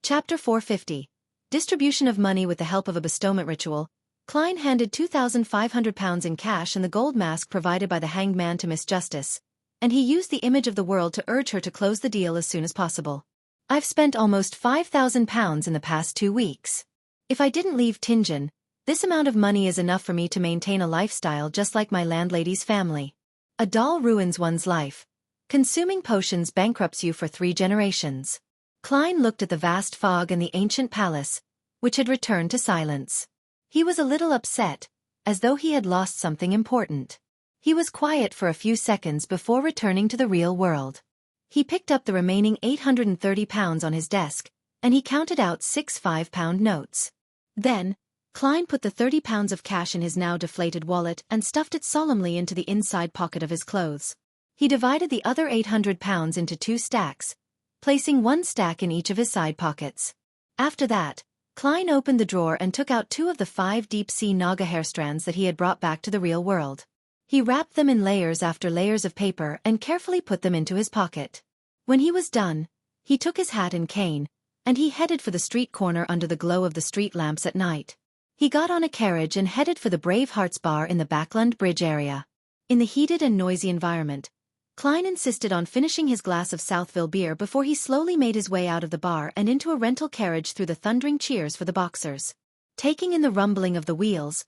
Chapter 450. Distribution of money with the help of a bestowment ritual. Klein handed £2,500 in cash and the gold mask provided by the hanged man to Miss Justice, and he used the image of the world to urge her to close the deal as soon as possible. I've spent almost £5,000 in the past 2 weeks. If I didn't leave Tianjin, this amount of money is enough for me to maintain a lifestyle just like my landlady's family. A doll ruins one's life. Consuming potions bankrupts you for 3 generations. Klein looked at the vast fog and the ancient palace, which had returned to silence. He was a little upset, as though he had lost something important. He was quiet for a few seconds before returning to the real world. He picked up the remaining £830 on his desk, and he counted out 6 £5 notes. Then, Klein put the £30 of cash in his now deflated wallet and stuffed it solemnly into the inside pocket of his clothes. He divided the other £800 into 2 stacks, placing 1 stack in each of his side pockets. After that, Klein opened the drawer and took out 2 of the 5 deep-sea Naga hair strands that he had brought back to the real world. He wrapped them in layers after layers of paper and carefully put them into his pocket. When he was done, he took his hat and cane, and he headed for the street corner under the glow of the street lamps at night. He got on a carriage and headed for the Brave Hearts bar in the Backland Bridge area. In the heated and noisy environment, Klein insisted on finishing his glass of Southville beer before he slowly made his way out of the bar and into a rental carriage through the thundering cheers for the boxers. Taking in the rumbling of the wheels,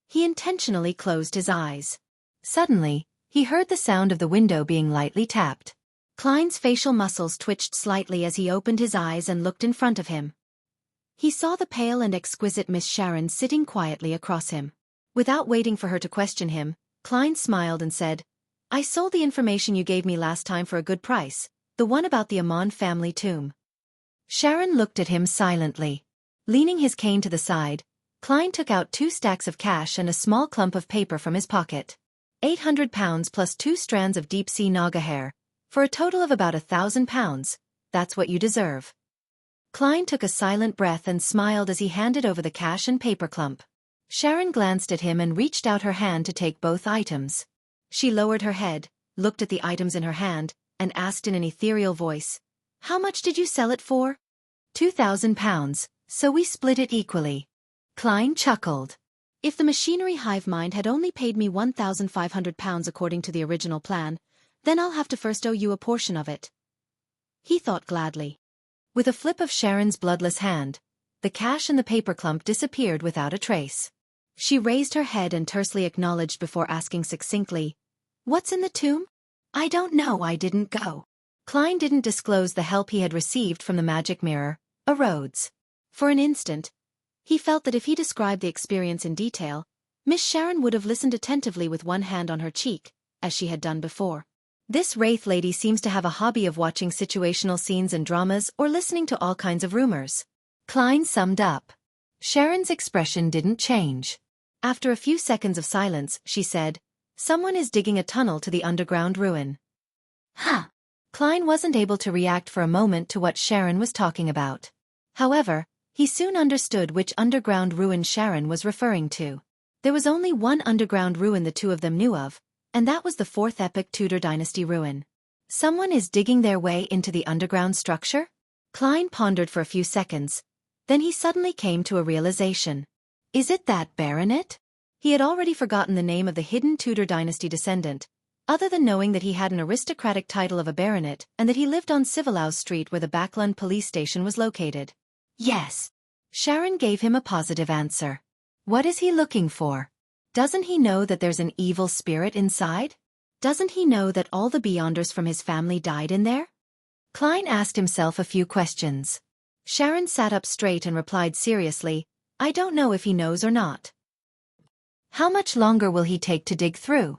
he intentionally closed his eyes. Suddenly, he heard the sound of the window being lightly tapped. Klein's facial muscles twitched slightly as he opened his eyes and looked in front of him. He saw the pale and exquisite Miss Sharon sitting quietly across him. Without waiting for her to question him, Klein smiled and said, "I sold the information you gave me last time for a good price, the one about the Amon family tomb." Sharon looked at him silently. Leaning his cane to the side, Klein took out 2 stacks of cash and a small clump of paper from his pocket. £800 plus 2 strands of deep-sea Naga hair, for a total of about £1,000, that's what you deserve. Klein took a silent breath and smiled as he handed over the cash and paper clump. Sharon glanced at him and reached out her hand to take both items. She lowered her head, looked at the items in her hand, and asked in an ethereal voice, "How much did you sell it for?" £2,000, so we split it equally. Klein chuckled. If the machinery hive mind had only paid me £1,500 according to the original plan, then I'll have to first owe you a portion of it. He thought gladly. With a flip of Sharon's bloodless hand, the cash and the paper clump disappeared without a trace. She raised her head and tersely acknowledged before asking succinctly, "What's in the tomb?" "I don't know, I didn't go." Klein didn't disclose the help he had received from the magic mirror, a Rhodes. For an instant, he felt that if he described the experience in detail, Miss Sharon would have listened attentively with one hand on her cheek, as she had done before. This wraith lady seems to have a hobby of watching situational scenes and dramas or listening to all kinds of rumors. Klein summed up. Sharon's expression didn't change. After a few seconds of silence, she said, "Someone is digging a tunnel to the underground ruin." Huh. Klein wasn't able to react for a moment to what Sharon was talking about. However, he soon understood which underground ruin Sharon was referring to. There was only one underground ruin the two of them knew of, and that was the 4th epic Tudor dynasty ruin. Someone is digging their way into the underground structure? Klein pondered for a few seconds. Then he suddenly came to a realization. Is it that baronet? He had already forgotten the name of the hidden Tudor dynasty descendant, other than knowing that he had an aristocratic title of a baronet and that he lived on Civilhouse Street where the Backland police station was located. Yes. Sharon gave him a positive answer. What is he looking for? Doesn't he know that there's an evil spirit inside? Doesn't he know that all the Beyonders from his family died in there? Klein asked himself a few questions. Sharon sat up straight and replied seriously, "I don't know if he knows or not." "How much longer will he take to dig through?"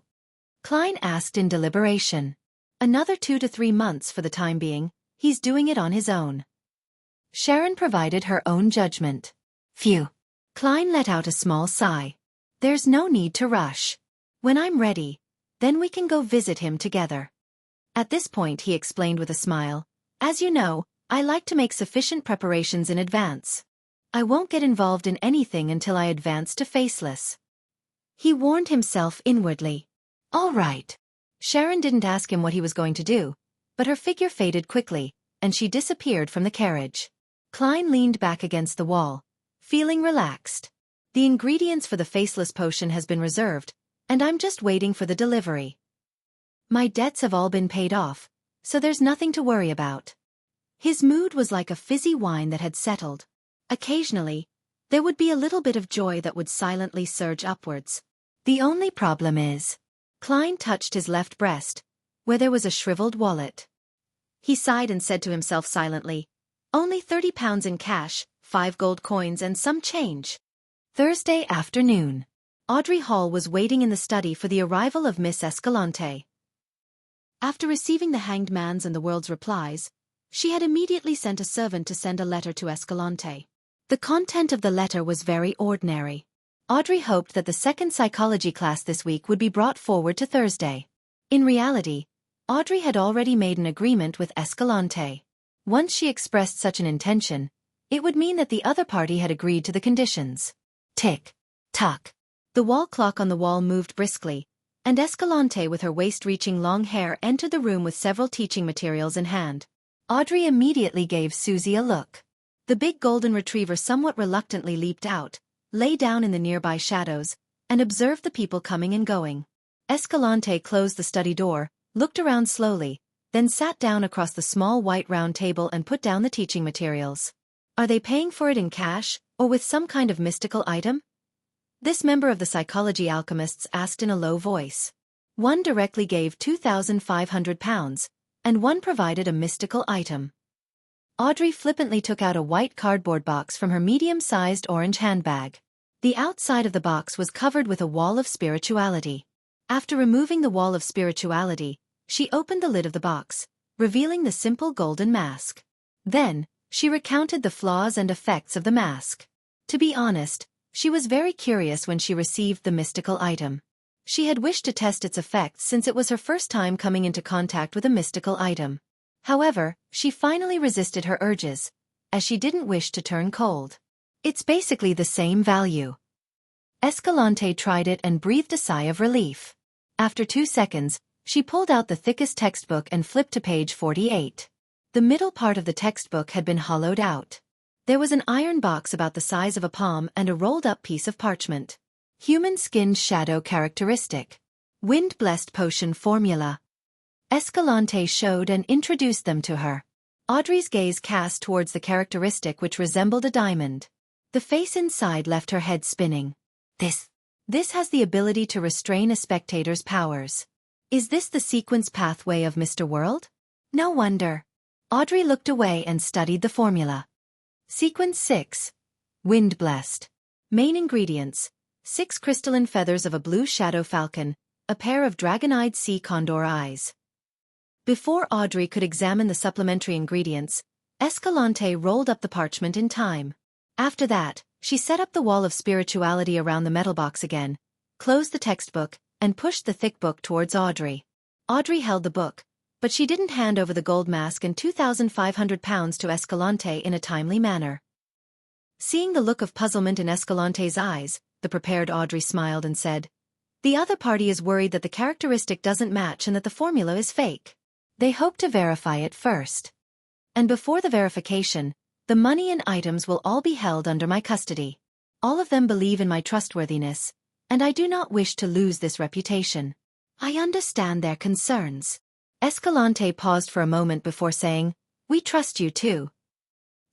Klein asked in deliberation. "Another 2 to 3 months for the time being. He's doing it on his own." Sharon provided her own judgment. Phew. Klein let out a small sigh. There's no need to rush. When I'm ready, then we can go visit him together. At this point he explained with a smile, "As you know, I like to make sufficient preparations in advance. I won't get involved in anything until I advance to Faceless." He warned himself inwardly. All right. Sharon didn't ask him what he was going to do, but her figure faded quickly, and she disappeared from the carriage. Klein leaned back against the wall, feeling relaxed. The ingredients for the faceless potion has been reserved, and I'm just waiting for the delivery. My debts have all been paid off, so there's nothing to worry about. His mood was like a fizzy wine that had settled. Occasionally, there would be a little bit of joy that would silently surge upwards. The only problem is... Klein touched his left breast, where there was a shriveled wallet. He sighed and said to himself silently, "Only £30 in cash, 5 gold coins and some change." Thursday afternoon. Audrey Hall was waiting in the study for the arrival of Miss Escalante. After receiving the Hanged Man's and the World's replies, she had immediately sent a servant to send a letter to Escalante. The content of the letter was very ordinary. Audrey hoped that the second psychology class this week would be brought forward to Thursday. In reality, Audrey had already made an agreement with Escalante. Once she expressed such an intention, it would mean that the other party had agreed to the conditions. Tick, tock. The wall clock on the wall moved briskly, and Escalante with her waist-reaching long hair entered the room with several teaching materials in hand. Audrey immediately gave Susie a look. The big golden retriever somewhat reluctantly leaped out, lay down in the nearby shadows, and observed the people coming and going. Escalante closed the study door, looked around slowly, then sat down across the small white round table and put down the teaching materials. Are they paying for it in cash, or with some kind of mystical item? This member of the psychology alchemists asked in a low voice. One directly gave £2,500, and one provided a mystical item. Audrey flippantly took out a white cardboard box from her medium-sized orange handbag. The outside of the box was covered with a wall of spirituality. After removing the wall of spirituality, she opened the lid of the box, revealing the simple golden mask. Then, she recounted the flaws and effects of the mask. To be honest, she was very curious when she received the mystical item. She had wished to test its effects since it was her first time coming into contact with a mystical item. However, she finally resisted her urges, as she didn't wish to turn cold. It's basically the same value. Escalante tried it and breathed a sigh of relief. After 2 seconds, she pulled out the thickest textbook and flipped to page 48. The middle part of the textbook had been hollowed out. There was an iron box about the size of a palm and a rolled-up piece of parchment. Human skin shadow characteristic. Wind-blessed potion formula. Escalante showed and introduced them to her. Audrey's gaze cast towards the characteristic which resembled a diamond. The face inside left her head spinning. This has the ability to restrain a spectator's powers. Is this the sequence pathway of Mr. World? No wonder. Audrey looked away and studied the formula. Sequence 6. Wind-blessed. Main ingredients: 6 crystalline feathers of a blue shadow falcon, a pair of dragon-eyed sea condor eyes. Before Audrey could examine the supplementary ingredients, Escalante rolled up the parchment in time. After that, she set up the wall of spirituality around the metal box again, closed the textbook, and pushed the thick book towards Audrey. Audrey held the book, but she didn't hand over the gold mask and £2,500 to Escalante in a timely manner. Seeing the look of puzzlement in Escalante's eyes, the prepared Audrey smiled and said, "The other party is worried that the characteristic doesn't match and that the formula is fake. They hope to verify it first. And before the verification, the money and items will all be held under my custody. All of them believe in my trustworthiness, and I do not wish to lose this reputation. I understand their concerns." Escalante paused for a moment before saying, "We trust you too."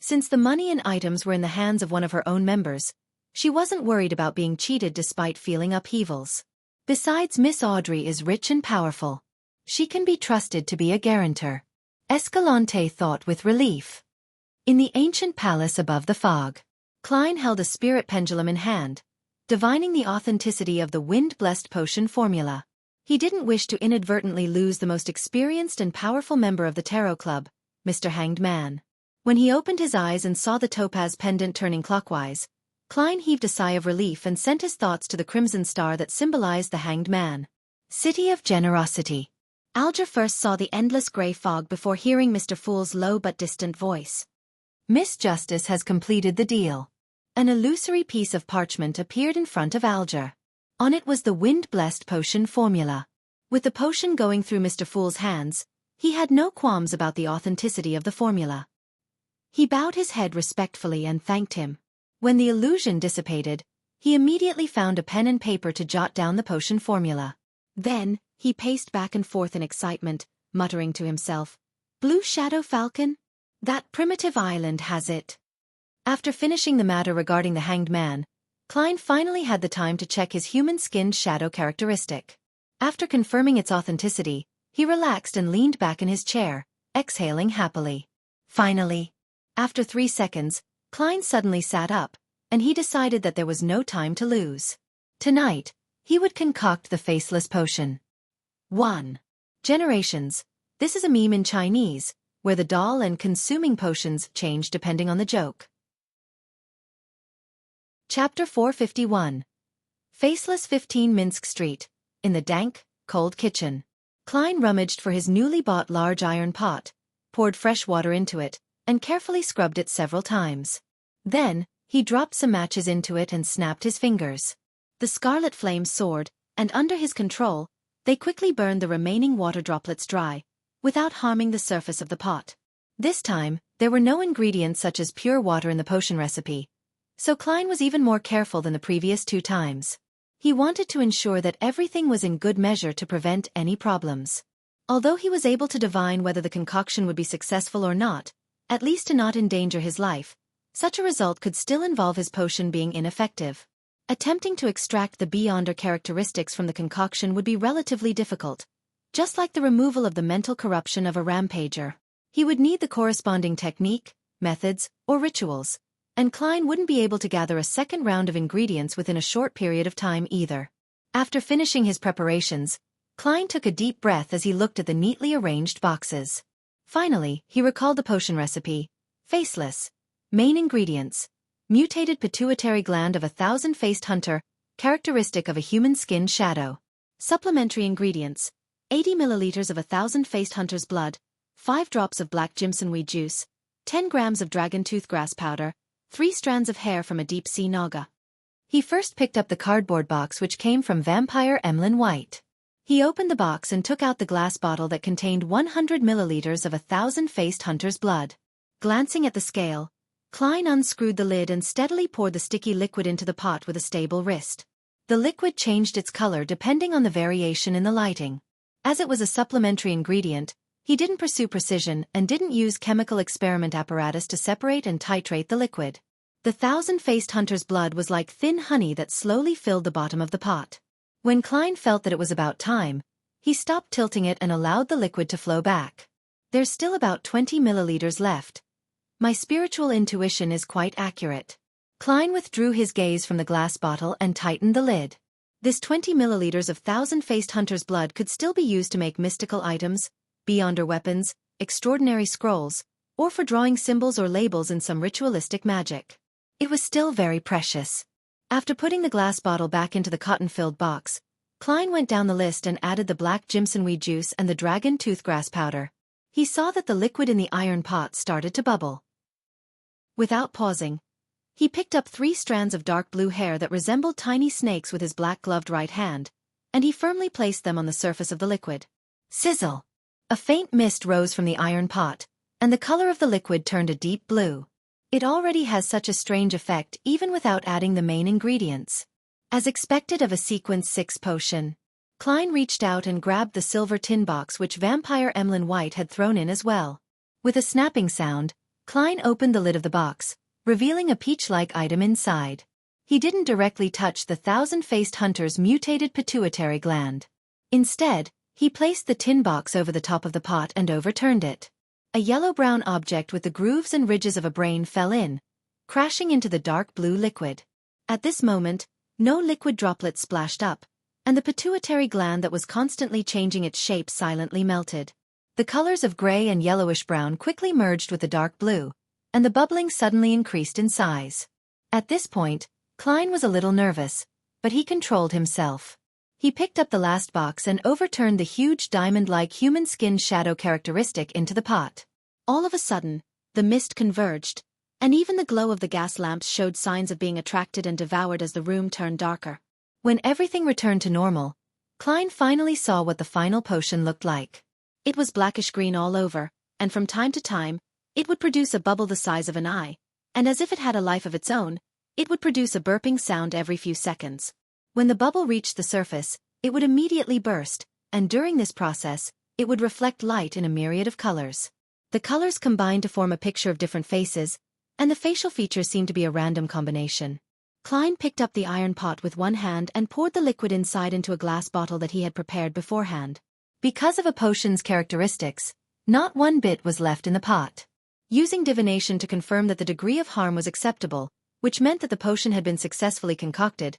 Since the money and items were in the hands of one of her own members, she wasn't worried about being cheated despite feeling upheavals. Besides, Miss Audrey is rich and powerful. She can be trusted to be a guarantor. Escalante thought with relief. In the ancient palace above the fog, Klein held a spirit pendulum in hand, divining the authenticity of the wind-blessed potion formula. He didn't wish to inadvertently lose the most experienced and powerful member of the Tarot Club, Mr. Hanged Man. When he opened his eyes and saw the topaz pendant turning clockwise, Klein heaved a sigh of relief and sent his thoughts to the crimson star that symbolized the Hanged Man. City of Generosity. Alger first saw the endless grey fog before hearing Mr. Fool's low but distant voice. Miss Justice has completed the deal. An illusory piece of parchment appeared in front of Alger. On it was the wind-blessed potion formula. With the potion going through Mr. Fool's hands, he had no qualms about the authenticity of the formula. He bowed his head respectfully and thanked him. When the illusion dissipated, he immediately found a pen and paper to jot down the potion formula. Then, he paced back and forth in excitement, muttering to himself, "Blue Shadow Falcon? That primitive island has it." After finishing the matter regarding the hanged man, Klein finally had the time to check his human-skinned shadow characteristic. After confirming its authenticity, he relaxed and leaned back in his chair, exhaling happily. Finally, after 3 seconds, Klein suddenly sat up, and he decided that there was no time to lose. Tonight, he would concoct the faceless potion. 1. Generations. This is a meme in Chinese, where the doll and consuming potions change depending on the joke. Chapter 451. Faceless 15 Minsk Street. In the dank, cold kitchen. Klein rummaged for his newly bought large iron pot, poured fresh water into it, and carefully scrubbed it several times. Then, he dropped some matches into it and snapped his fingers. The scarlet flames soared, and under his control, they quickly burned the remaining water droplets dry, without harming the surface of the pot. This time, there were no ingredients such as pure water in the potion recipe, so Klein was even more careful than the previous 2 times. He wanted to ensure that everything was in good measure to prevent any problems. Although he was able to divine whether the concoction would be successful or not, at least to not endanger his life, such a result could still involve his potion being ineffective. Attempting to extract the beyonder characteristics from the concoction would be relatively difficult, just like the removal of the mental corruption of a rampager. He would need the corresponding technique, methods, or rituals, and Klein wouldn't be able to gather a second round of ingredients within a short period of time either. After finishing his preparations, Klein took a deep breath as he looked at the neatly arranged boxes. Finally, he recalled the potion recipe. Faceless. Main ingredients. Mutated pituitary gland of a thousand-faced hunter, characteristic of a human-skinned shadow. Supplementary ingredients. 80 milliliters of a thousand-faced hunter's blood, 5 drops of black jimsonweed juice, 10 grams of dragon toothgrass powder, 3 strands of hair from a deep-sea naga. He first picked up the cardboard box which came from Vampire Emlyn White. He opened the box and took out the glass bottle that contained 100 milliliters of a thousand-faced hunter's blood. Glancing at the scale, Klein unscrewed the lid and steadily poured the sticky liquid into the pot with a stable wrist. The liquid changed its color depending on the variation in the lighting. As it was a supplementary ingredient, he didn't pursue precision and didn't use chemical experiment apparatus to separate and titrate the liquid. The thousand-faced hunter's blood was like thin honey that slowly filled the bottom of the pot. When Klein felt that it was about time, he stopped tilting it and allowed the liquid to flow back. There's still about 20 milliliters left. My spiritual intuition is quite accurate. Klein withdrew his gaze from the glass bottle and tightened the lid. This 20 milliliters of thousand-faced hunter's blood could still be used to make mystical items, beyonder weapons, extraordinary scrolls, or for drawing symbols or labels in some ritualistic magic. It was still very precious. After putting the glass bottle back into the cotton-filled box, Klein went down the list and added the black jimsonweed juice and the dragon toothgrass powder. He saw that the liquid in the iron pot started to bubble. Without pausing, he picked up 3 strands of dark blue hair that resembled tiny snakes with his black-gloved right hand, and he firmly placed them on the surface of the liquid. Sizzle! A faint mist rose from the iron pot, and the color of the liquid turned a deep blue. It already has such a strange effect even without adding the main ingredients. As expected of a Sequence 6 potion, Klein reached out and grabbed the silver tin box which Vampire Emlyn White had thrown in as well. With a snapping sound, Klein opened the lid of the box, revealing a peach-like item inside. He didn't directly touch the thousand-faced hunter's mutated pituitary gland. Instead, he placed the tin box over the top of the pot and overturned it. A yellow-brown object with the grooves and ridges of a brain fell in, crashing into the dark blue liquid. At this moment, no liquid droplets splashed up, and the pituitary gland that was constantly changing its shape silently melted. The colors of gray and yellowish-brown quickly merged with the dark blue, and the bubbling suddenly increased in size. At this point, Klein was a little nervous, but he controlled himself. He picked up the last box and overturned the huge diamond-like human-skinned shadow characteristic into the pot. All of a sudden, the mist converged, and even the glow of the gas lamps showed signs of being attracted and devoured as the room turned darker. When everything returned to normal, Klein finally saw what the final potion looked like. It was blackish-green all over, and from time to time, It would produce a bubble the size of an eye, and as if it had a life of its own, it would produce a burping sound every few seconds. When the bubble reached the surface, it would immediately burst, and during this process, it would reflect light in a myriad of colors. The colors combined to form a picture of different faces, and the facial features seemed to be a random combination. Klein picked up the iron pot with one hand and poured the liquid inside into a glass bottle that he had prepared beforehand. Because of a potion's characteristics, not one bit was left in the pot. Using divination to confirm that the degree of harm was acceptable, which meant that the potion had been successfully concocted,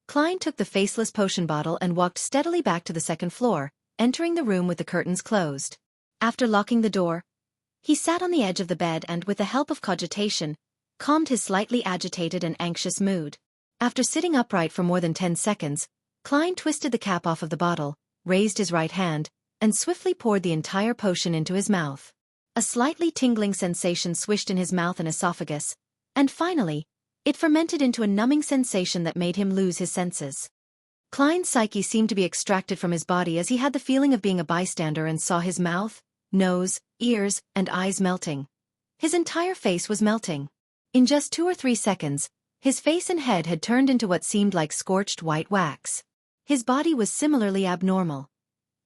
Klein took the faceless potion bottle and walked steadily back to the second floor, entering the room with the curtains closed. After locking the door, he sat on the edge of the bed and, with the help of cogitation, calmed his slightly agitated and anxious mood. After sitting upright for more than 10 seconds, Klein twisted the cap off of the bottle, raised his right hand, and swiftly poured the entire potion into his mouth. A slightly tingling sensation swished in his mouth and esophagus, and finally, it fermented into a numbing sensation that made him lose his senses. Klein's psyche seemed to be extracted from his body as he had the feeling of being a bystander and saw his mouth, nose, ears, and eyes melting. His entire face was melting. In just 2 or 3 seconds, his face and head had turned into what seemed like scorched white wax. His body was similarly abnormal.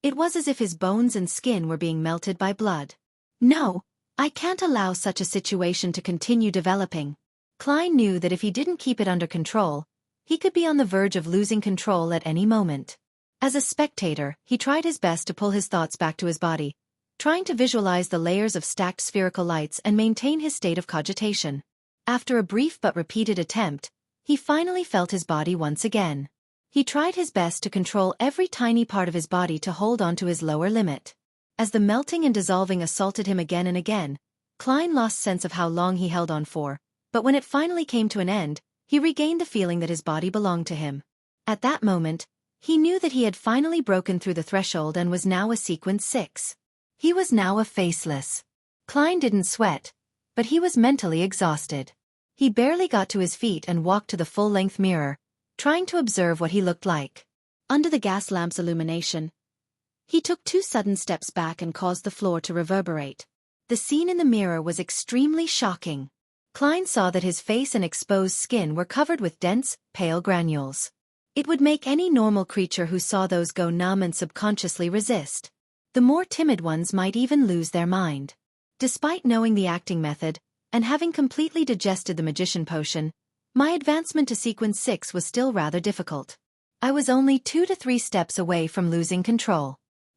It was as if his bones and skin were being melted by blood. No, I can't allow such a situation to continue developing. Klein knew that if he didn't keep it under control, he could be on the verge of losing control at any moment. As a spectator, he tried his best to pull his thoughts back to his body, trying to visualize the layers of stacked spherical lights and maintain his state of cogitation. After a brief but repeated attempt, he finally felt his body once again. He tried his best to control every tiny part of his body to hold on to his lower limit. As the melting and dissolving assaulted him again and again, Klein lost sense of how long he held on for, but when it finally came to an end, he regained the feeling that his body belonged to him. At that moment, he knew that he had finally broken through the threshold and was now a sequence 6. He was now a faceless. Klein didn't sweat, but he was mentally exhausted. He barely got to his feet and walked to the full-length mirror, trying to observe what he looked like. Under the gas lamp's illumination, he took 2 sudden steps back and caused the floor to reverberate. The scene in the mirror was extremely shocking. Klein saw that his face and exposed skin were covered with dense, pale granules. It would make any normal creature who saw those go numb and subconsciously resist. The more timid ones might even lose their mind. Despite knowing the acting method, and having completely digested the magician potion, my advancement to sequence 6 was still rather difficult. I was only 2 to 3 steps away from losing control.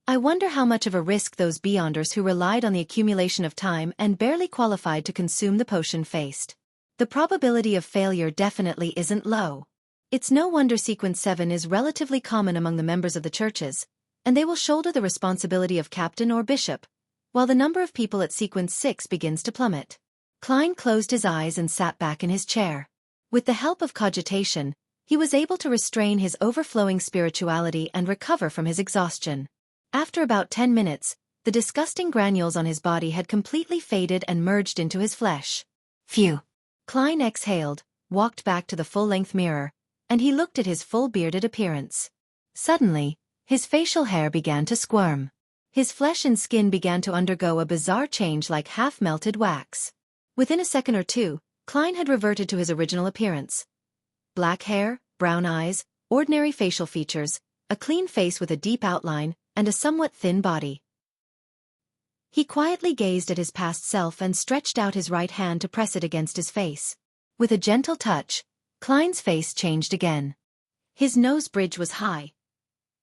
I wonder how much of a risk those beyonders who relied on the accumulation of time and barely qualified to consume the potion faced. The probability of failure definitely isn't low. It's no wonder sequence 7 is relatively common among the members of the churches, and they will shoulder the responsibility of captain or bishop, while the number of people at sequence 6 begins to plummet. Klein closed his eyes and sat back in his chair. With the help of cogitation, he was able to restrain his overflowing spirituality and recover from his exhaustion. After about 10 minutes, the disgusting granules on his body had completely faded and merged into his flesh. Phew! Klein exhaled, walked back to the full-length mirror, and he looked at his full bearded appearance. Suddenly, his facial hair began to squirm. His flesh and skin began to undergo a bizarre change like half-melted wax. Within a second or two, Klein had reverted to his original appearance. Black hair, brown eyes, ordinary facial features, a clean face with a deep outline, and a somewhat thin body. He quietly gazed at his past self and stretched out his right hand to press it against his face. With a gentle touch, Klein's face changed again. His nose bridge was high.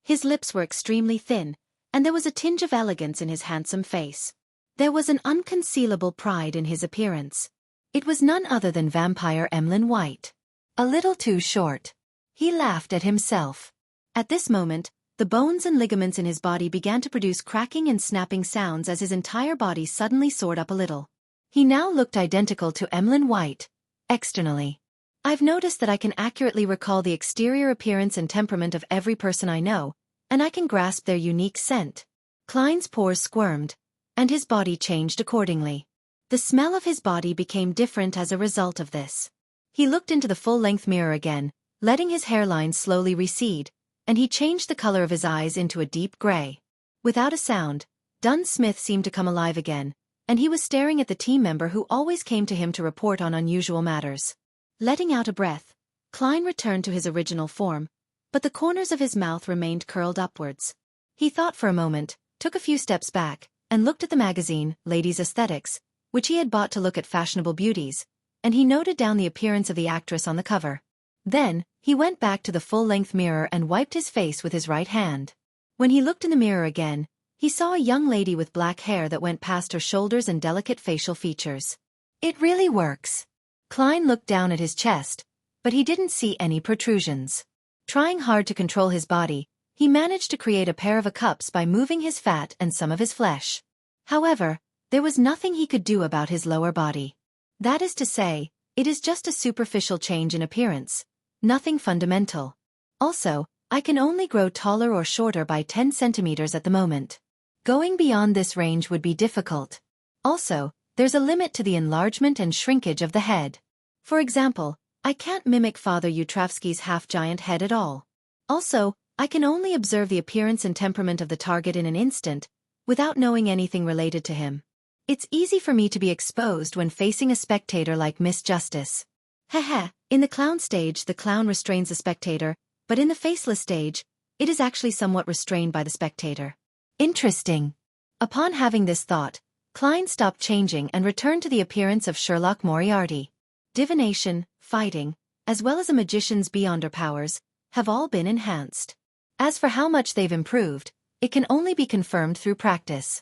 His lips were extremely thin, and there was a tinge of elegance in his handsome face. There was an unconcealable pride in his appearance. It was none other than vampire Emlyn White. A little too short. He laughed at himself. At this moment, the bones and ligaments in his body began to produce cracking and snapping sounds as his entire body suddenly soared up a little. He now looked identical to Emlyn White, externally. I've noticed that I can accurately recall the exterior appearance and temperament of every person I know, and I can grasp their unique scent. Klein's pores squirmed, and his body changed accordingly. The smell of his body became different as a result of this. He looked into the full-length mirror again, letting his hairline slowly recede, and he changed the color of his eyes into a deep gray. Without a sound, Dunn Smith seemed to come alive again, and he was staring at the team member who always came to him to report on unusual matters. Letting out a breath, Klein returned to his original form, but the corners of his mouth remained curled upwards. He thought for a moment, took a few steps back, and looked at the magazine, Ladies' Aesthetics, which he had bought to look at fashionable beauties, and he noted down the appearance of the actress on the cover. Then, he went back to the full-length mirror and wiped his face with his right hand. When he looked in the mirror again, he saw a young lady with black hair that went past her shoulders and delicate facial features. It really works. Klein looked down at his chest, but he didn't see any protrusions. Trying hard to control his body, he managed to create a pair of cups by moving his fat and some of his flesh. However, there was nothing he could do about his lower body. That is to say, it is just a superficial change in appearance, nothing fundamental. Also, I can only grow taller or shorter by 10 centimeters at the moment. Going beyond this range would be difficult. Also, there's a limit to the enlargement and shrinkage of the head. For example, I can't mimic Father Yutravsky's half-giant head at all. Also, I can only observe the appearance and temperament of the target in an instant, without knowing anything related to him. It's easy for me to be exposed when facing a spectator like Miss Justice. Heh. In the clown stage, the clown restrains the spectator, but in the faceless stage, it is actually somewhat restrained by the spectator. Interesting. Upon having this thought, Klein stopped changing and returned to the appearance of Sherlock Moriarty. Divination, fighting, as well as a magician's beyonder powers, have all been enhanced. As for how much they've improved, it can only be confirmed through practice.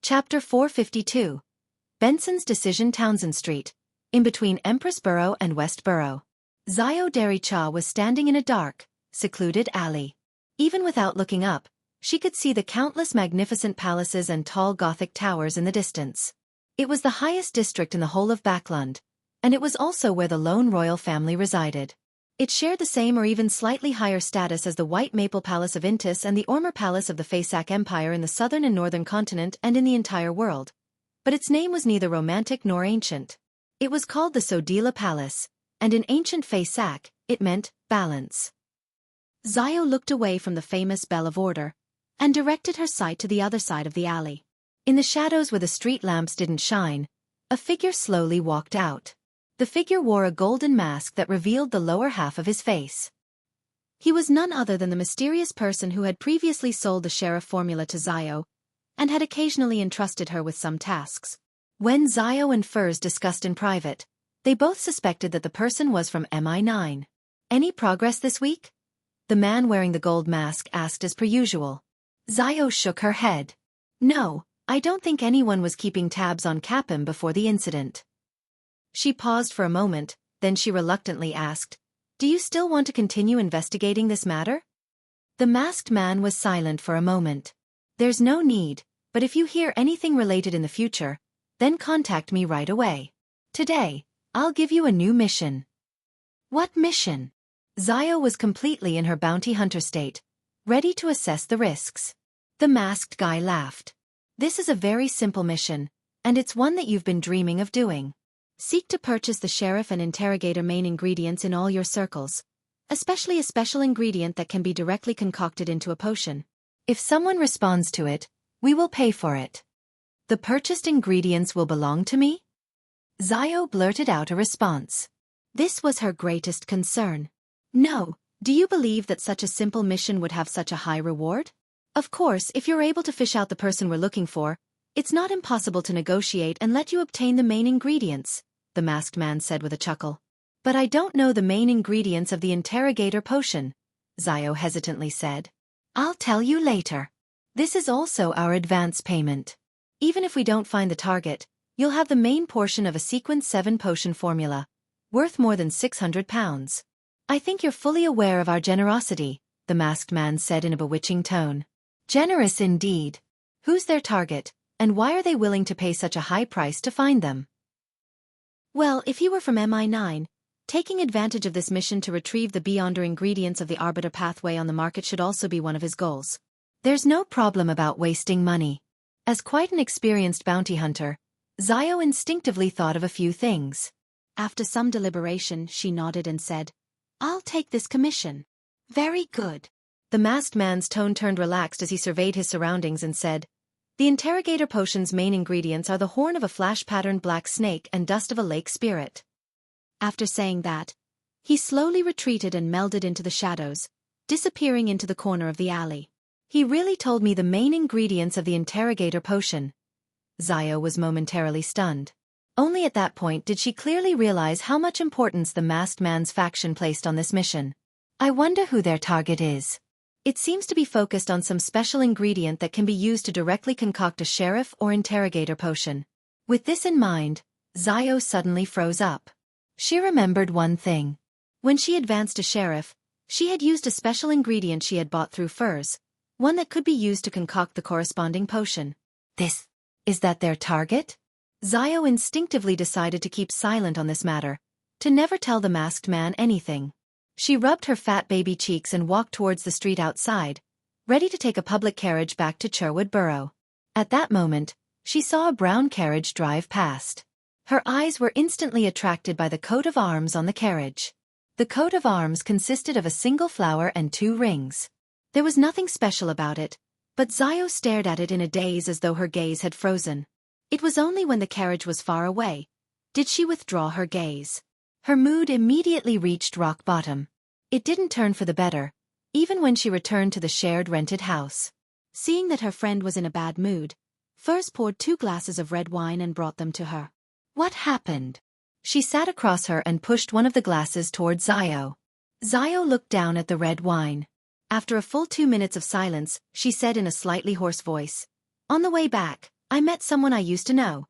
Chapter 452. Benson's Decision, Townsend Street, in between Empress Borough and West Borough. Xiao Dericha was standing in a dark, secluded alley. Even without looking up, she could see the countless magnificent palaces and tall Gothic towers in the distance. It was the highest district in the whole of Backlund, and it was also where the lone royal family resided. It shared the same or even slightly higher status as the White Maple Palace of Intis and the Ormer Palace of the Fasak Empire in the southern and northern continent and in the entire world. But its name was neither romantic nor ancient. It was called the Sodila Palace, and in ancient Fasak, it meant balance. Xiao looked away from the famous Bell of Order, and directed her sight to the other side of the alley. In the shadows where the street lamps didn't shine, a figure slowly walked out. The figure wore a golden mask that revealed the lower half of his face. He was none other than the mysterious person who had previously sold the sheriff formula to Xiao, and had occasionally entrusted her with some tasks. When Xiao and Furs discussed in private, they both suspected that the person was from MI9. Any progress this week? The man wearing the gold mask asked as per usual. Xiao shook her head. No, I don't think anyone was keeping tabs on Capim before the incident. She paused for a moment, then she reluctantly asked, Do you still want to continue investigating this matter? The masked man was silent for a moment. There's no need, but if you hear anything related in the future, then contact me right away. Today, I'll give you a new mission. What mission? Xiao was completely in her bounty hunter state, ready to assess the risks. The masked guy laughed. This is a very simple mission, and it's one that you've been dreaming of doing. Seek to purchase the sheriff and interrogator main ingredients in all your circles, especially a special ingredient that can be directly concocted into a potion. If someone responds to it, we will pay for it. The purchased ingredients will belong to me? Xiao blurted out a response. This was her greatest concern. No, do you believe that such a simple mission would have such a high reward? Of course, if you're able to fish out the person we're looking for, it's not impossible to negotiate and let you obtain the main ingredients, the masked man said with a chuckle. But I don't know the main ingredients of the interrogator potion, Xiao hesitantly said. I'll tell you later. This is also our advance payment. Even if we don't find the target, you'll have the main portion of a sequence 7 potion formula, worth more than 600 pounds. I think you're fully aware of our generosity, the masked man said in a bewitching tone. Generous indeed. Who's their target, and why are they willing to pay such a high price to find them? Well, if he were from MI9, taking advantage of this mission to retrieve the beyonder ingredients of the Arbiter pathway on the market should also be one of his goals. There's no problem about wasting money. As quite an experienced bounty hunter, Xiao instinctively thought of a few things. After some deliberation, she nodded and said, I'll take this commission. Very good. The masked man's tone turned relaxed as he surveyed his surroundings and said, The interrogator potion's main ingredients are the horn of a flash-patterned black snake and dust of a lake spirit. After saying that, he slowly retreated and melded into the shadows, disappearing into the corner of the alley. He really told me the main ingredients of the interrogator potion. Xiao was momentarily stunned. Only at that point did she clearly realize how much importance the masked man's faction placed on this mission. I wonder who their target is. It seems to be focused on some special ingredient that can be used to directly concoct a sheriff or interrogator potion. With this in mind, Xiao suddenly froze up. She remembered one thing. When she advanced to sheriff, she had used a special ingredient she had bought through furs, one that could be used to concoct the corresponding potion. Is that their target? Xiao instinctively decided to keep silent on this matter, to never tell the masked man anything. She rubbed her fat baby cheeks and walked towards the street outside, ready to take a public carriage back to Cherwood Borough. At that moment, she saw a brown carriage drive past. Her eyes were instantly attracted by the coat of arms on the carriage. The coat of arms consisted of a single flower and 2 rings. There was nothing special about it, but Xiao stared at it in a daze as though her gaze had frozen. It was only when the carriage was far away did she withdraw her gaze. Her mood immediately reached rock bottom. It didn't turn for the better, even when she returned to the shared rented house. Seeing that her friend was in a bad mood, Furs poured 2 glasses of red wine and brought them to her. What happened? She sat across her and pushed one of the glasses towards Xiao. Xiao looked down at the red wine. After a full 2 minutes of silence, she said in a slightly hoarse voice, "On the way back, I met someone I used to know."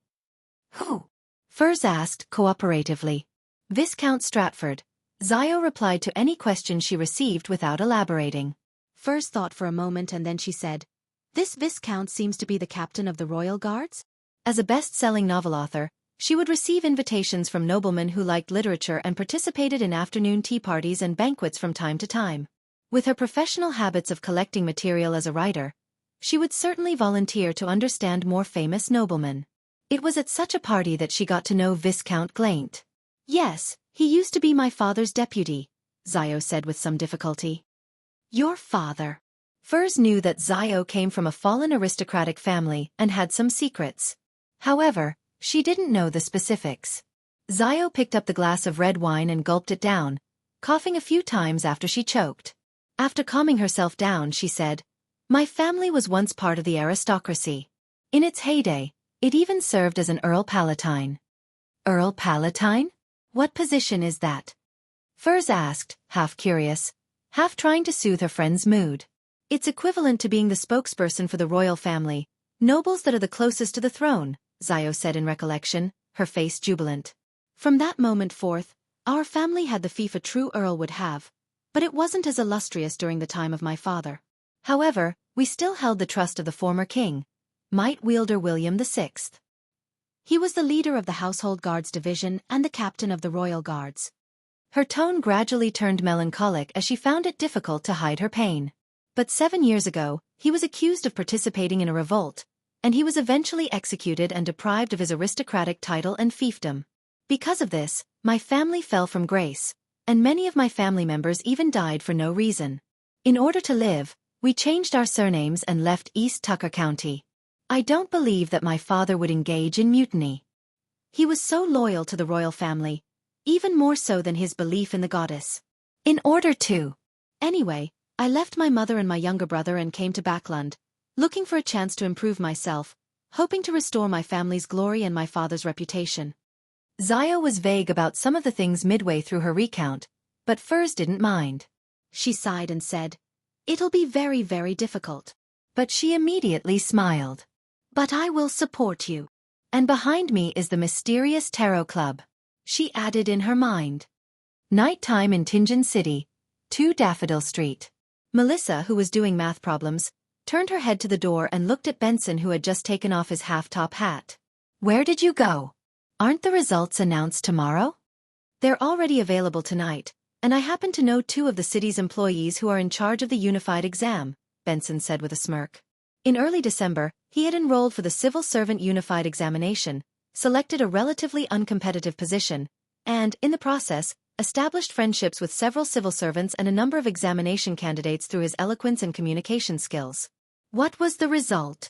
"Who?" Furs asked cooperatively. "Viscount Stratford." Xiao replied to any question she received without elaborating. Furs thought for a moment and then she said, "This Viscount seems to be the captain of the Royal Guards?" As a best-selling novel author, she would receive invitations from noblemen who liked literature and participated in afternoon tea parties and banquets from time to time. With her professional habits of collecting material as a writer, she would certainly volunteer to understand more famous noblemen. It was at such a party that she got to know Viscount Glaint. "Yes, he used to be my father's deputy," Xiao said with some difficulty. "Your father?" Furs knew that Xiao came from a fallen aristocratic family and had some secrets. However, she didn't know the specifics. Xiao picked up the glass of red wine and gulped it down, coughing a few times after she choked. After calming herself down, she said, "My family was once part of the aristocracy. In its heyday, it even served as an Earl Palatine." "Earl Palatine? What position is that?" Furs asked, half curious, half trying to soothe her friend's mood. "It's equivalent to being the spokesperson for the royal family, nobles that are the closest to the throne," Xiao said in recollection, her face jubilant. "From that moment forth, our family had the fief a true earl would have, but it wasn't as illustrious during the time of my father. However, we still held the trust of the former king, Might Wielder William VI. He was the leader of the Household Guards Division and the captain of the Royal Guards." Her tone gradually turned melancholic as she found it difficult to hide her pain. "But 7 years ago, he was accused of participating in a revolt, and he was eventually executed and deprived of his aristocratic title and fiefdom. Because of this, my family fell from grace, and many of my family members even died for no reason. In order to live, we changed our surnames and left East Tucker County. I don't believe that my father would engage in mutiny. He was so loyal to the royal family, even more so than his belief in the goddess. In order to. Anyway, I left my mother and my younger brother and came to Backland, looking for a chance to improve myself, hoping to restore my family's glory and my father's reputation." Xiao was vague about some of the things midway through her recount, but Furs didn't mind. She sighed and said, "It'll be very, very difficult." But she immediately smiled. "But I will support you. And behind me is the mysterious Tarot Club," she added in her mind. Nighttime in Tingen City, 2 Daffodil Street. Melissa, who was doing math problems, turned her head to the door and looked at Benson, who had just taken off his half-top hat. "Where did you go? Aren't the results announced tomorrow?" "They're already available tonight, and I happen to know 2 of the city's employees who are in charge of the unified exam," Benson said with a smirk. In early December, he had enrolled for the Civil Servant Unified Examination, selected a relatively uncompetitive position, and, in the process, established friendships with several civil servants and a number of examination candidates through his eloquence and communication skills. "What was the result?"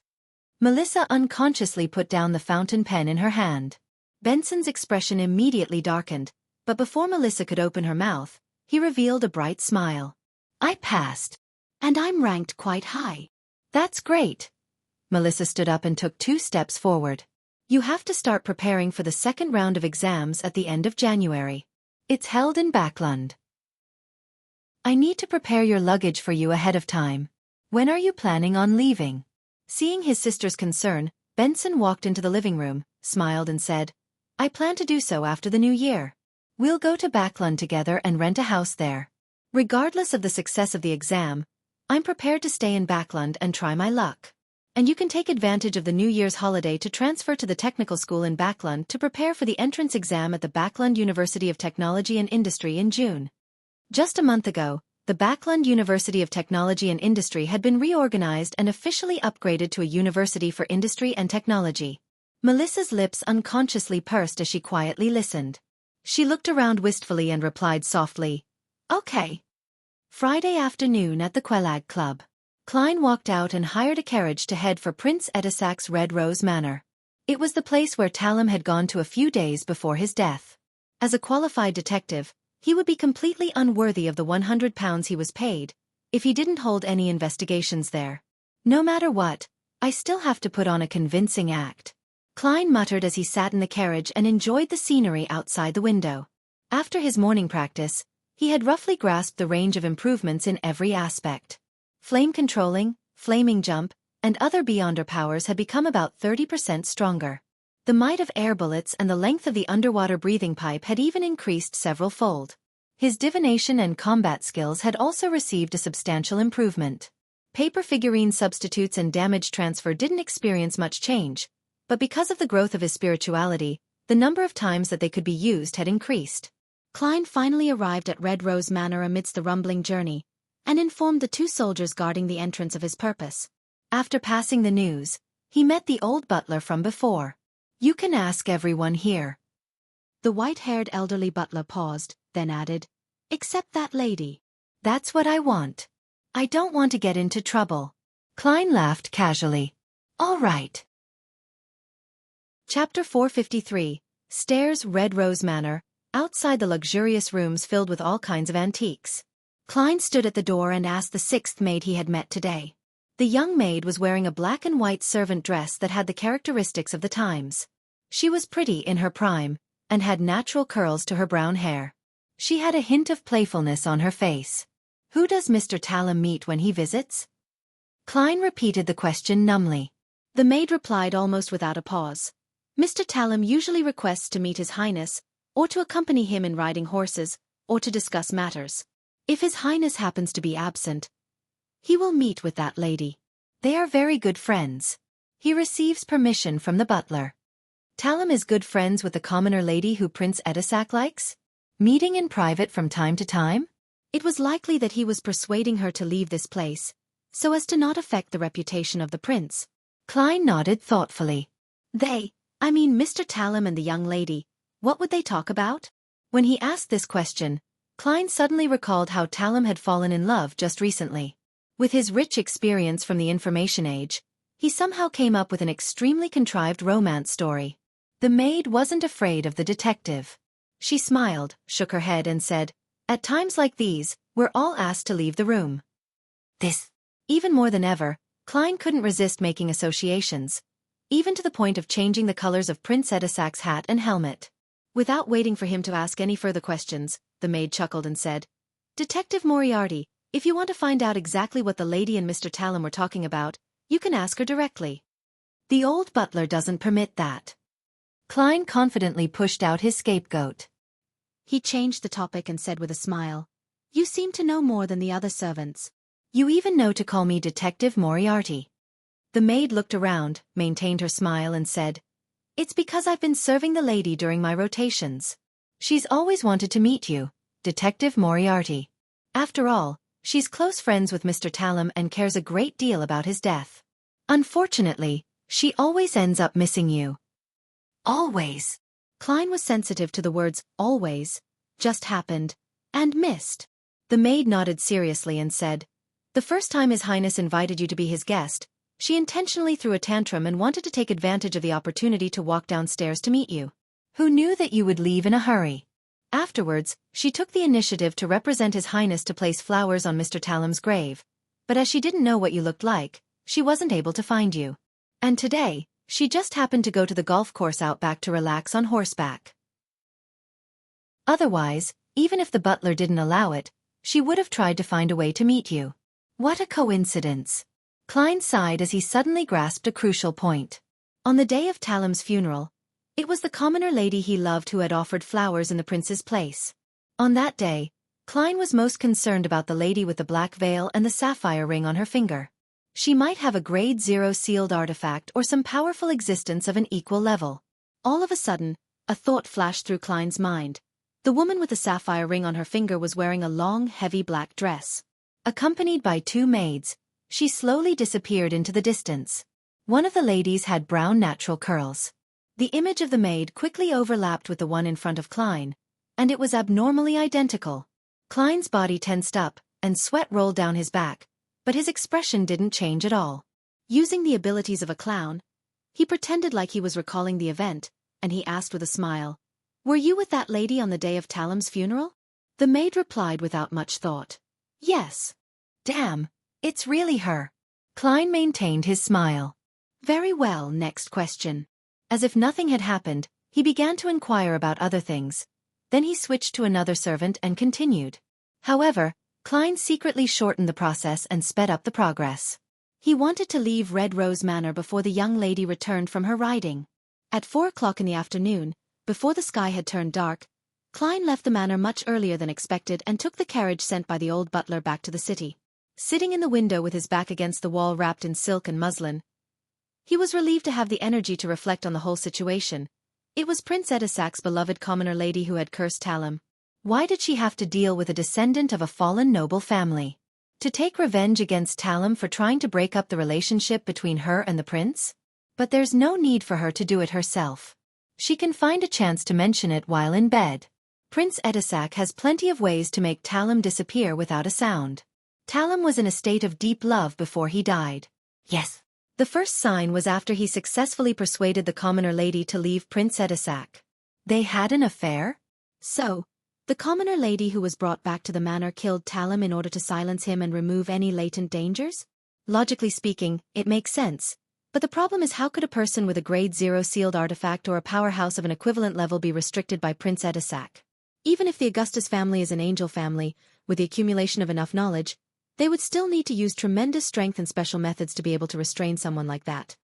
Melissa unconsciously put down the fountain pen in her hand. Benson's expression immediately darkened, but before Melissa could open her mouth, he revealed a bright smile. I passed. And I'm ranked quite high. That's great. Melissa stood up and took 2 steps forward. You have to start preparing for the second round of exams at the end of January. It's held in Backlund. I need to prepare your luggage for you ahead of time. When are you planning on leaving? Seeing his sister's concern, Benson walked into the living room, smiled and said, I plan to do so after the new year. We'll go to Backlund together and rent a house there. Regardless of the success of the exam, I'm prepared to stay in Backlund and try my luck. And you can take advantage of the New Year's holiday to transfer to the technical school in Backlund to prepare for the entrance exam at the Backlund University of Technology and Industry in June. Just a month ago, the Backlund University of Technology and Industry had been reorganized and officially upgraded to a university for industry and technology. Melissa's lips unconsciously pursed as she quietly listened. She looked around wistfully and replied softly, Okay. Friday afternoon at the Quelag Club. Klein walked out and hired a carriage to head for Prince Edisac's Red Rose Manor. It was the place where Talam had gone to a few days before his death. As a qualified detective, he would be completely unworthy of the £100 he was paid if he didn't hold any investigations there. No matter what, I still have to put on a convincing act. Klein muttered as he sat in the carriage and enjoyed the scenery outside the window. After his morning practice, he had roughly grasped the range of improvements in every aspect. Flame controlling, flaming jump, and other beyonder powers had become about 30% stronger. The might of air bullets and the length of the underwater breathing pipe had even increased several-fold. His divination and combat skills had also received a substantial improvement. Paper figurine substitutes and damage transfer didn't experience much change, but because of the growth of his spirituality, the number of times that they could be used had increased. Klein finally arrived at Red Rose Manor amidst the rumbling journey, and informed the 2 soldiers guarding the entrance of his purpose. After passing the news, he met the old butler from before. You can ask everyone here. The white-haired elderly butler paused, then added, Except that lady. That's what I want. I don't want to get into trouble. Klein laughed casually. All right. Chapter 453, Stairs Red Rose Manor, outside the luxurious rooms filled with all kinds of antiques. Klein stood at the door and asked the 6th maid he had met today. The young maid was wearing a black and white servant dress that had the characteristics of the times. She was pretty in her prime, and had natural curls to her brown hair. She had a hint of playfulness on her face. Who does Mr. Talam meet when he visits? Klein repeated the question numbly. The maid replied almost without a pause. Mr. Talam usually requests to meet His Highness, or to accompany him in riding horses, or to discuss matters. If His Highness happens to be absent, he will meet with that lady. They are very good friends. He receives permission from the butler. Talam is good friends with the commoner lady who Prince Edisac likes? Meeting in private from time to time? It was likely that he was persuading her to leave this place, so as to not affect the reputation of the prince. Klein nodded thoughtfully. Mr. Talam and the young lady, what would they talk about? When he asked this question, Klein suddenly recalled how Talam had fallen in love just recently. With his rich experience from the information age, he somehow came up with an extremely contrived romance story. The maid wasn't afraid of the detective. She smiled, shook her head and said, At times like these, we're all asked to leave the room. Even more than ever, Klein couldn't resist making associations, even to the point of changing the colors of Prince Edisac's hat and helmet. Without waiting for him to ask any further questions, the maid chuckled and said, Detective Moriarty, if you want to find out exactly what the lady and Mr. Talam were talking about, you can ask her directly. The old butler doesn't permit that. Klein confidently pushed out his scapegoat. He changed the topic and said with a smile, You seem to know more than the other servants. You even know to call me Detective Moriarty. The maid looked around, maintained her smile and said, It's because I've been serving the lady during my rotations. She's always wanted to meet you, Detective Moriarty. After all, she's close friends with Mr. Talam and cares a great deal about his death. Unfortunately, she always ends up missing you. Always. Klein was sensitive to the words, always, just happened, and missed. The maid nodded seriously and said, The first time His Highness invited you to be his guest, She intentionally threw a tantrum and wanted to take advantage of the opportunity to walk downstairs to meet you. Who knew that you would leave in a hurry? Afterwards, she took the initiative to represent His Highness to place flowers on Mr. Talam's grave. But as she didn't know what you looked like, she wasn't able to find you. And today, she just happened to go to the golf course out back to relax on horseback. Otherwise, even if the butler didn't allow it, she would have tried to find a way to meet you. What a coincidence. Klein sighed as he suddenly grasped a crucial point. On the day of Talam's funeral, it was the commoner lady he loved who had offered flowers in the prince's place. On that day, Klein was most concerned about the lady with the black veil and the sapphire ring on her finger. She might have a grade 0 sealed artifact or some powerful existence of an equal level. All of a sudden, a thought flashed through Klein's mind. The woman with the sapphire ring on her finger was wearing a long, heavy black dress. Accompanied by 2 maids, she slowly disappeared into the distance. One of the ladies had brown natural curls. The image of the maid quickly overlapped with the one in front of Klein, and it was abnormally identical. Klein's body tensed up, and sweat rolled down his back, but his expression didn't change at all. Using the abilities of a clown, he pretended like he was recalling the event, and he asked with a smile, "Were you with that lady on the day of Talam's funeral?" The maid replied without much thought, "Yes." "Damn, it's really her." Klein maintained his smile. "Very well, next question." As if nothing had happened, he began to inquire about other things. Then he switched to another servant and continued. However, Klein secretly shortened the process and sped up the progress. He wanted to leave Red Rose Manor before the young lady returned from her riding. At 4 o'clock in the afternoon, before the sky had turned dark, Klein left the manor much earlier than expected and took the carriage sent by the old butler back to the city. Sitting in the window with his back against the wall wrapped in silk and muslin, he was relieved to have the energy to reflect on the whole situation. It was Prince Edisak's beloved commoner lady who had cursed Talam. Why did she have to deal with a descendant of a fallen noble family? To take revenge against Talam for trying to break up the relationship between her and the prince? But there's no need for her to do it herself. She can find a chance to mention it while in bed. Prince Edisak has plenty of ways to make Talam disappear without a sound. Talam was in a state of deep love before he died. Yes. The first sign was after he successfully persuaded the commoner lady to leave Prince Edisak. They had an affair? So, the commoner lady who was brought back to the manor killed Talam in order to silence him and remove any latent dangers? Logically speaking, it makes sense. But the problem is, how could a person with a grade 0 sealed artifact or a powerhouse of an equivalent level be restricted by Prince Edisak? Even if the Augustus family is an angel family, with the accumulation of enough knowledge, they would still need to use tremendous strength and special methods to be able to restrain someone like that.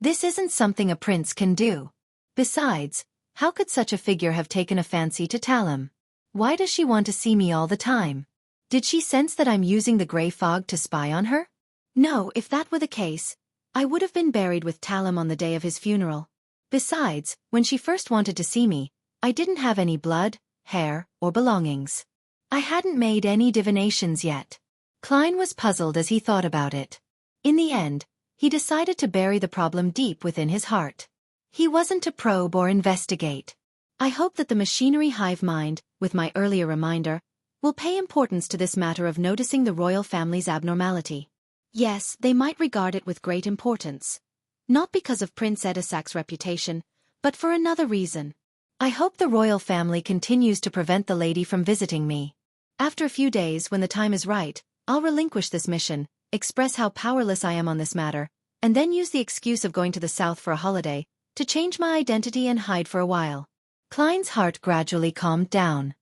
This isn't something a prince can do. Besides, how could such a figure have taken a fancy to Talam? Why does she want to see me all the time? Did she sense that I'm using the grey fog to spy on her? No, if that were the case, I would have been buried with Talam on the day of his funeral. Besides, when she first wanted to see me, I didn't have any blood, hair, or belongings. I hadn't made any divinations yet. Klein was puzzled as he thought about it. In the end, he decided to bury the problem deep within his heart. He wasn't to probe or investigate. I hope that the machinery hive mind, with my earlier reminder, will pay importance to this matter of noticing the royal family's abnormality. Yes, they might regard it with great importance. Not because of Prince Edisak's reputation, but for another reason. I hope the royal family continues to prevent the lady from visiting me. After a few days, when the time is right, I'll relinquish this mission, express how powerless I am on this matter, and then use the excuse of going to the south for a holiday, to change my identity and hide for a while. Klein's heart gradually calmed down.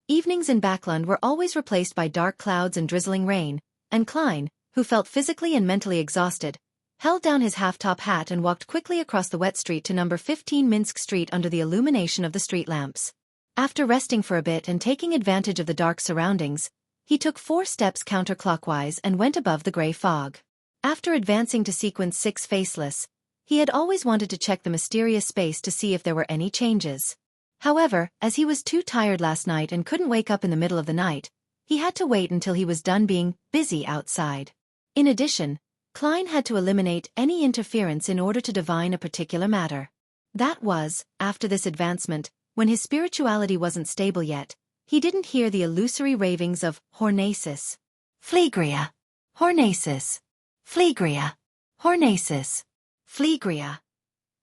Evenings in Backland were always replaced by dark clouds and drizzling rain, and Klein, who felt physically and mentally exhausted, held down his half-top hat and walked quickly across the wet street to number 15 Minsk Street under the illumination of the street lamps. After resting for a bit and taking advantage of the dark surroundings, he took 4 steps counterclockwise and went above the grey fog. After advancing to sequence 6 Faceless, he had always wanted to check the mysterious space to see if there were any changes. However, as he was too tired last night and couldn't wake up in the middle of the night, he had to wait until he was done being busy outside. In addition, Klein had to eliminate any interference in order to divine a particular matter. That was, after this advancement, when his spirituality wasn't stable yet, he didn't hear the illusory ravings of Hornacis. Phlegria. Hornacis. Phlegria. hormesis, phlegria,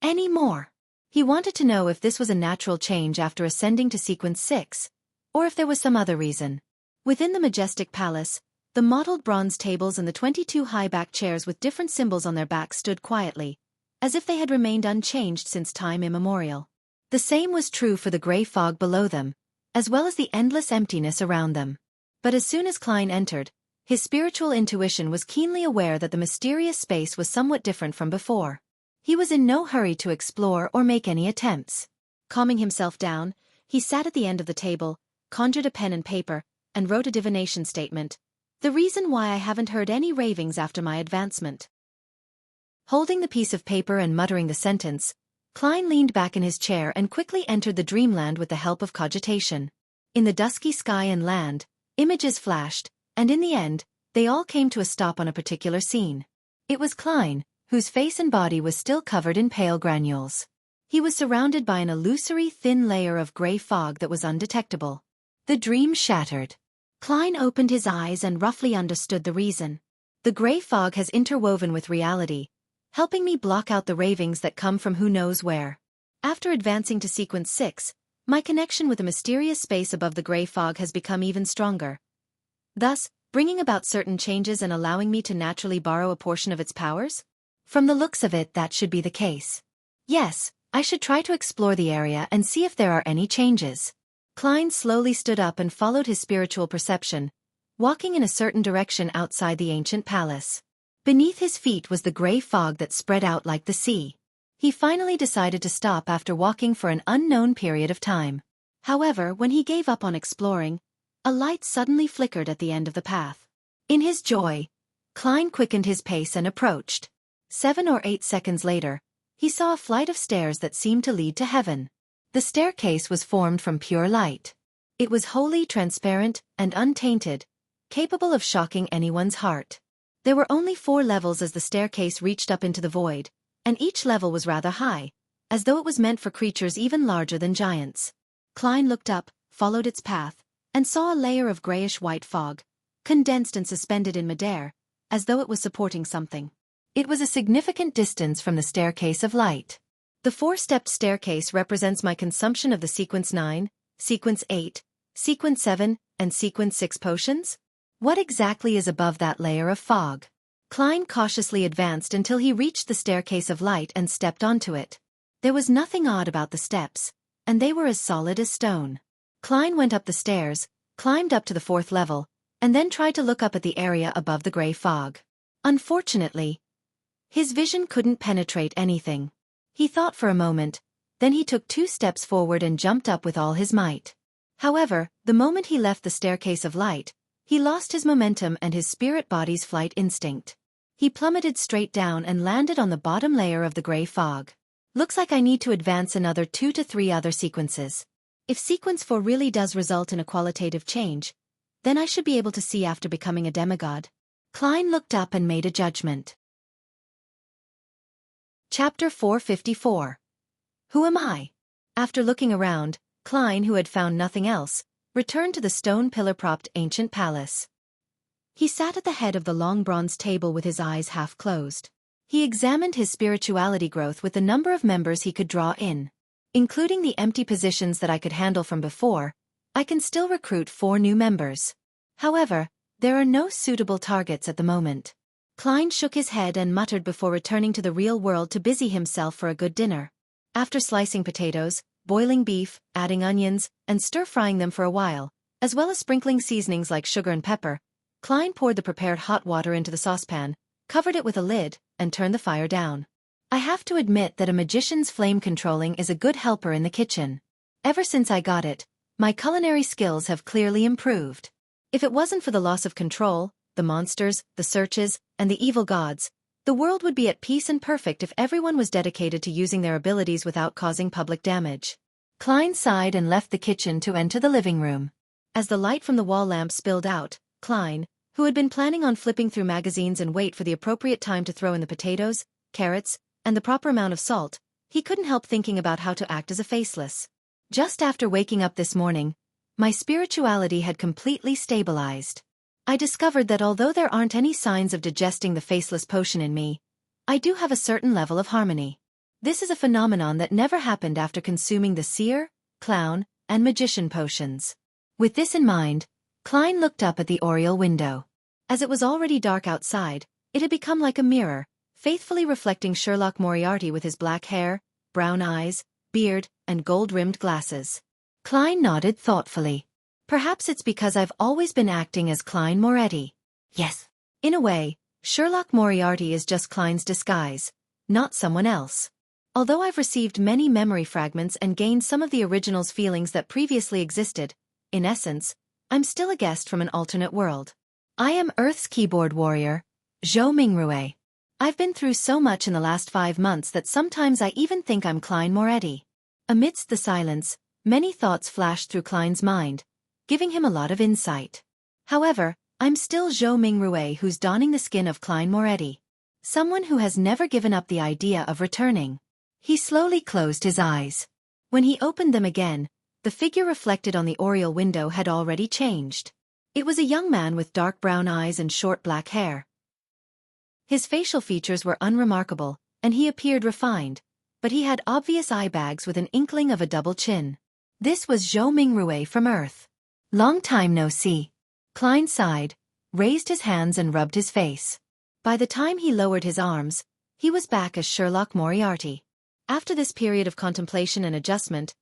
any more. He wanted to know if this was a natural change after ascending to sequence 6, or if there was some other reason. Within the majestic palace, the mottled bronze tables and the 22 high-backed chairs with different symbols on their backs stood quietly, as if they had remained unchanged since time immemorial. The same was true for the gray fog below them, as well as the endless emptiness around them. But as soon as Klein entered, his spiritual intuition was keenly aware that the mysterious space was somewhat different from before. He was in no hurry to explore or make any attempts. Calming himself down, he sat at the end of the table, conjured a pen and paper, and wrote a divination statement. The reason why I haven't heard any ravings after my advancement. Holding the piece of paper and muttering the sentence, Klein leaned back in his chair and quickly entered the dreamland with the help of cogitation. In the dusky sky and land, images flashed, and in the end, they all came to a stop on a particular scene. It was Klein, whose face and body was still covered in pale granules. He was surrounded by an illusory thin layer of gray fog that was undetectable. The dream shattered. Klein opened his eyes and roughly understood the reason. The gray fog has interwoven with reality, helping me block out the ravings that come from who knows where. After advancing to sequence 6, my connection with the mysterious space above the gray fog has become even stronger, thus bringing about certain changes and allowing me to naturally borrow a portion of its powers? From the looks of it, that should be the case. Yes, I should try to explore the area and see if there are any changes. Klein slowly stood up and followed his spiritual perception, walking in a certain direction outside the ancient palace. Beneath his feet was the gray fog that spread out like the sea. He finally decided to stop after walking for an unknown period of time. However, when he gave up on exploring, a light suddenly flickered at the end of the path. In his joy, Klein quickened his pace and approached. 7 or 8 seconds later, he saw a flight of stairs that seemed to lead to heaven. The staircase was formed from pure light. It was wholly transparent and untainted, capable of shocking anyone's heart. There were only 4 levels as the staircase reached up into the void, and each level was rather high, as though it was meant for creatures even larger than giants. Klein looked up, followed its path, and saw a layer of grayish-white fog, condensed and suspended in midair, as though it was supporting something. It was a significant distance from the staircase of light. The 4-stepped staircase represents my consumption of the sequence 9, sequence 8, sequence 7, and sequence 6 potions? What exactly is above that layer of fog? Klein cautiously advanced until he reached the staircase of light and stepped onto it. There was nothing odd about the steps, and they were as solid as stone. Klein went up the stairs, climbed up to the 4th level, and then tried to look up at the area above the gray fog. Unfortunately, his vision couldn't penetrate anything. He thought for a moment, then he took 2 steps forward and jumped up with all his might. However, the moment he left the staircase of light, he lost his momentum and his spirit body's flight instinct. He plummeted straight down and landed on the bottom layer of the gray fog. Looks like I need to advance another 2 to 3 other sequences. If sequence 4 really does result in a qualitative change, then I should be able to see after becoming a demigod. Klein looked up and made a judgment. Chapter 454. Who am I? After looking around, Klein, who had found nothing else, returned to the stone pillar-propped ancient palace. He sat at the head of the long bronze table with his eyes half closed. He examined his spirituality growth with the number of members he could draw in. Including the empty positions that I could handle from before, I can still recruit 4 new members. However, there are no suitable targets at the moment. Klein shook his head and muttered before returning to the real world to busy himself for a good dinner. After slicing potatoes, boiling beef, adding onions, and stir-frying them for a while, as well as sprinkling seasonings like sugar and pepper, Klein poured the prepared hot water into the saucepan, covered it with a lid, and turned the fire down. I have to admit that a magician's flame controlling is a good helper in the kitchen. Ever since I got it, my culinary skills have clearly improved. If it wasn't for the loss of control, the monsters, the searches, and the evil gods, the world would be at peace and perfect if everyone was dedicated to using their abilities without causing public damage. Klein sighed and left the kitchen to enter the living room. As the light from the wall lamp spilled out, Klein, who had been planning on flipping through magazines and wait for the appropriate time to throw in the potatoes, carrots, and the proper amount of salt, he couldn't help thinking about how to act as a faceless. Just after waking up this morning, my spirituality had completely stabilized. I discovered that although there aren't any signs of digesting the faceless potion in me, I do have a certain level of harmony. This is a phenomenon that never happened after consuming the seer, clown, and magician potions. With this in mind, Klein looked up at the oriel window. As it was already dark outside, it had become like a mirror, faithfully reflecting Sherlock Moriarty with his black hair, brown eyes, beard, and gold-rimmed glasses. Klein nodded thoughtfully. Perhaps it's because I've always been acting as Klein Moretti. Yes. In a way, Sherlock Moriarty is just Klein's disguise, not someone else. Although I've received many memory fragments and gained some of the original's feelings that previously existed, in essence, I'm still a guest from an alternate world. I am Earth's keyboard warrior, Zhou Mingrue. I've been through so much in the last 5 months that sometimes I even think I'm Klein Moretti. Amidst the silence, many thoughts flashed through Klein's mind, giving him a lot of insight. However, I'm still Zhou Mingrue, who's donning the skin of Klein Moretti. Someone who has never given up the idea of returning. He slowly closed his eyes. When he opened them again, the figure reflected on the oriel window had already changed. It was a young man with dark brown eyes and short black hair. His facial features were unremarkable, and he appeared refined, but he had obvious eye bags with an inkling of a double chin. This was Zhou Mingrue from Earth. Long time no see. Klein sighed, raised his hands and rubbed his face. By the time he lowered his arms, he was back as Sherlock Moriarty. After this period of contemplation and adjustment,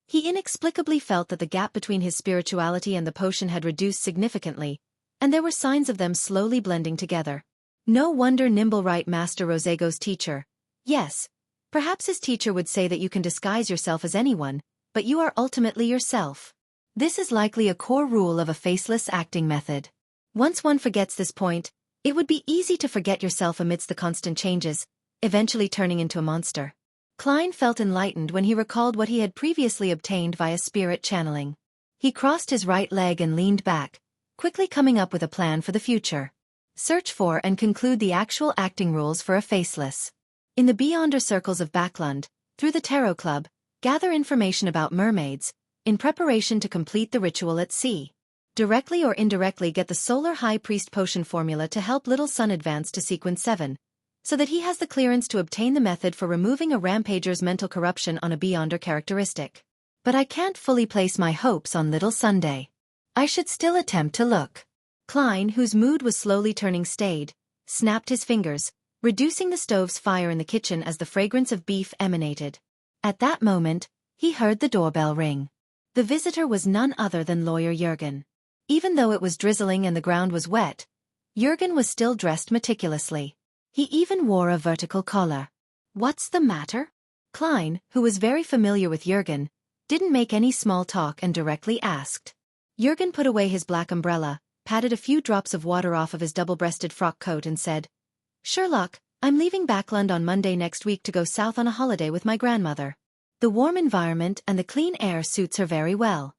he inexplicably felt that the gap between his spirituality and the potion had reduced significantly, and there were signs of them slowly blending together. No wonder Nimblewright Master Rosego's teacher. Yes, perhaps his teacher would say that you can disguise yourself as anyone, but you are ultimately yourself. This is likely a core rule of a faceless acting method. Once one forgets this point, it would be easy to forget yourself amidst the constant changes, eventually turning into a monster. Klein felt enlightened when he recalled what he had previously obtained via spirit channeling. He crossed his right leg and leaned back, quickly coming up with a plan for the future. Search for and conclude the actual acting rules for a faceless. In the Beyonder circles of Backlund, through the Tarot Club, gather information about mermaids, in preparation to complete the ritual at sea. Directly or indirectly get the Solar High Priest potion formula to help Little Sun advance to Sequence 7, so that he has the clearance to obtain the method for removing a rampager's mental corruption on a Beyonder characteristic. But I can't fully place my hopes on Little Sunday. I should still attempt to look. Klein, whose mood was slowly turning staid, snapped his fingers, reducing the stove's fire in the kitchen as the fragrance of beef emanated. At that moment, he heard the doorbell ring. The visitor was none other than Lawyer Jürgen. Even though it was drizzling and the ground was wet, Jürgen was still dressed meticulously. He even wore a vertical collar. What's the matter? Klein, who was very familiar with Jürgen, didn't make any small talk and directly asked. Jürgen put away his black umbrella, patted a few drops of water off of his double-breasted frock coat and said, "Sherlock, I'm leaving Backlund on Monday next week to go south on a holiday with my grandmother. The warm environment and the clean air suits her very well."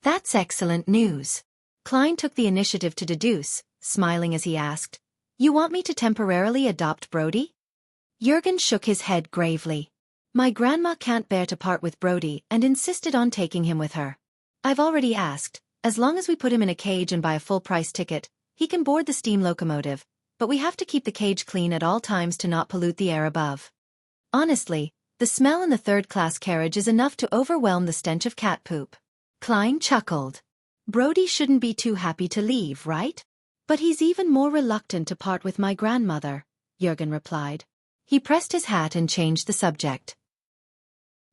"That's excellent news." Klein took the initiative to deduce, smiling as he asked, "You want me to temporarily adopt Brody?" Jürgen shook his head gravely. "My grandma can't bear to part with Brody and insisted on taking him with her. I've already asked, as long as we put him in a cage and buy a full-price ticket, he can board the steam locomotive, but we have to keep the cage clean at all times to not pollute the air above. Honestly, the smell in the third-class carriage is enough to overwhelm the stench of cat poop." Klein chuckled. "Brody shouldn't be too happy to leave, right? But he's even more reluctant to part with my grandmother," Jürgen replied. He pressed his hat and changed the subject.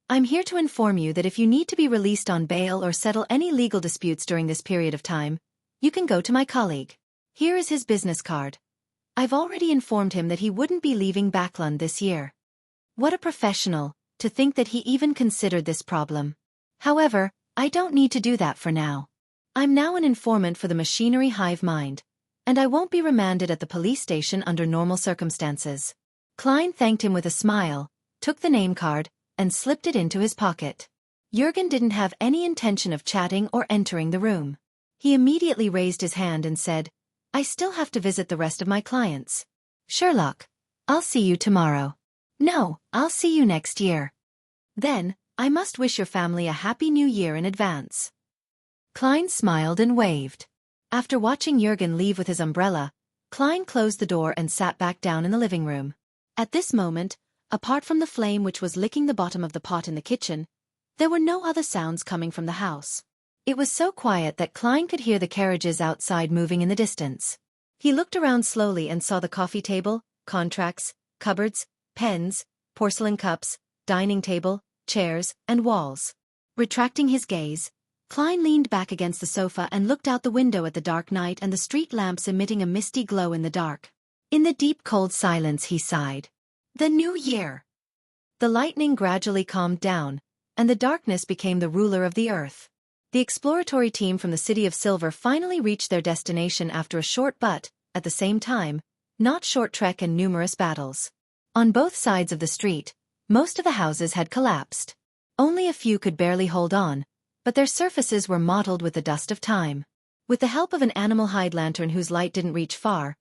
"I'm here to inform you that if you need to be released on bail or settle any legal disputes during this period of time, you can go to my colleague. Here is his business card. I've already informed him that he wouldn't be leaving Backlund this year." What a professional, to think that he even considered this problem. However, I don't need to do that for now. I'm now an informant for the machinery hive mind, and I won't be remanded at the police station under normal circumstances. Klein thanked him with a smile, took the name card, and slipped it into his pocket. Jürgen didn't have any intention of chatting or entering the room. He immediately raised his hand and said, "I still have to visit the rest of my clients. Sherlock, I'll see you tomorrow." "No, I'll see you next year." "Then, I must wish your family a happy new year in advance." Klein smiled and waved. After watching Jürgen leave with his umbrella, Klein closed the door and sat back down in the living room. At this moment, apart from the flame which was licking the bottom of the pot in the kitchen, there were no other sounds coming from the house. It was so quiet that Klein could hear the carriages outside moving in the distance. He looked around slowly and saw the coffee table, contracts, cupboards, pens, porcelain cups, dining table, chairs, and walls. Retracting his gaze, Klein leaned back against the sofa and looked out the window at the dark night and the street lamps emitting a misty glow in the dark. In the deep cold silence he sighed. The new year! The lightning gradually calmed down, and the darkness became the ruler of the earth. The exploratory team from the City of Silver finally reached their destination after a short but, at the same time, not short trek and numerous battles. On both sides of the street, most of the houses had collapsed. Only a few could barely hold on, but their surfaces were mottled with the dust of time. With the help of an animal hide lantern whose light didn't reach far,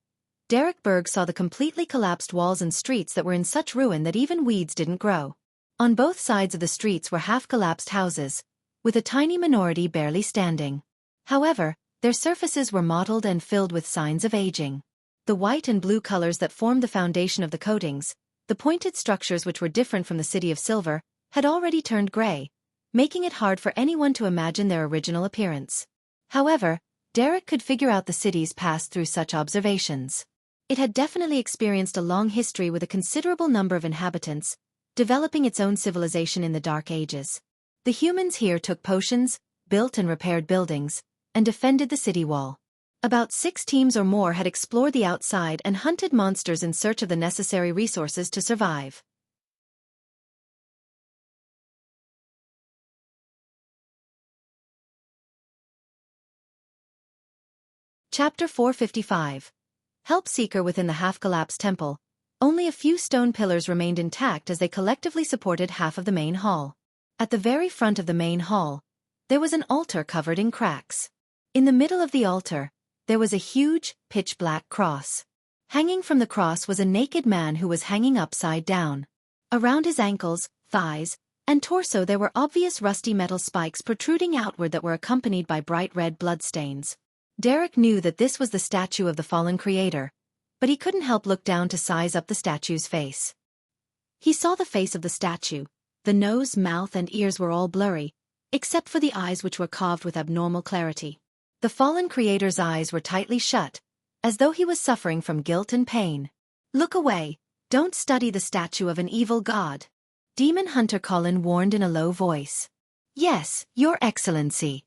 Derek Berg saw the completely collapsed walls and streets that were in such ruin that even weeds didn't grow. On both sides of the streets were half-collapsed houses, with a tiny minority barely standing. However, their surfaces were mottled and filled with signs of aging. The white and blue colors that formed the foundation of the coatings, the pointed structures which were different from the City of Silver, had already turned gray, making it hard for anyone to imagine their original appearance. However, Derek could figure out the city's past through such observations. It had definitely experienced a long history with a considerable number of inhabitants, developing its own civilization in the Dark Ages. The humans here took potions, built and repaired buildings, and defended the city wall. About 6 teams or more had explored the outside and hunted monsters in search of the necessary resources to survive. Chapter 455. Help Seeker within the half-collapsed temple. Only a few stone pillars remained intact as they collectively supported half of the main hall. At the very front of the main hall, there was an altar covered in cracks. In the middle of the altar, there was a huge, pitch-black cross. Hanging from the cross was a naked man who was hanging upside down. Around his ankles, thighs, and torso there were obvious rusty metal spikes protruding outward that were accompanied by bright red bloodstains. Derek knew that this was the statue of the fallen creator, but he couldn't help look down to size up the statue's face. He saw the face of the statue. The nose, mouth, and ears were all blurry, except for the eyes which were carved with abnormal clarity. The fallen creator's eyes were tightly shut, as though he was suffering from guilt and pain. Look away, don't study the statue of an evil god. Demon Hunter Colin warned in a low voice. Yes, Your Excellency.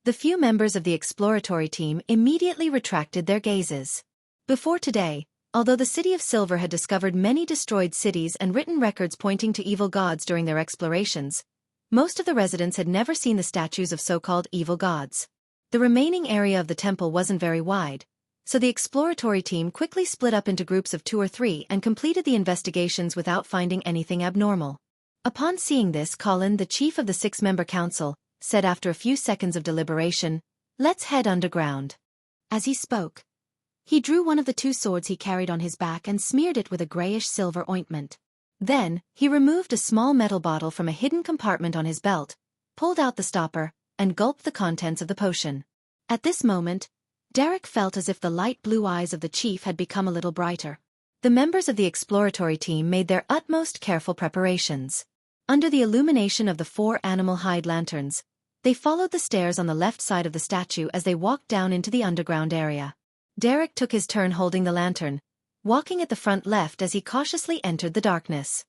The few members of the exploratory team immediately retracted their gazes. Before today, although the City of Silver had discovered many destroyed cities and written records pointing to evil gods during their explorations, most of the residents had never seen the statues of so-called evil gods. The remaining area of the temple wasn't very wide, so the exploratory team quickly split up into groups of 2 or 3 and completed the investigations without finding anything abnormal. Upon seeing this, Colin, the chief of the 6-member council, said after a few seconds of deliberation, "Let's head underground." As he spoke, he drew one of the 2 swords he carried on his back and smeared it with a grayish-silver ointment. Then, he removed a small metal bottle from a hidden compartment on his belt, pulled out the stopper, and gulped the contents of the potion. At this moment, Derek felt as if the light blue eyes of the chief had become a little brighter. The members of the exploratory team made their utmost careful preparations. Under the illumination of the 4 animal hide lanterns, they followed the stairs on the left side of the statue as they walked down into the underground area. Derek took his turn holding the lantern, walking at the front left as he cautiously entered the darkness.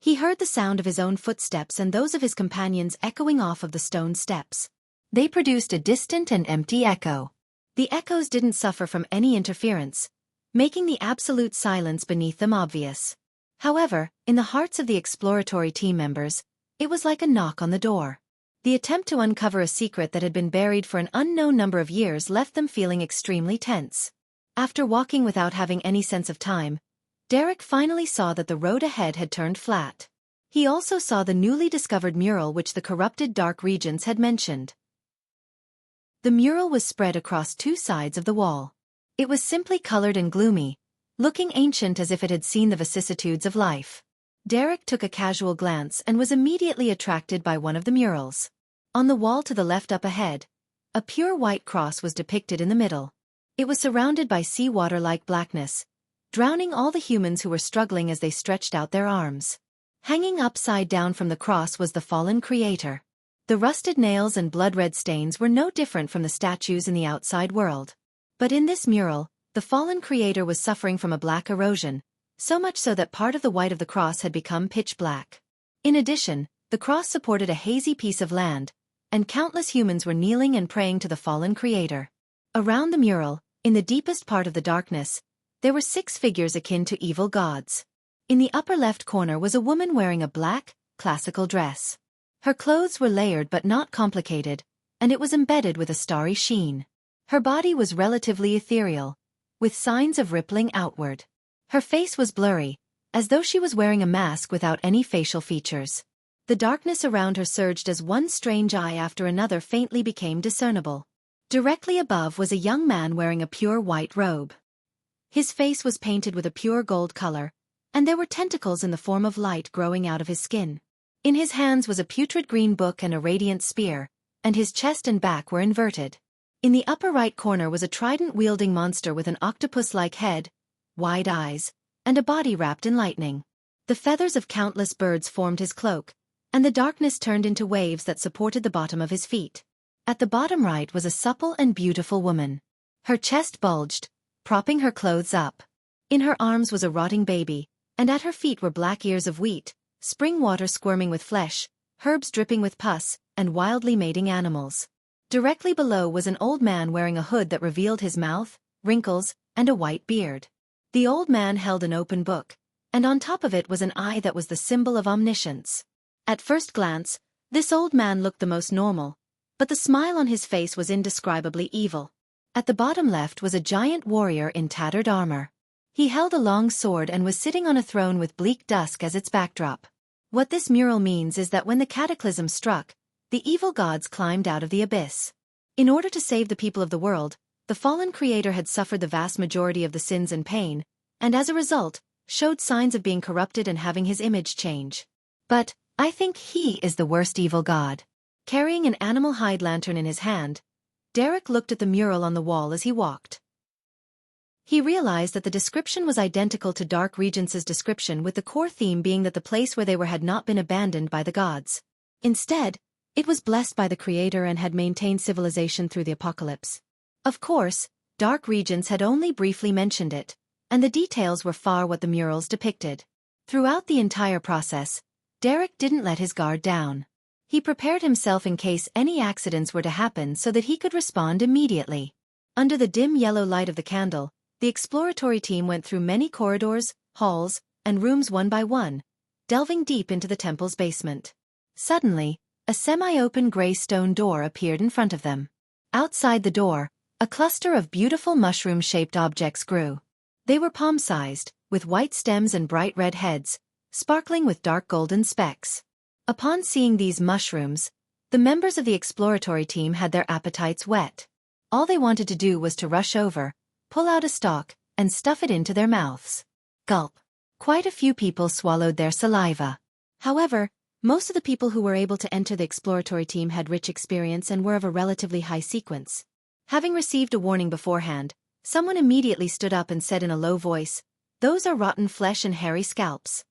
He heard the sound of his own footsteps and those of his companions echoing off of the stone steps. They produced a distant and empty echo. The echoes didn't suffer from any interference, making the absolute silence beneath them obvious. However, in the hearts of the exploratory team members, it was like a knock on the door. The attempt to uncover a secret that had been buried for an unknown number of years left them feeling extremely tense. After walking without having any sense of time, Derek finally saw that the road ahead had turned flat. He also saw the newly discovered mural which the corrupted Dark Regents had mentioned. The mural was spread across 2 sides of the wall. It was simply colored and gloomy, looking ancient as if it had seen the vicissitudes of life. Derek took a casual glance and was immediately attracted by one of the murals. On the wall to the left up ahead, a pure white cross was depicted in the middle. It was surrounded by seawater-like blackness, drowning all the humans who were struggling as they stretched out their arms. Hanging upside down from the cross was the fallen creator. The rusted nails and blood-red stains were no different from the statues in the outside world. But in this mural, the fallen creator was suffering from a black erosion, so much so that part of the white of the cross had become pitch black. In addition, the cross supported a hazy piece of land, and countless humans were kneeling and praying to the fallen creator. Around the mural, in the deepest part of the darkness, there were 6 figures akin to evil gods. In the upper left corner was a woman wearing a black, classical dress. Her clothes were layered but not complicated, and it was embedded with a starry sheen. Her body was relatively ethereal, with signs of rippling outward. Her face was blurry, as though she was wearing a mask without any facial features. The darkness around her surged as one strange eye after another faintly became discernible. Directly above was a young man wearing a pure white robe. His face was painted with a pure gold color, and there were tentacles in the form of light growing out of his skin. In his hands was a putrid green book and a radiant spear, and his chest and back were inverted. In the upper right corner was a trident-wielding monster with an octopus-like head, wide eyes, and a body wrapped in lightning. The feathers of countless birds formed his cloak, and the darkness turned into waves that supported the bottom of his feet. At the bottom right was a supple and beautiful woman. Her chest bulged, propping her clothes up. In her arms was a rotting baby, and at her feet were black ears of wheat, spring water squirming with flesh, herbs dripping with pus, and wildly mating animals. Directly below was an old man wearing a hood that revealed his mouth, wrinkles, and a white beard. The old man held an open book, and on top of it was an eye that was the symbol of omniscience. At first glance, this old man looked the most normal, but the smile on his face was indescribably evil. At the bottom left was a giant warrior in tattered armor. He held a long sword and was sitting on a throne with bleak dusk as its backdrop. What this mural means is that when the cataclysm struck, the evil gods climbed out of the abyss. In order to save the people of the world, the fallen creator had suffered the vast majority of the sins and pain, and as a result, showed signs of being corrupted and having his image change. But I think he is the worst evil god. Carrying an animal hide lantern in his hand, Derek looked at the mural on the wall as he walked. He realized that the description was identical to Dark Regence's description, with the core theme being that the place where they were had not been abandoned by the gods. Instead, it was blessed by the Creator and had maintained civilization through the apocalypse. Of course, Dark Regence had only briefly mentioned it, and the details were far what the murals depicted. Throughout the entire process, Derek didn't let his guard down. He prepared himself in case any accidents were to happen so that he could respond immediately. Under the dim yellow light of the candle, the exploratory team went through many corridors, halls, and rooms one by one, delving deep into the temple's basement. Suddenly, a semi-open gray stone door appeared in front of them. Outside the door, a cluster of beautiful mushroom-shaped objects grew. They were palm-sized, with white stems and bright red heads, sparkling with dark golden specks. Upon seeing these mushrooms, the members of the exploratory team had their appetites whet. All they wanted to do was to rush over, pull out a stalk, and stuff it into their mouths. Gulp. Quite a few people swallowed their saliva. However, most of the people who were able to enter the exploratory team had rich experience and were of a relatively high sequence. Having received a warning beforehand, someone immediately stood up and said in a low voice, "Those are rotten flesh and hairy scalps."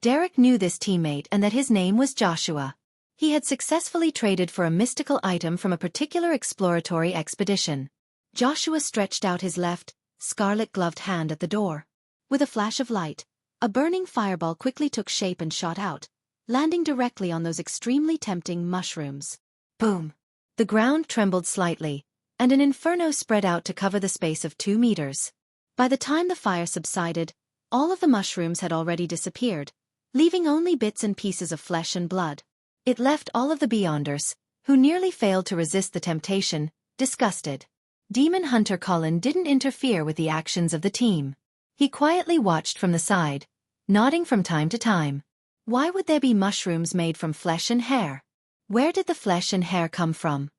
Derek knew this teammate and that his name was Joshua. He had successfully traded for a mystical item from a particular exploratory expedition. Joshua stretched out his left, scarlet-gloved hand at the door. With a flash of light, a burning fireball quickly took shape and shot out, landing directly on those extremely tempting mushrooms. Boom! The ground trembled slightly, and an inferno spread out to cover the space of 2 meters. By the time the fire subsided, all of the mushrooms had already disappeared, leaving only bits and pieces of flesh and blood. It left all of the Beyonders, who nearly failed to resist the temptation, disgusted. Demon Hunter Colin didn't interfere with the actions of the team. He quietly watched from the side, nodding from time to time. Why would there be mushrooms made from flesh and hair? Where did the flesh and hair come from?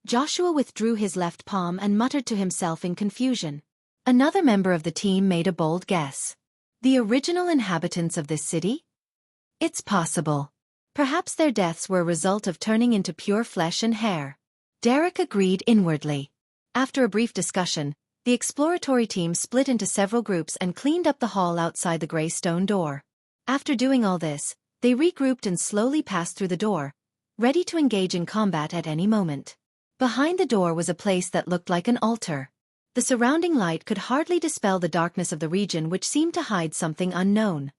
Joshua withdrew his left palm and muttered to himself in confusion. Another member of the team made a bold guess. The original inhabitants of this city? It's possible. Perhaps their deaths were a result of turning into pure flesh and hair. Derek agreed inwardly. After a brief discussion, The exploratory team split into several groups and cleaned up the hall outside the gray stone door. After doing all this, they regrouped and slowly passed through the door, ready to engage in combat at any moment. Behind the door was a place that looked like an altar. The surrounding light could hardly dispel the darkness of the region, which seemed to hide something unknown.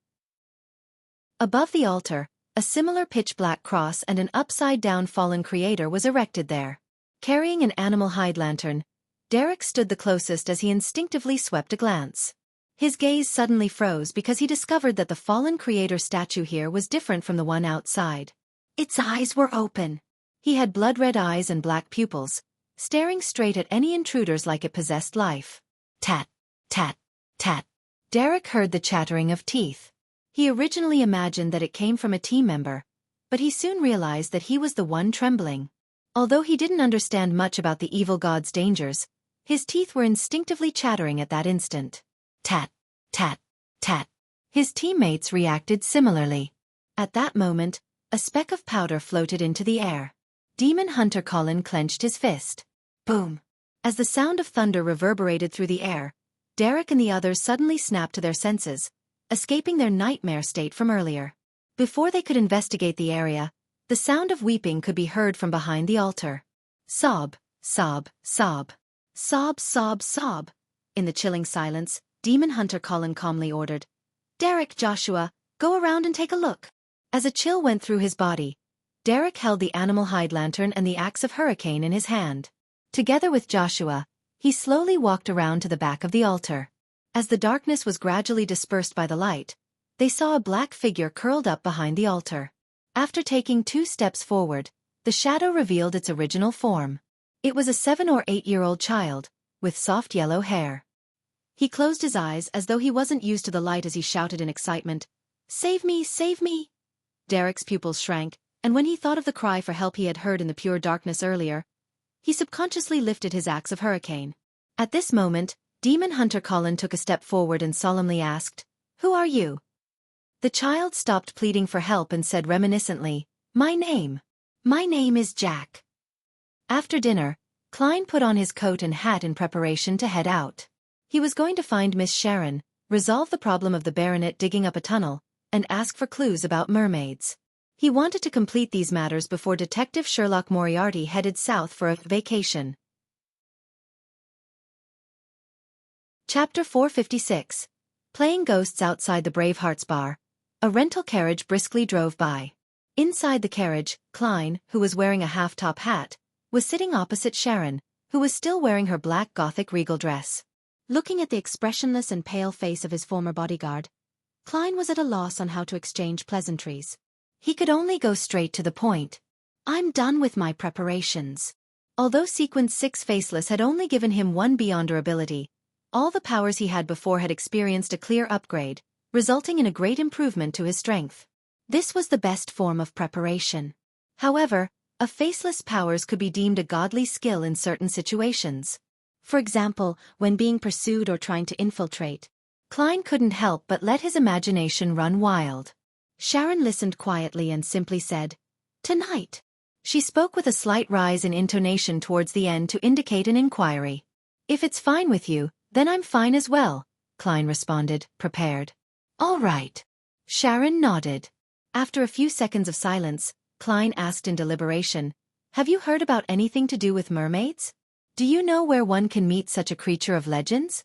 Above the altar, a similar pitch-black cross and an upside-down fallen creator was erected there. Carrying an animal hide lantern, Derek stood the closest as he instinctively swept a glance. His gaze suddenly froze because he discovered that the fallen creator statue here was different from the one outside. Its eyes were open. He had blood-red eyes and black pupils, staring straight at any intruders like it possessed life. Tat, tat, tat. Derek heard the chattering of teeth. He originally imagined that it came from a team member, but he soon realized that he was the one trembling. Although he didn't understand much about the evil god's dangers, his teeth were instinctively chattering at that instant. Tat, tat, tat. His teammates reacted similarly. At that moment, a speck of powder floated into the air. Demon Hunter Colin clenched his fist. Boom! As the sound of thunder reverberated through the air, Derek and the others suddenly snapped to their senses, escaping their nightmare state from earlier. Before they could investigate the area, the sound of weeping could be heard from behind the altar. Sob, sob, sob. Sob, sob, sob. In the chilling silence, Demon Hunter Colin calmly ordered, "Derek, Joshua, go around and take a look." As a chill went through his body, Derek held the animal hide lantern and the axe of hurricane in his hand. Together with Joshua, he slowly walked around to the back of the altar. As the darkness was gradually dispersed by the light, they saw a black figure curled up behind the altar. After taking 2 steps forward, the shadow revealed its original form. It was a 7 or 8-year-old child, with soft yellow hair. He closed his eyes as though he wasn't used to the light as he shouted in excitement, "Save me, save me!" Derek's pupils shrank, and when he thought of the cry for help he had heard in the pure darkness earlier, he subconsciously lifted his axe of hurricane. At this moment, Demon Hunter Colin took a step forward and solemnly asked, "Who are you?" The child stopped pleading for help and said reminiscently, My name is Jack." After dinner, Klein put on his coat and hat in preparation to head out. He was going to find Miss Sharon, resolve the problem of the baronet digging up a tunnel, and ask for clues about mermaids. He wanted to complete these matters before Detective Sherlock Moriarty headed south for a vacation. Chapter 456. Playing ghosts outside the Bravehearts bar. A rental carriage briskly drove by. Inside the carriage, Klein, who was wearing a half-top hat, was sitting opposite Sharon, who was still wearing her black Gothic regal dress. Looking at the expressionless and pale face of his former bodyguard, Klein was at a loss on how to exchange pleasantries. He could only go straight to the point. "I'm done with my preparations." Although Sequence 6 Faceless had only given him 1 Beyonder ability, all the powers he had before had experienced a clear upgrade, resulting in a great improvement to his strength. This was the best form of preparation. However, a Faceless powers could be deemed a godly skill in certain situations. For example, when being pursued or trying to infiltrate, Klein couldn't help but let his imagination run wild. Sharon listened quietly and simply said, "Tonight." She spoke with a slight rise in intonation towards the end to indicate an inquiry. "If it's fine with you, then I'm fine as well," Klein responded, prepared. "All right." Sharon nodded. After a few seconds of silence, Klein asked in deliberation, "Have you heard about anything to do with mermaids? Do you know where one can meet such a creature of legends?"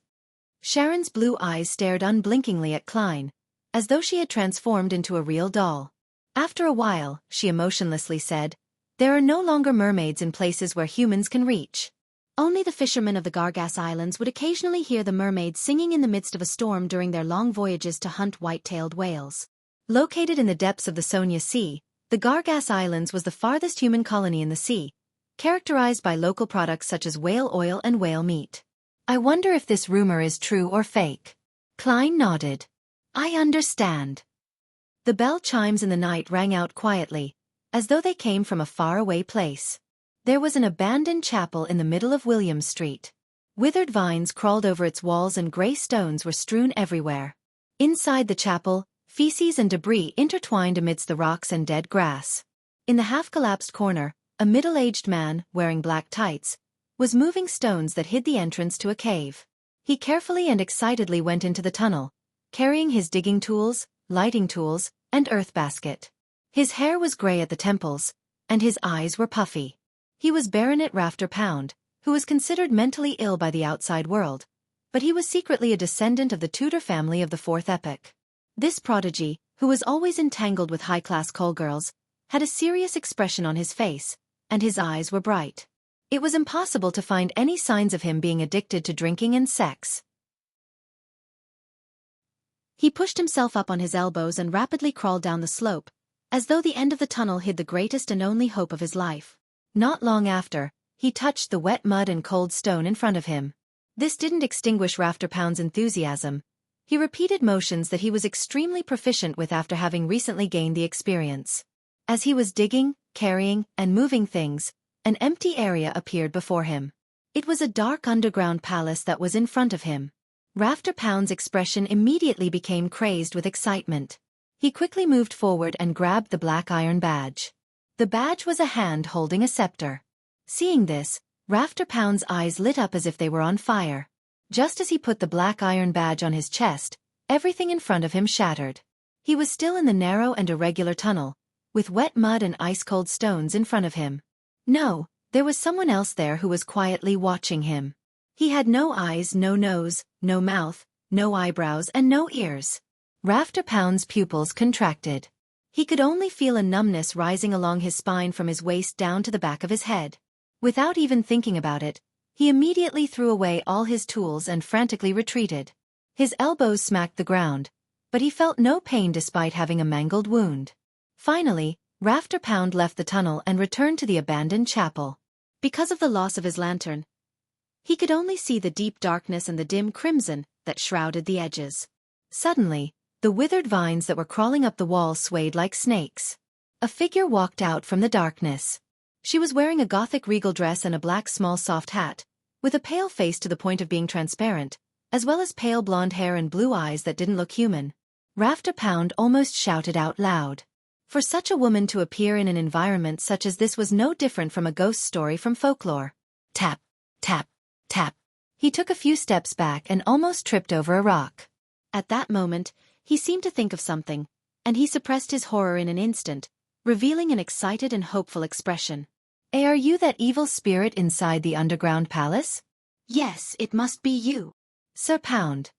Sharon's blue eyes stared unblinkingly at Klein, as though she had transformed into a real doll. After a while, she emotionlessly said, "There are no longer mermaids in places where humans can reach. Only the fishermen of the Gargas Islands would occasionally hear the mermaids singing in the midst of a storm during their long voyages to hunt white-tailed whales." Located in the depths of the Sonia Sea, the Gargas Islands was the farthest human colony in the sea, characterized by local products such as whale oil and whale meat. "I wonder if this rumor is true or fake." Klein nodded. "I understand." The bell chimes in the night rang out quietly, as though they came from a faraway place. There was an abandoned chapel in the middle of William Street. Withered vines crawled over its walls and gray stones were strewn everywhere. Inside the chapel, feces and debris intertwined amidst the rocks and dead grass. In the half-collapsed corner, a middle-aged man, wearing black tights, was moving stones that hid the entrance to a cave. He carefully and excitedly went into the tunnel, carrying his digging tools, lighting tools, and earth basket. His hair was gray at the temples, and his eyes were puffy. He was Baronet Rafter Pound, who was considered mentally ill by the outside world, but he was secretly a descendant of the Tudor family of the fourth epoch. This prodigy, who was always entangled with high-class call girls, had a serious expression on his face, and his eyes were bright. It was impossible to find any signs of him being addicted to drinking and sex. He pushed himself up on his elbows and rapidly crawled down the slope, as though the end of the tunnel hid the greatest and only hope of his life. Not long after, he touched the wet mud and cold stone in front of him. This didn't extinguish Rafter Pound's enthusiasm. He repeated motions that he was extremely proficient with after having recently gained the experience. As he was digging, carrying, and moving things, an empty area appeared before him. It was a dark underground palace that was in front of him. Rafter Pound's expression immediately became crazed with excitement. He quickly moved forward and grabbed the black iron badge. The badge was a hand holding a scepter. Seeing this, Rafter Pound's eyes lit up as if they were on fire. Just as he put the black iron badge on his chest, everything in front of him shattered. He was still in the narrow and irregular tunnel, with wet mud and ice-cold stones in front of him. No, there was someone else there who was quietly watching him. He had no eyes, no nose, no mouth, no eyebrows, and no ears. Rafter Pound's pupils contracted. He could only feel a numbness rising along his spine from his waist down to the back of his head. Without even thinking about it, he immediately threw away all his tools and frantically retreated. His elbows smacked the ground, but he felt no pain despite having a mangled wound. Finally, Rafter Pound left the tunnel and returned to the abandoned chapel. Because of the loss of his lantern, he could only see the deep darkness and the dim crimson that shrouded the edges. Suddenly, the withered vines that were crawling up the wall swayed like snakes. A figure walked out from the darkness. She was wearing a Gothic regal dress and a black small soft hat, with a pale face to the point of being transparent, as well as pale blonde hair and blue eyes that didn't look human. Rafter Pound almost shouted out loud. For such a woman to appear in an environment such as this was no different from a ghost story from folklore. Tap, tap, tap. He took a few steps back and almost tripped over a rock. At that moment, he seemed to think of something, and he suppressed his horror in an instant, revealing an excited and hopeful expression. Are you that evil spirit inside the underground palace? Yes, it must be you. Sir Pound.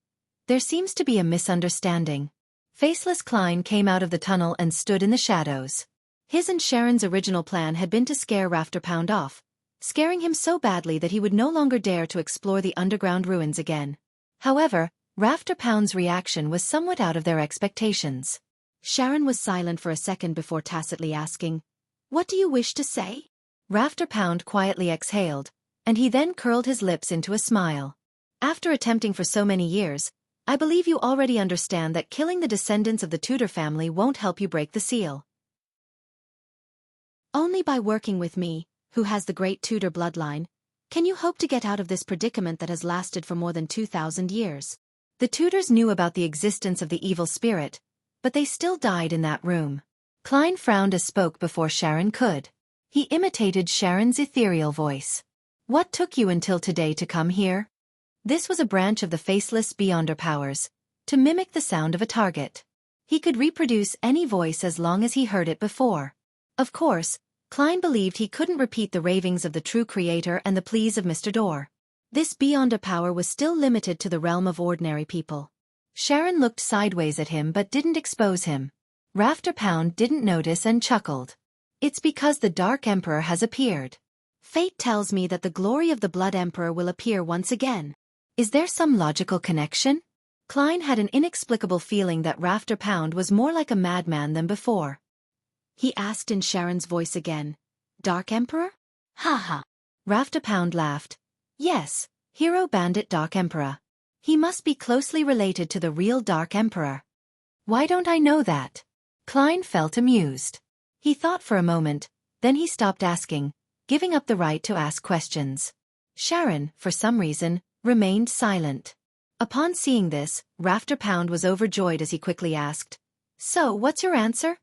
There seems to be a misunderstanding. Faceless Klein came out of the tunnel and stood in the shadows. His and Sharon's original plan had been to scare Rafter Pound off, scaring him so badly that he would no longer dare to explore the underground ruins again. However, Rafter Pound's reaction was somewhat out of their expectations. Sharon was silent for a second before tacitly asking, "What do you wish to say?" Rafter Pound quietly exhaled, and he then curled his lips into a smile. After attempting for so many years, I believe you already understand that killing the descendants of the Tudor family won't help you break the seal. Only by working with me, who has the great Tudor bloodline, can you hope to get out of this predicament that has lasted for more than 2,000 years. The Tudors knew about the existence of the evil spirit, but they still died in that room. Klein frowned as spoke before Sharon could. He imitated Sharon's ethereal voice. What took you until today to come here? This was a branch of the faceless Beyonder powers, to mimic the sound of a target. He could reproduce any voice as long as he heard it before. Of course, Klein believed he couldn't repeat the ravings of the true creator and the pleas of Mr. Dorr. This Beyonder power was still limited to the realm of ordinary people. Sharon looked sideways at him but didn't expose him. Rafter Pound didn't notice and chuckled. It's because the Dark Emperor has appeared. Fate tells me that the glory of the Blood Emperor will appear once again. Is there some logical connection? Klein had an inexplicable feeling that Rafter Pound was more like a madman than before. He asked in Sharon's voice again, "Dark Emperor?" "Ha ha." Rafter Pound laughed. "Yes, Hero Bandit Dark Emperor. He must be closely related to the real Dark Emperor." "Why don't I know that?" Klein felt amused. He thought for a moment, then he stopped asking, giving up the right to ask questions. Sharon, for some reason, remained silent. Upon seeing this, Rafter Pound was overjoyed as he quickly asked, "So what's your answer?"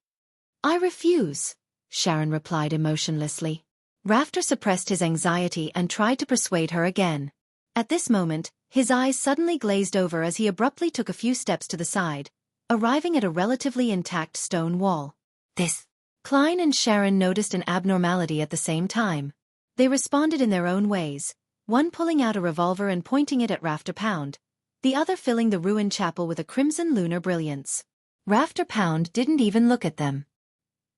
"I refuse," Sharon replied emotionlessly. Rafter suppressed his anxiety and tried to persuade her again. At this moment, his eyes suddenly glazed over as he abruptly took a few steps to the side, arriving at a relatively intact stone wall. This. Klein and Sharon noticed an abnormality at the same time. They responded in their own ways, one pulling out a revolver and pointing it at Rafter Pound, the other filling the ruined chapel with a crimson lunar brilliance. Rafter Pound didn't even look at them.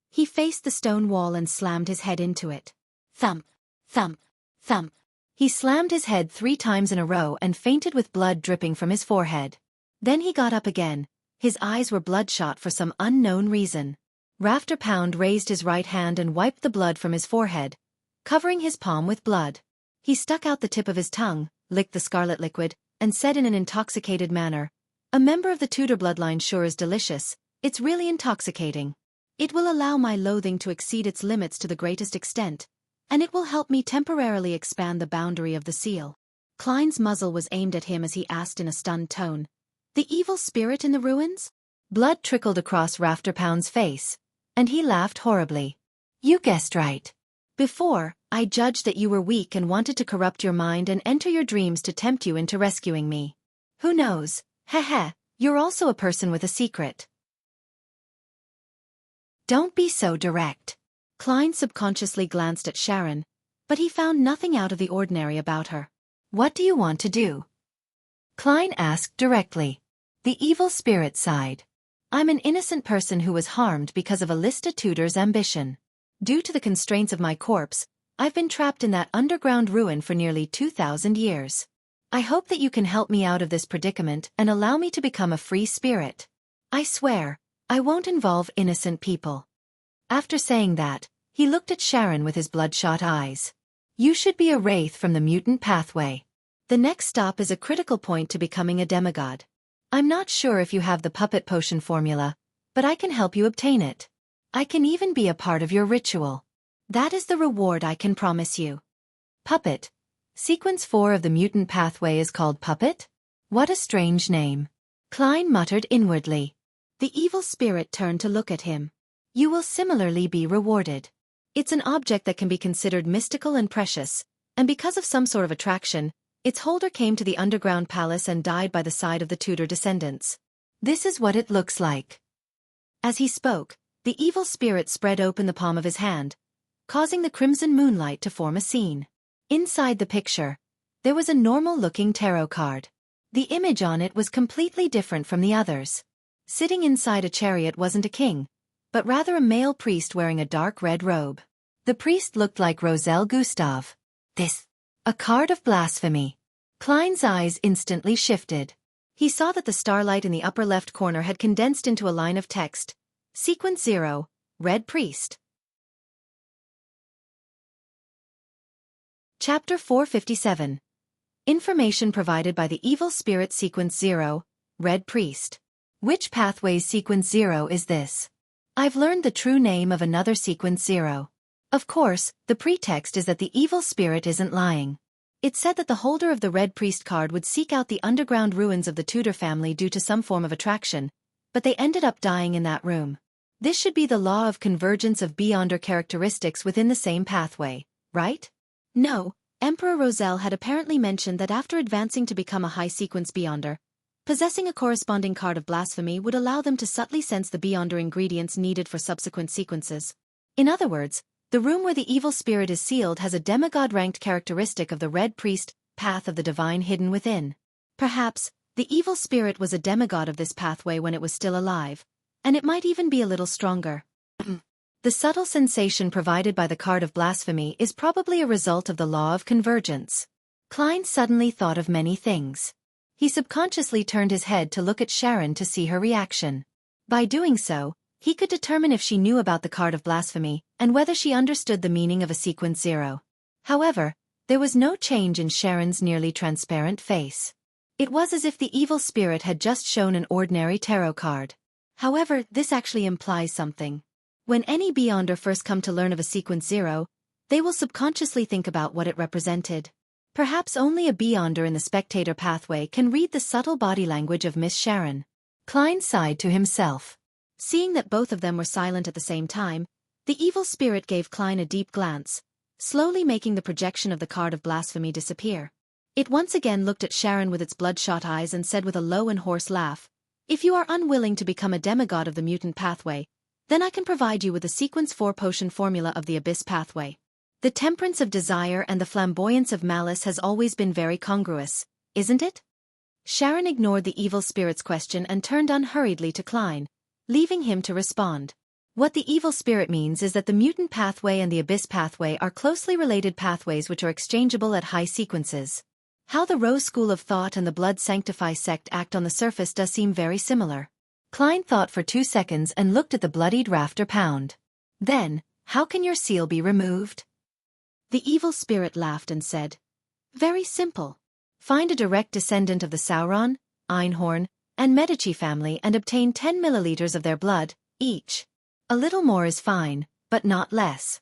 He faced the stone wall and slammed his head into it. Thump, thump, thump. He slammed his head 3 times in a row and fainted with blood dripping from his forehead. Then he got up again. His eyes were bloodshot for some unknown reason. Rafter Pound raised his right hand and wiped the blood from his forehead, covering his palm with blood. He stuck out the tip of his tongue, licked the scarlet liquid, and said in an intoxicated manner, "A member of the Tudor bloodline sure is delicious. It's really intoxicating. It will allow my loathing to exceed its limits to the greatest extent, and it will help me temporarily expand the boundary of the seal." Klein's muzzle was aimed at him as he asked in a stunned tone, "The evil spirit in the ruins?" Blood trickled across Rafter Pound's face, and he laughed horribly. "You guessed right. Before, I judged that you were weak and wanted to corrupt your mind and enter your dreams to tempt you into rescuing me. Who knows, heh, you're also a person with a secret." "Don't be so direct." Klein subconsciously glanced at Sharon, but he found nothing out of the ordinary about her. "What do you want to do?" Klein asked directly. The evil spirit sighed. "I'm an innocent person who was harmed because of a Lista Tudor's ambition. Due to the constraints of my corpse, I've been trapped in that underground ruin for nearly 2,000 years. I hope that you can help me out of this predicament and allow me to become a free spirit. I swear, I won't involve innocent people." After saying that, he looked at Sharon with his bloodshot eyes. "You should be a wraith from the mutant pathway. The next stop is a critical point to becoming a demigod. I'm not sure if you have the puppet potion formula, but I can help you obtain it. I can even be a part of your ritual. That is the reward I can promise you." Puppet. Sequence 4 of the mutant pathway is called Puppet? What a strange name. Klein muttered inwardly. The evil spirit turned to look at him. "You will similarly be rewarded. It's an object that can be considered mystical and precious, and because of some sort of attraction, its holder came to the underground palace and died by the side of the Tudor descendants. This is what it looks like." As he spoke, the evil spirit spread open the palm of his hand, causing the crimson moonlight to form a scene. Inside the picture, there was a normal-looking tarot card. The image on it was completely different from the others. Sitting inside a chariot wasn't a king, but rather a male priest wearing a dark red robe. The priest looked like Roselle Gustave. This. A card of blasphemy. Klein's eyes instantly shifted. He saw that the starlight in the upper left corner had condensed into a line of text. Sequence 0, Red Priest. Chapter 457. Information provided by the evil spirit Sequence 0, Red Priest. Which pathway's Sequence 0 is this? I've learned the true name of another Sequence 0. Of course, the pretext is that the evil spirit isn't lying. It said that the holder of the Red Priest card would seek out the underground ruins of the Tudor family due to some form of attraction, but they ended up dying in that room. This should be the law of convergence of Beyonder characteristics within the same pathway, right? No, Emperor Roselle had apparently mentioned that after advancing to become a high-sequence Beyonder, possessing a corresponding card of blasphemy would allow them to subtly sense the Beyonder ingredients needed for subsequent sequences. In other words, the room where the evil spirit is sealed has a demigod-ranked characteristic of the Red Priest, path of the divine hidden within. Perhaps, the evil spirit was a demigod of this pathway when it was still alive, and it might even be a little stronger. The subtle sensation provided by the card of blasphemy is probably a result of the law of convergence. Klein suddenly thought of many things. He subconsciously turned his head to look at Sharon to see her reaction. By doing so, he could determine if she knew about the card of blasphemy, and whether she understood the meaning of a Sequence 0. However, there was no change in Sharon's nearly transparent face. It was as if the evil spirit had just shown an ordinary tarot card. However, this actually implies something. When any Beyonder first come to learn of a Sequence 0, they will subconsciously think about what it represented. Perhaps only a Beyonder in the spectator pathway can read the subtle body language of Miss Sharon. Klein sighed to himself. Seeing that both of them were silent at the same time, the evil spirit gave Klein a deep glance, slowly making the projection of the card of blasphemy disappear. It once again looked at Sharon with its bloodshot eyes and said with a low and hoarse laugh, "If you are unwilling to become a demigod of the mutant pathway, then I can provide you with the sequence 4 potion formula of the abyss pathway. The temperance of desire and the flamboyance of malice has always been very congruous, isn't it?" Sharon ignored the evil spirit's question and turned unhurriedly to Klein, leaving him to respond. What the evil spirit means is that the mutant pathway and the abyss pathway are closely related pathways which are exchangeable at high sequences. How the Rose School of Thought and the Blood Sanctify sect act on the surface does seem very similar. Klein thought for 2 seconds and looked at the bloodied rafter pound. Then, how can your seal be removed? The evil spirit laughed and said, "Very simple. Find a direct descendant of the Sauron, Einhorn, and Medici family and obtain 10 milliliters of their blood, each. A little more is fine, but not less.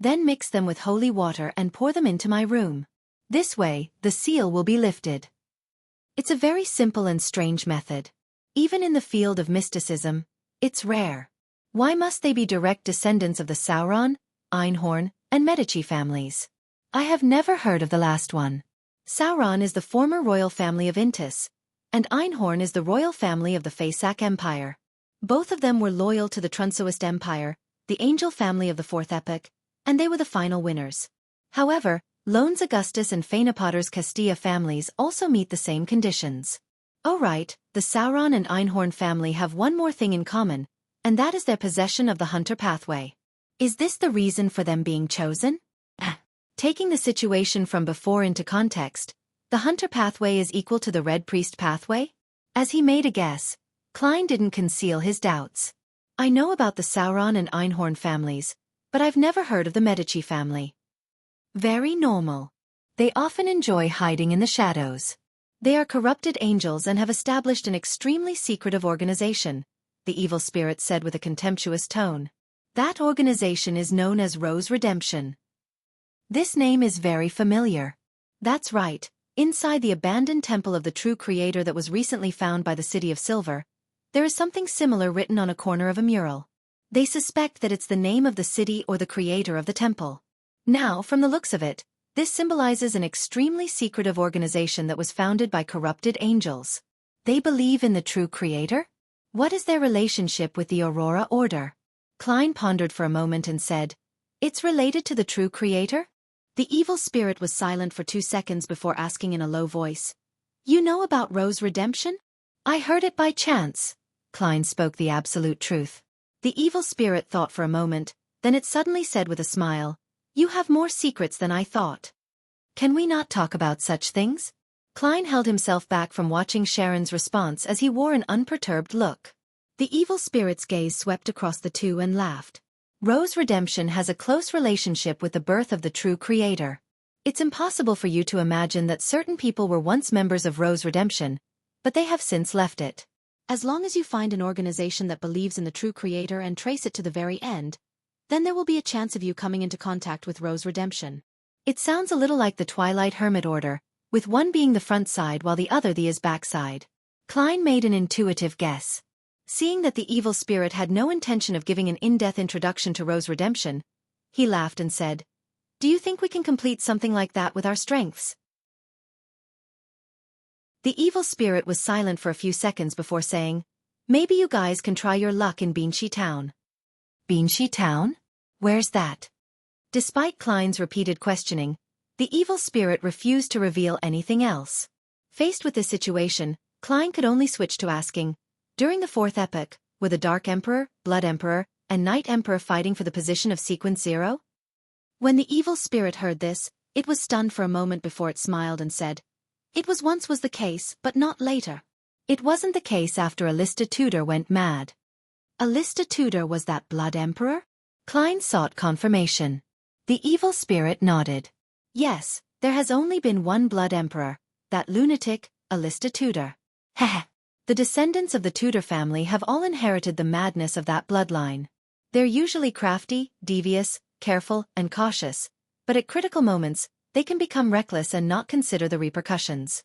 Then mix them with holy water and pour them into my room. This way, the seal will be lifted." It's a very simple and strange method. Even in the field of mysticism, it's rare. Why must they be direct descendants of the Sauron, Einhorn, and Medici families? I have never heard of the last one. Sauron is the former royal family of Intis, and Einhorn is the royal family of the Faesac Empire. Both of them were loyal to the Trunsoist Empire, the angel family of the Fourth Epoch, and they were the final winners. However, Loans Augustus and Phaenopater's Castilla families also meet the same conditions. Oh right, the Sauron and Einhorn family have one more thing in common, and that is their possession of the Hunter pathway. Is this the reason for them being chosen? Taking the situation from before into context, the Hunter pathway is equal to the Red Priest pathway? As he made a guess, Klein didn't conceal his doubts. I know about the Sauron and Einhorn families, but I've never heard of the Medici family. Very normal. They often enjoy hiding in the shadows. They are corrupted angels and have established an extremely secretive organization, the evil spirit said with a contemptuous tone. That organization is known as Rose Redemption. This name is very familiar. That's right, inside the abandoned temple of the true creator that was recently found by the City of Silver, there is something similar written on a corner of a mural. They suspect that it's the name of the city or the creator of the temple. Now, from the looks of it, this symbolizes an extremely secretive organization that was founded by corrupted angels. They believe in the true creator? What is their relationship with the Aurora Order? Klein pondered for a moment and said, "It's related to the true creator?" The evil spirit was silent for 2 seconds before asking in a low voice, "You know about Rose Redemption?" "I heard it by chance." Klein spoke the absolute truth. The evil spirit thought for a moment, then it suddenly said with a smile, "You have more secrets than I thought. Can we not talk about such things?" Klein held himself back from watching Sharon's response as he wore an unperturbed look. The evil spirit's gaze swept across the two and laughed. Rose Redemption has a close relationship with the birth of the true creator. It's impossible for you to imagine that certain people were once members of Rose Redemption, but they have since left it. As long as you find an organization that believes in the true creator and trace it to the very end, then there will be a chance of you coming into contact with Rose Redemption. It sounds a little like the Twilight Hermit Order, with one being the front side while the other the backside. Klein made an intuitive guess. Seeing that the evil spirit had no intention of giving an in-depth introduction to Rose Redemption, he laughed and said, "Do you think we can complete something like that with our strengths?" The evil spirit was silent for a few seconds before saying, "Maybe you guys can try your luck in Beanshy Town." Beanshy Town? Where's that? Despite Klein's repeated questioning, the evil spirit refused to reveal anything else. Faced with this situation, Klein could only switch to asking, during the Fourth Epoch, were the Dark Emperor, Blood Emperor, and Night Emperor fighting for the position of Sequence 0? When the evil spirit heard this, it was stunned for a moment before it smiled and said, "It was the case, but not later. It wasn't the case after Alista Tudor went mad." Alista Tudor was that Blood Emperor? Klein sought confirmation. The evil spirit nodded. Yes, there has only been one Blood Emperor, that lunatic, Alista Tudor. Heh. The descendants of the Tudor family have all inherited the madness of that bloodline. They're usually crafty, devious, careful, and cautious, but at critical moments, they can become reckless and not consider the repercussions.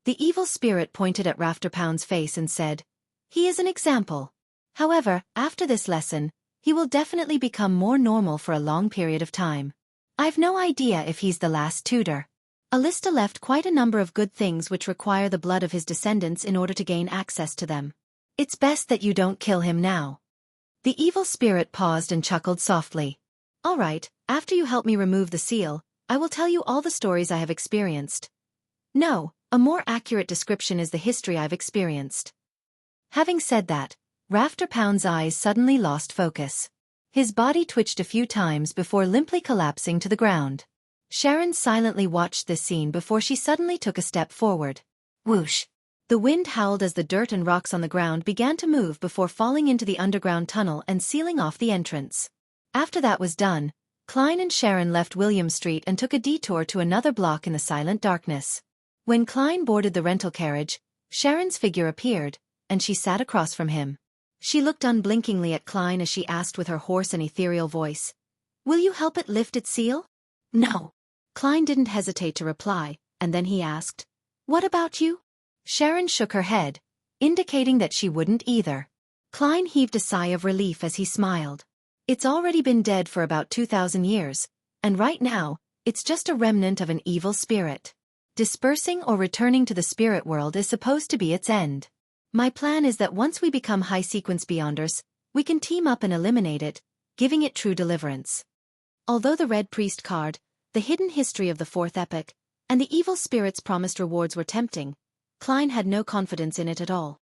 The evil spirit pointed at Rafterpound's face and said, "He is an example. However, after this lesson, He will definitely become more normal for a long period of time. I've no idea if he's the last tutor. Alista left quite a number of good things which require the blood of his descendants in order to gain access to them. It's best that you don't kill him now. The evil spirit paused and chuckled softly. All right, after you help me remove the seal, I will tell you all the stories I have experienced. No, a more accurate description is the history I've experienced. Having said that, Rafter Pound's eyes suddenly lost focus. His body twitched a few times before limply collapsing to the ground. Sharon silently watched this scene before she suddenly took a step forward. Whoosh! The wind howled as the dirt and rocks on the ground began to move before falling into the underground tunnel and sealing off the entrance. After that was done, Klein and Sharon left William Street and took a detour to another block in the silent darkness. When Klein boarded the rental carriage, Sharon's figure appeared, and she sat across from him. She looked unblinkingly at Klein as she asked with her hoarse and ethereal voice, "Will you help it lift its seal?" "No." Klein didn't hesitate to reply, and then he asked, "What about you?" Sharon shook her head, indicating that she wouldn't either. Klein heaved a sigh of relief as he smiled. It's already been dead for about 2,000 years, and right now, it's just a remnant of an evil spirit. Dispersing or returning to the spirit world is supposed to be its end. My plan is that once we become high-sequence Beyonders, we can team up and eliminate it, giving it true deliverance. Although the Red Priest card, the hidden history of the fourth epoch, and the evil spirit's promised rewards were tempting, Klein had no confidence in it at all.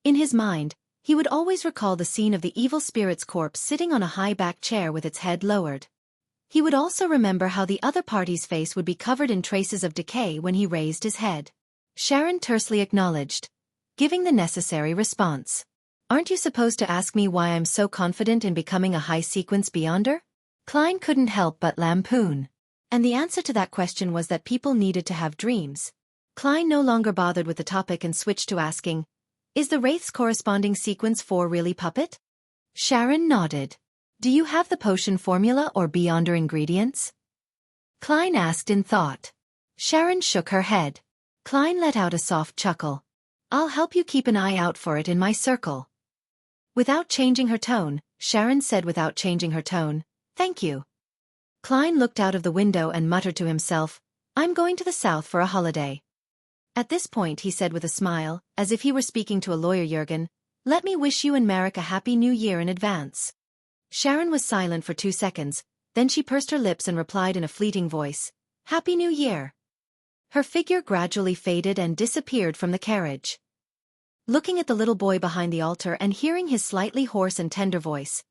In his mind, he would always recall the scene of the evil spirit's corpse sitting on a high-backed chair with its head lowered. He would also remember how the other party's face would be covered in traces of decay when he raised his head. Sharon tersely acknowledged, giving the necessary response. "Aren't you supposed to ask me why I'm so confident in becoming a high-sequence Beyonder?" Klein couldn't help but lampoon. And the answer to that question was that people needed to have dreams. Klein no longer bothered with the topic and switched to asking, "Is the Wraith's corresponding sequence 4 really puppet?" Sharon nodded. "Do you have the potion formula or Beyonder ingredients?" Klein asked in thought. Sharon shook her head. Klein let out a soft chuckle. "I'll help you keep an eye out for it in my circle." Without changing her tone, Sharon said without changing her tone, "Thank you." Klein looked out of the window and muttered to himself, "I'm going to the south for a holiday." At this point he said with a smile, as if he were speaking to a lawyer, "Jürgen, let me wish you and Marek a happy new year in advance." Sharon was silent for 2 seconds, then she pursed her lips and replied in a fleeting voice, "Happy New Year." Her figure gradually faded and disappeared from the carriage. Looking at the little boy behind the altar and hearing his slightly hoarse and tender voice,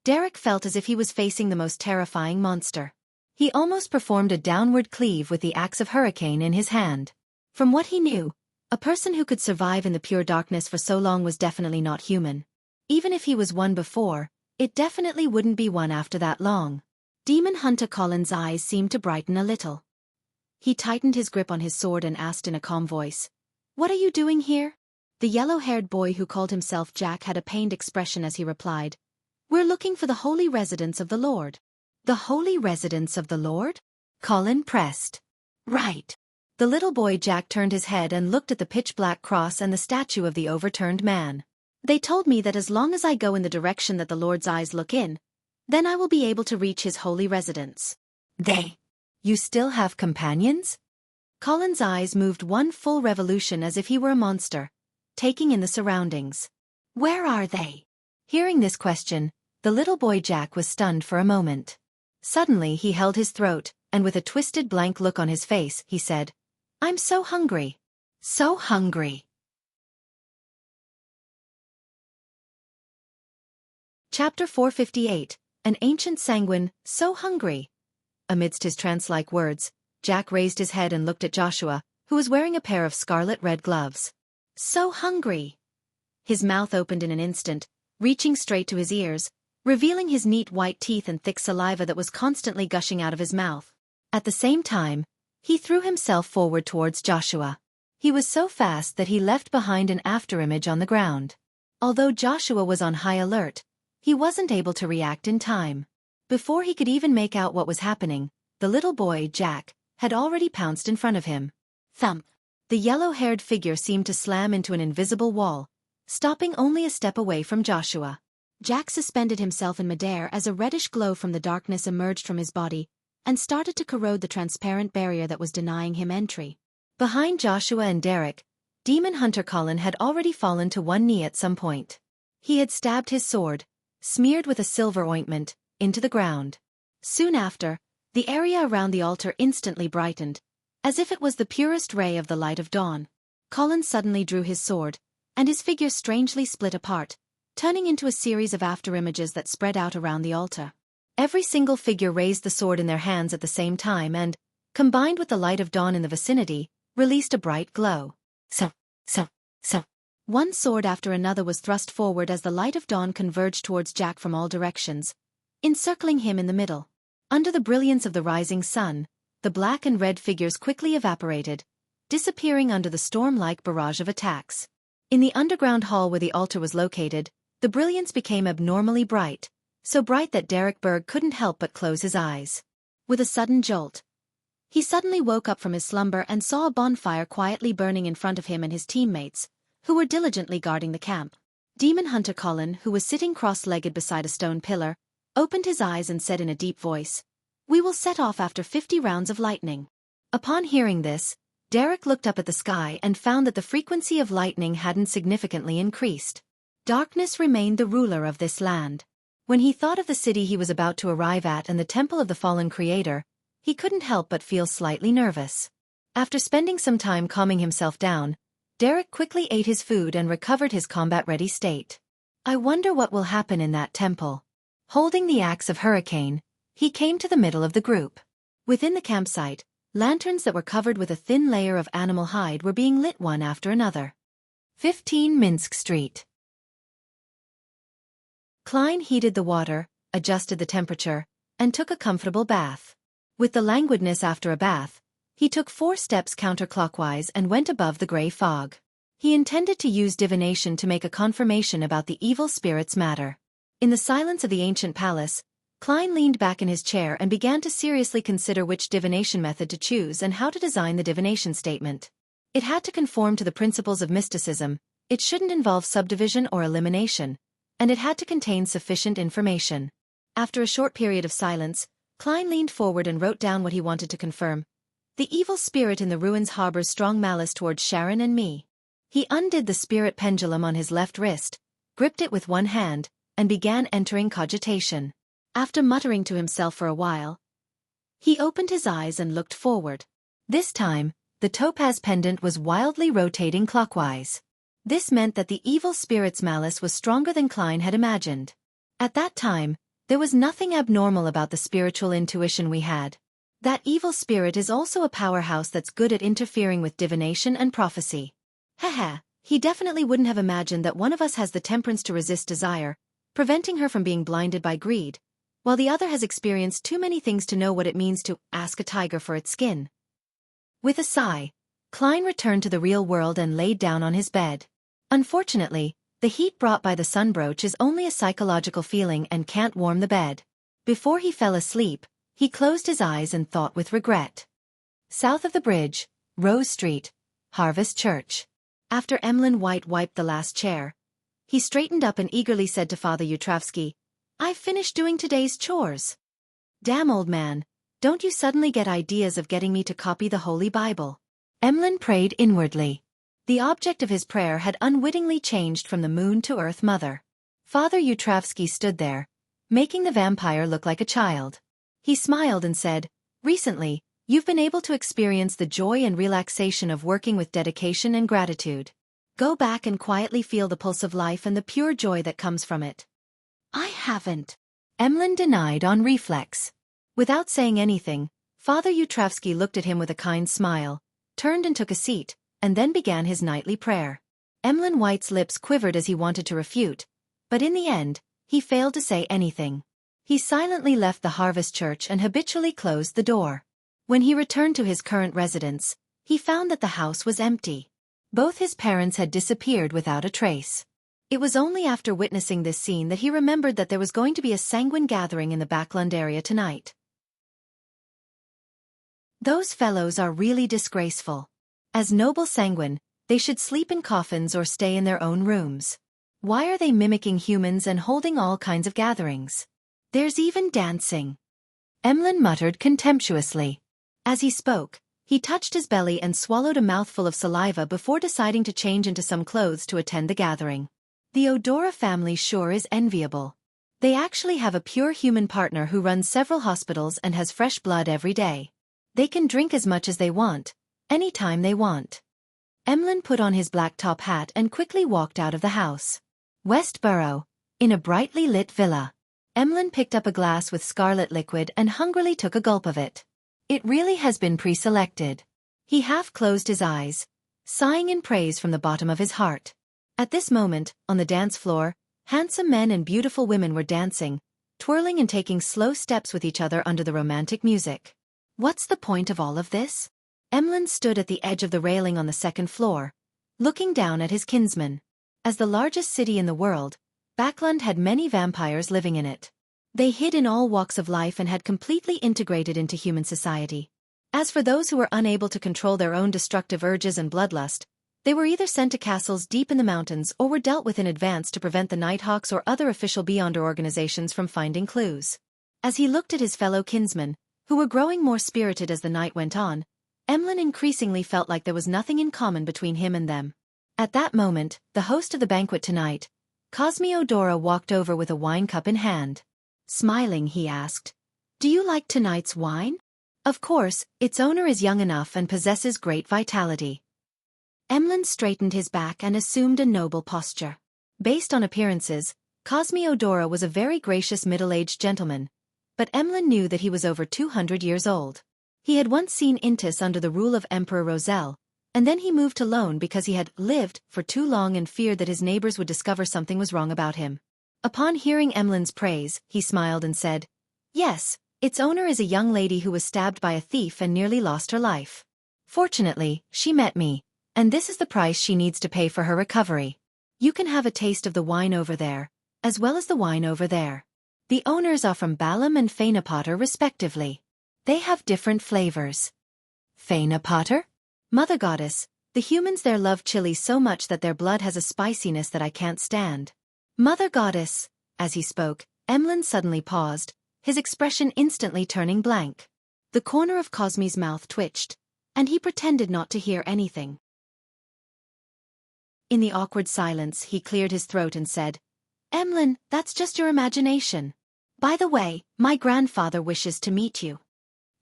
Derek felt as if he was facing the most terrifying monster. He almost performed a downward cleave with the axe of Hurricane in his hand. From what he knew, a person who could survive in the pure darkness for so long was definitely not human. Even if he was one before, it definitely wouldn't be one after that long. Demon Hunter Colin's eyes seemed to brighten a little. He tightened his grip on his sword and asked in a calm voice, "What are you doing here?" The yellow-haired boy who called himself Jack had a pained expression as he replied, "We're looking for the holy residence of the Lord." "The holy residence of the Lord?" Colin pressed. "Right." The little boy Jack turned his head and looked at the pitch-black cross and the statue of the overturned man. "They told me that as long as I go in the direction that the Lord's eyes look in, then I will be able to reach his holy residence." "They? You still have companions?" Colin's eyes moved one full revolution as if he were a monster, taking in the surroundings. "Where are they?" Hearing this question, the little boy Jack was stunned for a moment. Suddenly he held his throat, and with a twisted blank look on his face, he said, "I'm so hungry. So hungry." Chapter 458, An Ancient Sanguine, So Hungry. Amidst his trance-like words, Jack raised his head and looked at Joshua, who was wearing a pair of scarlet-red gloves. "So hungry." His mouth opened in an instant, reaching straight to his ears, revealing his neat white teeth and thick saliva that was constantly gushing out of his mouth. At the same time, he threw himself forward towards Joshua. He was so fast that he left behind an afterimage on the ground. Although Joshua was on high alert, he wasn't able to react in time. Before he could even make out what was happening, the little boy, Jack, had already pounced in front of him. Thump! The yellow-haired figure seemed to slam into an invisible wall, stopping only a step away from Joshua. Jack suspended himself in midair as a reddish glow from the darkness emerged from his body and started to corrode the transparent barrier that was denying him entry. Behind Joshua and Derek, demon hunter Colin had already fallen to one knee at some point. He had stabbed his sword, smeared with a silver ointment, into the ground. Soon after, the area around the altar instantly brightened, as if it was the purest ray of the light of dawn. Colin suddenly drew his sword, and his figure strangely split apart, turning into a series of afterimages that spread out around the altar. Every single figure raised the sword in their hands at the same time and, combined with the light of dawn in the vicinity, released a bright glow. So. One sword after another was thrust forward as the light of dawn converged towards Jack from all directions, encircling him in the middle. Under the brilliance of the rising sun, the black and red figures quickly evaporated, disappearing under the storm-like barrage of attacks. In the underground hall where the altar was located, the brilliance became abnormally bright, so bright that Derek Berg couldn't help but close his eyes. With a sudden jolt, he suddenly woke up from his slumber and saw a bonfire quietly burning in front of him and his teammates, who were diligently guarding the camp. Demon hunter Colin, who was sitting cross-legged beside a stone pillar, opened his eyes and said in a deep voice, "We will set off after 50 rounds of lightning." Upon hearing this, Derek looked up at the sky and found that the frequency of lightning hadn't significantly increased. Darkness remained the ruler of this land. When he thought of the city he was about to arrive at and the temple of the fallen creator, he couldn't help but feel slightly nervous. After spending some time calming himself down, Derek quickly ate his food and recovered his combat-ready state. I wonder what will happen in that temple. Holding the axe of Hurricane, he came to the middle of the group. Within the campsite, lanterns that were covered with a thin layer of animal hide were being lit one after another. 15 Minsk Street. Klein heated the water, adjusted the temperature, and took a comfortable bath. With the languidness after a bath, he took 4 steps counterclockwise and went above the gray fog. He intended to use divination to make a confirmation about the evil spirit's matter. In the silence of the ancient palace, Klein leaned back in his chair and began to seriously consider which divination method to choose and how to design the divination statement. It had to conform to the principles of mysticism, it shouldn't involve subdivision or elimination, and it had to contain sufficient information. After a short period of silence, Klein leaned forward and wrote down what he wanted to confirm. The evil spirit in the ruins harbors strong malice towards Sharon and me. He undid the spirit pendulum on his left wrist, gripped it with one hand, and began entering cogitation. After muttering to himself for a while, he opened his eyes and looked forward. This time, the topaz pendant was wildly rotating clockwise. This meant that the evil spirit's malice was stronger than Klein had imagined. At that time, there was nothing abnormal about the spiritual intuition we had. That evil spirit is also a powerhouse that's good at interfering with divination and prophecy. Haha, he definitely wouldn't have imagined that one of us has the temperance to resist desire, preventing her from being blinded by greed, while the other has experienced too many things to know what it means to ask a tiger for its skin. With a sigh, Klein returned to the real world and laid down on his bed. Unfortunately, the heat brought by the sunbroach is only a psychological feeling and can't warm the bed. Before he fell asleep, he closed his eyes and thought with regret. South of the bridge, Rose Street, Harvest Church. After Emlyn White wiped the last chair, he straightened up and eagerly said to Father Yutravsky, "I've finished doing today's chores." "Damn, old man, don't you suddenly get ideas of getting me to copy the Holy Bible?" Emlyn prayed inwardly. The object of his prayer had unwittingly changed from the moon to Earth Mother. Father Yutravsky stood there, making the vampire look like a child. He smiled and said, "Recently, you've been able to experience the joy and relaxation of working with dedication and gratitude. Go back and quietly feel the pulse of life and the pure joy that comes from it." "I haven't," Emlyn denied on reflex. Without saying anything, Father Yutravsky looked at him with a kind smile, turned and took a seat, and then began his nightly prayer. Emlyn White's lips quivered as he wanted to refute, but in the end, he failed to say anything. He silently left the Harvest Church and habitually closed the door. When he returned to his current residence, he found that the house was empty. Both his parents had disappeared without a trace. It was only after witnessing this scene that he remembered that there was going to be a sanguine gathering in the Backland area tonight. Those fellows are really disgraceful. As noble sanguine, they should sleep in coffins or stay in their own rooms. Why are they mimicking humans and holding all kinds of gatherings? There's even dancing. Emlyn muttered contemptuously. As he spoke, he touched his belly and swallowed a mouthful of saliva before deciding to change into some clothes to attend the gathering. The Odora family sure is enviable. They actually have a pure human partner who runs several hospitals and has fresh blood every day. They can drink as much as they want, anytime they want. Emlyn put on his black top hat and quickly walked out of the house. Westborough, in a brightly lit villa. Emlyn picked up a glass with scarlet liquid and hungrily took a gulp of it. It really has been pre-selected. He half closed his eyes, sighing in praise from the bottom of his heart. At this moment, on the dance floor, handsome men and beautiful women were dancing, twirling and taking slow steps with each other under the romantic music. What's the point of all of this? Emlyn stood at the edge of the railing on the second floor, looking down at his kinsman. As the largest city in the world, Backlund had many vampires living in it. They hid in all walks of life and had completely integrated into human society. As for those who were unable to control their own destructive urges and bloodlust, they were either sent to castles deep in the mountains or were dealt with in advance to prevent the Nighthawks or other official Beyonder organizations from finding clues. As he looked at his fellow kinsmen, who were growing more spirited as the night went on, Emlyn increasingly felt like there was nothing in common between him and them. At that moment, the host of the banquet tonight, Cosme Odora, walked over with a wine cup in hand. Smiling, he asked, "Do you like tonight's wine?" "Of course, its owner is young enough and possesses great vitality." Emlyn straightened his back and assumed a noble posture. Based on appearances, Cosme Odora was a very gracious middle-aged gentleman, but Emlyn knew that he was over 200 years old. He had once seen Intis under the rule of Emperor Roselle, and then he moved to Lone because he had lived for too long and feared that his neighbors would discover something was wrong about him. Upon hearing Emlyn's praise, he smiled and said, "Yes, its owner is a young lady who was stabbed by a thief and nearly lost her life. Fortunately, she met me, and this is the price she needs to pay for her recovery. You can have a taste of the wine over there, as well as the wine over there. The owners are from Balam and Fainapotter respectively. They have different flavors." "Fainapotter? Mother Goddess, the humans there love chili so much that their blood has a spiciness that I can't stand." "Mother Goddess." As he spoke, Emlyn suddenly paused, his expression instantly turning blank. The corner of Cosme's mouth twitched, and he pretended not to hear anything. In the awkward silence, he cleared his throat and said, "Emlyn, that's just your imagination. By the way, my grandfather wishes to meet you."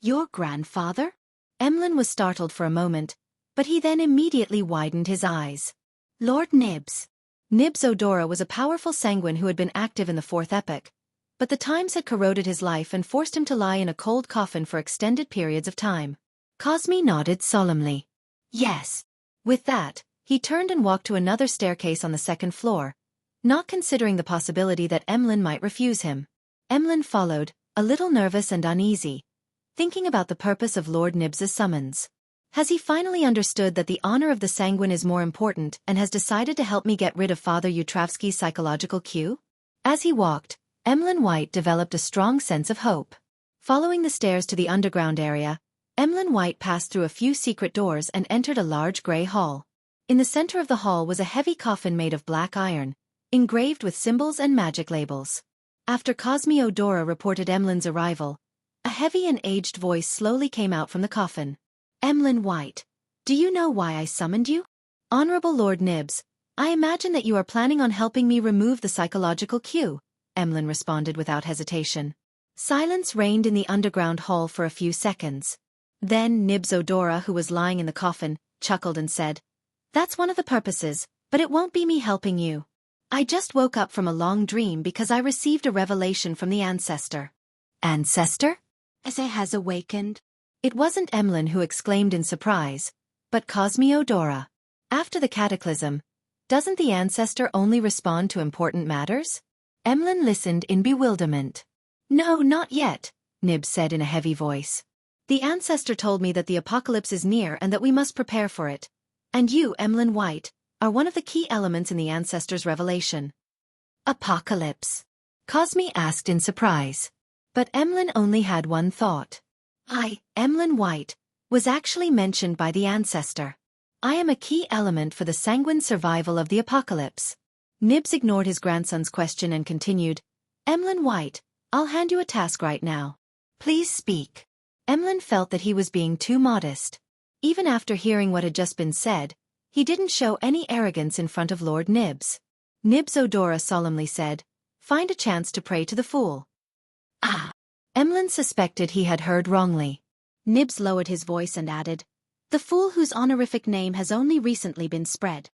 "Your grandfather?" Emlyn was startled for a moment, but he then immediately widened his eyes. "Lord Nibs." Nibs Odora was a powerful sanguine who had been active in the Fourth Epoch, but the times had corroded his life and forced him to lie in a cold coffin for extended periods of time. Cosme nodded solemnly. "Yes." With that, he turned and walked to another staircase on the second floor, not considering the possibility that Emlyn might refuse him. Emlyn followed, a little nervous and uneasy, thinking about the purpose of Lord Nibs's summons. Has he finally understood that the honor of the sanguine is more important and has decided to help me get rid of Father Utravsky's psychological cue? As he walked, Emlyn White developed a strong sense of hope. Following the stairs to the underground area, Emlyn White passed through a few secret doors and entered a large gray hall. In the center of the hall was a heavy coffin made of black iron, engraved with symbols and magic labels. After Cosme Odora reported Emlyn's arrival, a heavy and aged voice slowly came out from the coffin. "Emlyn White, do you know why I summoned you?" "Honorable Lord Nibs, I imagine that you are planning on helping me remove the psychological cue," Emlyn responded without hesitation. Silence reigned in the underground hall for a few seconds. Then Nibs Odora, who was lying in the coffin, chuckled and said, "That's one of the purposes, but it won't be me helping you. I just woke up from a long dream because I received a revelation from the ancestor." "Ancestor?" "Ese has awakened." It wasn't Emlyn who exclaimed in surprise, but Cosme Odora. "After the cataclysm, doesn't the ancestor only respond to important matters?" Emlyn listened in bewilderment. "No, not yet," Nibs said in a heavy voice. "The ancestor told me that the apocalypse is near and that we must prepare for it. And you, Emlyn White, are one of the key elements in the ancestor's revelation." "Apocalypse?" Cosme asked in surprise. But Emlyn only had one thought. "I, Emlyn White, was actually mentioned by the ancestor. I am a key element for the sanguine survival of the apocalypse." Nibs ignored his grandson's question and continued, Emlyn White, I'll hand you a task right now. Please speak. Emlyn felt that he was being too modest. Even after hearing what had just been said, he didn't show any arrogance in front of Lord Nibs. Nibs Odora solemnly said, Find a chance to pray to the fool. Ah! Emlyn suspected he had heard wrongly. Nibs lowered his voice and added, The fool whose honorific name has only recently been spread.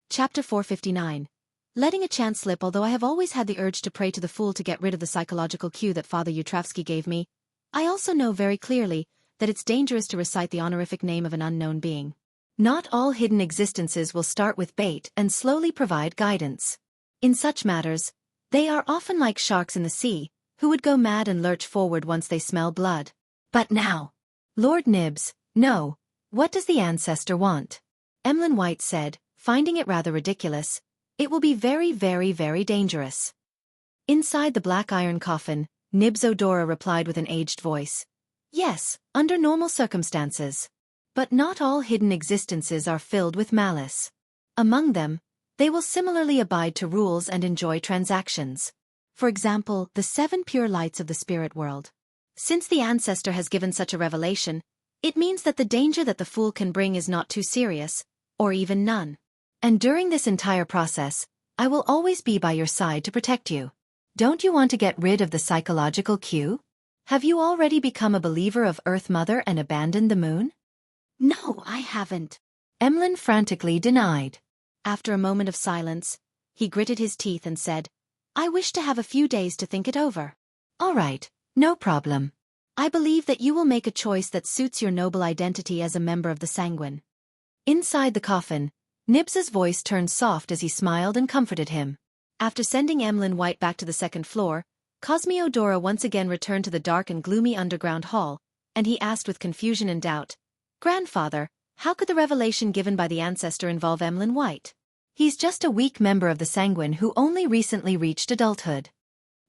Chapter 459. Letting a chance slip. Although I have always had the urge to pray to the fool to get rid of the psychological cue that Father Yutravsky gave me, I also know very clearly that it's dangerous to recite the honorific name of an unknown being. Not all hidden existences will start with bait and slowly provide guidance. In such matters, they are often like sharks in the sea, who would go mad and lurch forward once they smell blood. But now, Lord Nibs, no, what does the ancestor want? Emlyn White said, finding it rather ridiculous, it will be very, very, very dangerous. Inside the black iron coffin, Nibs Odora replied with an aged voice. Yes, under normal circumstances. But not all hidden existences are filled with malice. Among them, they will similarly abide to rules and enjoy transactions. For example, the 7 pure lights of the spirit world. Since the ancestor has given such a revelation, it means that the danger that the fool can bring is not too serious, or even none. And during this entire process, I will always be by your side to protect you. Don't you want to get rid of the psychological cue? Have you already become a believer of Earth Mother and abandoned the moon? No, I haven't. Emlyn frantically denied. After a moment of silence, he gritted his teeth and said, I wish to have a few days to think it over. All right, no problem. I believe that you will make a choice that suits your noble identity as a member of the Sanguine. Inside the coffin, Nibs's voice turned soft as he smiled and comforted him. After sending Emlyn White back to the second floor, Cosmiodora once again returned to the dark and gloomy underground hall, and he asked with confusion and doubt, Grandfather, how could the revelation given by the ancestor involve Emlyn White? He's just a weak member of the Sanguine who only recently reached adulthood.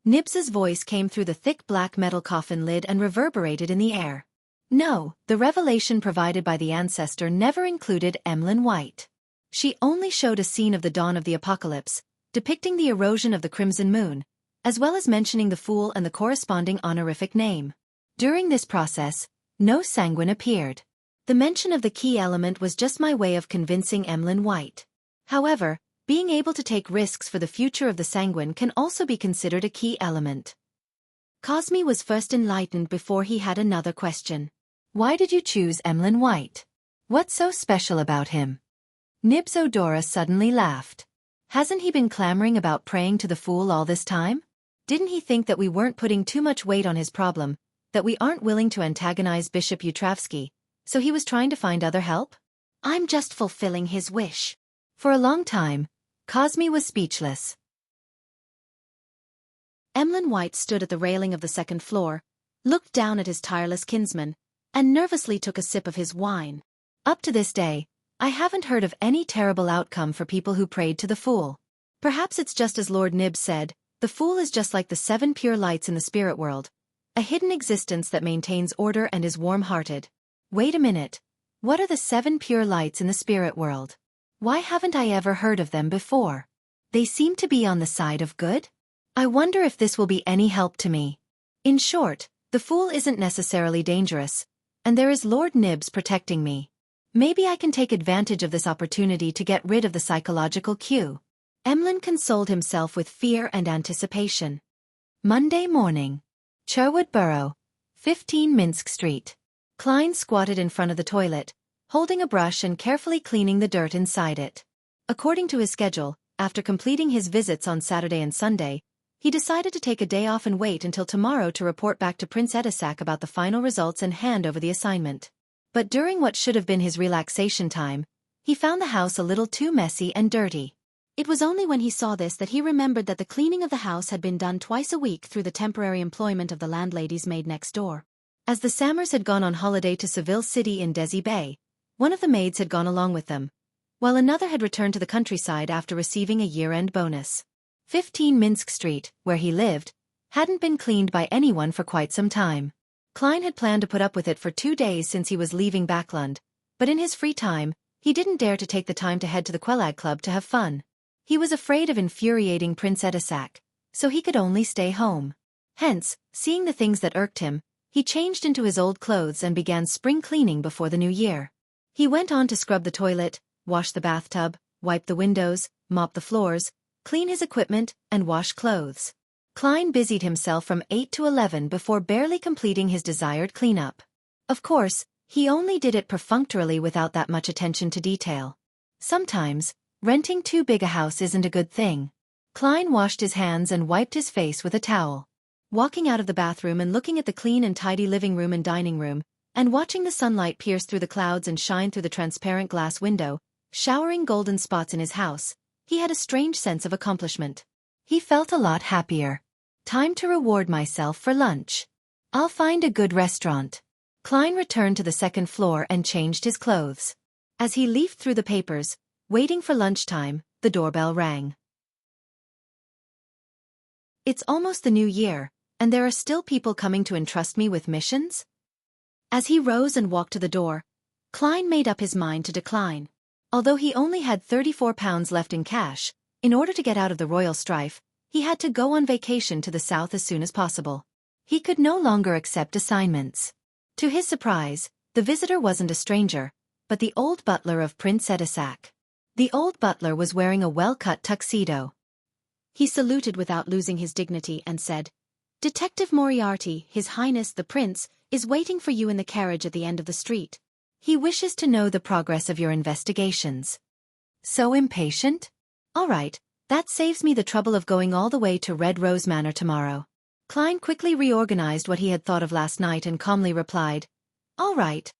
Nibs's voice came through the thick black metal coffin lid and reverberated in the air. No, the revelation provided by the ancestor never included Emlyn White. She only showed a scene of the dawn of the apocalypse, depicting the erosion of the crimson moon, as well as mentioning the fool and the corresponding honorific name. During this process, no Sanguine appeared. The mention of the key element was just my way of convincing Emlyn White. However, being able to take risks for the future of the Sanguine can also be considered a key element. Cosmi was first enlightened before he had another question. Why did you choose Emlyn White? What's so special about him? Nibs Odora suddenly laughed. Hasn't he been clamoring about praying to the fool all this time? Didn't he think that we weren't putting too much weight on his problem, that we aren't willing to antagonize Bishop Yutravsky, so he was trying to find other help? I'm just fulfilling his wish. For a long time, Cosmi was speechless. Emlyn White stood at the railing of the second floor, looked down at his tireless kinsman, and nervously took a sip of his wine. Up to this day, I haven't heard of any terrible outcome for people who prayed to the fool. Perhaps it's just as Lord Nibs said, the fool is just like the 7 pure lights in the spirit world, a hidden existence that maintains order and is warm-hearted. Wait a minute. What are the 7 pure lights in the spirit world? Why haven't I ever heard of them before? They seem to be on the side of good? I wonder if this will be any help to me. In short, the fool isn't necessarily dangerous, and there is Lord Nibs protecting me. Maybe I can take advantage of this opportunity to get rid of the psychological cue. Emlyn consoled himself with fear and anticipation. Monday morning. Cherwood Borough, 15 Minsk Street. Klein squatted in front of the toilet, holding a brush and carefully cleaning the dirt inside it. According to his schedule, after completing his visits on Saturday and Sunday, he decided to take a day off and wait until tomorrow to report back to Prince Edisak about the final results and hand over the assignment. But during what should have been his relaxation time, he found the house a little too messy and dirty. It was only when he saw this that he remembered that the cleaning of the house had been done twice a week through the temporary employment of the landlady's maid next door. As the Sammers had gone on holiday to Seville City in Desi Bay, one of the maids had gone along with them, while another had returned to the countryside after receiving a year-end bonus. 15 Minsk Street, where he lived, hadn't been cleaned by anyone for quite some time. Klein had planned to put up with it for 2 days since he was leaving Backlund, but in his free time, He didn't dare to take the time to head to the Quelag Club to have fun. He was afraid of infuriating Prince Edisac, so he could only stay home. Hence, seeing the things that irked him, he changed into his old clothes and began spring cleaning before the new year. He went on to scrub the toilet, wash the bathtub, wipe the windows, mop the floors, clean his equipment, and wash clothes. Klein busied himself from 8 to 11 before barely completing his desired cleanup. Of course, he only did it perfunctorily without that much attention to detail. Sometimes, renting too big a house isn't a good thing. Klein washed his hands and wiped his face with a towel. Walking out of the bathroom and looking at the clean and tidy living room and dining room, and watching the sunlight pierce through the clouds and shine through the transparent glass window, showering golden spots in his house, he had a strange sense of accomplishment. He felt a lot happier. Time to reward myself for lunch. I'll find a good restaurant. Klein returned to the second floor and changed his clothes. As he leafed through the papers, waiting for lunchtime, the doorbell rang. It's almost the new year, and there are still people coming to entrust me with missions? As he rose and walked to the door, Klein made up his mind to decline. Although he only had £34 left in cash, in order to get out of the royal strife, he had to go on vacation to the south as soon as possible. He could no longer accept assignments. To his surprise, the visitor wasn't a stranger, but the old butler of Prince Edisac. The old butler was wearing a well-cut tuxedo. He saluted without losing his dignity and said, "Detective Moriarty, His Highness the Prince, is waiting for you in the carriage at the end of the street. He wishes to know the progress of your investigations." So impatient? All right, that saves me the trouble of going all the way to Red Rose Manor tomorrow. Klein quickly reorganized what he had thought of last night and calmly replied, "All right."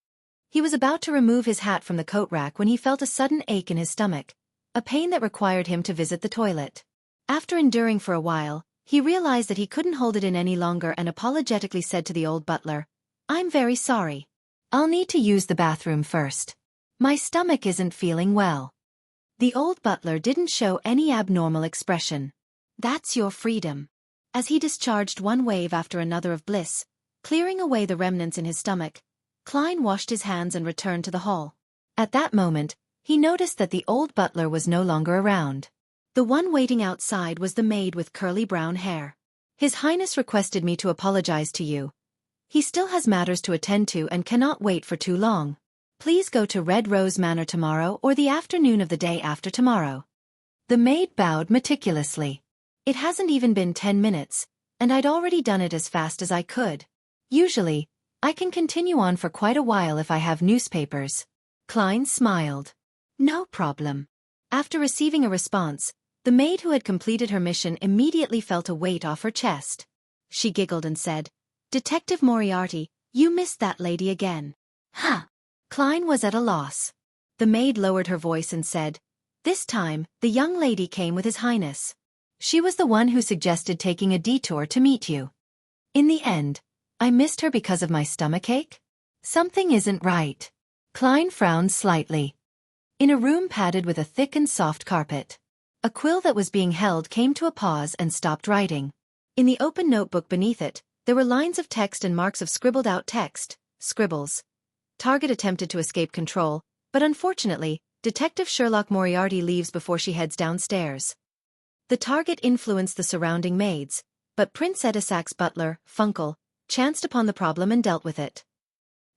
He was about to remove his hat from the coat rack when he felt a sudden ache in his stomach, a pain that required him to visit the toilet. After enduring for a while, he realized that he couldn't hold it in any longer and apologetically said to the old butler, "I'm very sorry. I'll need to use the bathroom first. My stomach isn't feeling well." The old butler didn't show any abnormal expression. "That's your freedom." As he discharged one wave after another of bliss, clearing away the remnants in his stomach, Klein washed his hands and returned to the hall. At that moment, he noticed that the old butler was no longer around. The one waiting outside was the maid with curly brown hair. "His Highness requested me to apologize to you. He still has matters to attend to and cannot wait for too long. Please go to Red Rose Manor tomorrow or the afternoon of the day after tomorrow." The maid bowed meticulously. "It hasn't even been 10 minutes, and I'd already done it as fast as I could. Usually, I can continue on for quite a while if I have newspapers." Klein smiled. "No problem." After receiving a response, the maid who had completed her mission immediately felt a weight off her chest. She giggled and said, "Detective Moriarty, you missed that lady again." "Huh." Klein was at a loss. The maid lowered her voice and said, "This time, the young lady came with His Highness. She was the one who suggested taking a detour to meet you. In the end, I missed her because of my stomachache? Something isn't right." Klein frowned slightly. In a room padded with a thick and soft carpet, a quill that was being held came to a pause and stopped writing. In the open notebook beneath it, there were lines of text and marks of scribbled-out text, scribbles. Target attempted to escape control, but unfortunately, Detective Sherlock Moriarty leaves before she heads downstairs. The target influenced the surrounding maids, but Prince Edisac's butler, Funkel, chanced upon the problem and dealt with it.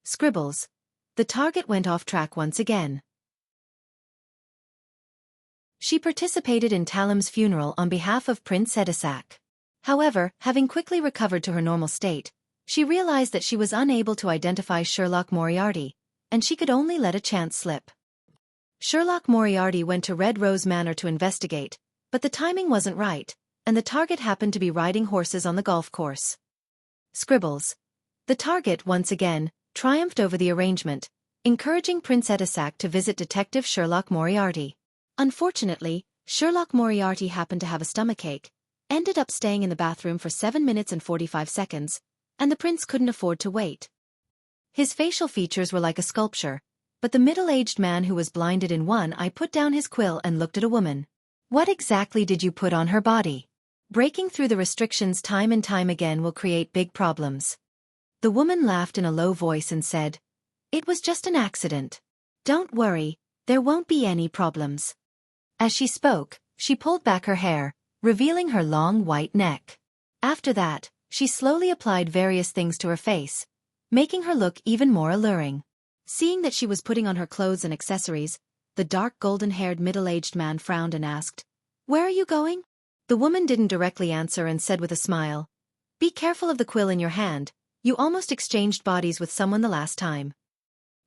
Scribbles. The target went off track once again. She participated in Talim's funeral on behalf of Prince Edisac. However, having quickly recovered to her normal state, she realized that she was unable to identify Sherlock Moriarty, and she could only let a chance slip. Sherlock Moriarty went to Red Rose Manor to investigate, but the timing wasn't right, and the target happened to be riding horses on the golf course. Scribbles. The target, once again, triumphed over the arrangement, encouraging Prince Edisac to visit Detective Sherlock Moriarty. Unfortunately, Sherlock Moriarty happened to have a stomachache, ended up staying in the bathroom for 7 minutes and 45 seconds, and the prince couldn't afford to wait. His facial features were like a sculpture, but the middle-aged man who was blinded in one eye put down his quill and looked at a woman. "What exactly did you put on her body? Breaking through the restrictions time and time again will create big problems." The woman laughed in a low voice and said, "It was just an accident. Don't worry, There won't be any problems. As she spoke, she pulled back her hair, revealing her long white neck. After that, she slowly applied various things to her face, making her look even more alluring. Seeing that she was putting on her clothes and accessories, the dark golden-haired middle-aged man frowned and asked, "Where are you going?" The woman didn't directly answer and said with a smile, "Be careful of the quill in your hand, you almost exchanged bodies with someone the last time."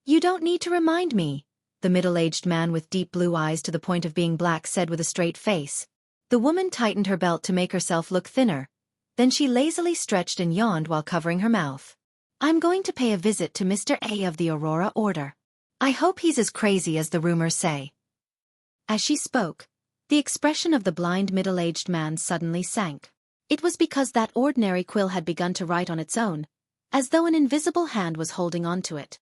"You don't need to remind me," the middle-aged man with deep blue eyes to the point of being black said with a straight face. The woman tightened her belt to make herself look thinner. Then she lazily stretched and yawned while covering her mouth. "I'm going to pay a visit to Mr. A of the Aurora Order. I hope he's as crazy as the rumors say." As she spoke, the expression of the blind middle-aged man suddenly sank. It was because that ordinary quill had begun to write on its own, as though an invisible hand was holding on to it.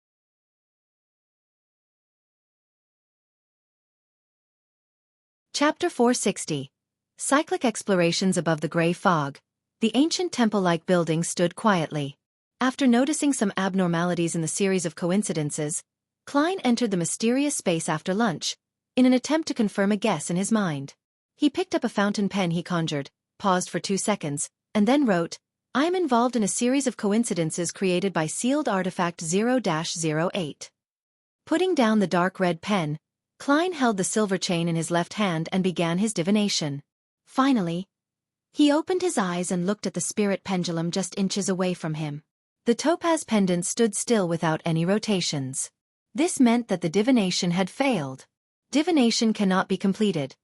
Chapter 460. Cyclic explorations above the gray fog. The ancient temple-like building stood quietly. After noticing some abnormalities in the series of coincidences, Klein entered the mysterious space after lunch, in an attempt to confirm a guess in his mind. He picked up a fountain pen he conjured, paused for 2 seconds, and then wrote, "I am involved in a series of coincidences created by sealed artifact 0-08. Putting down the dark red pen, Klein held the silver chain in his left hand and began his divination. Finally, he opened his eyes and looked at the spirit pendulum just inches away from him. The topaz pendant stood still without any rotations. This meant that the divination had failed. Divination cannot be completed,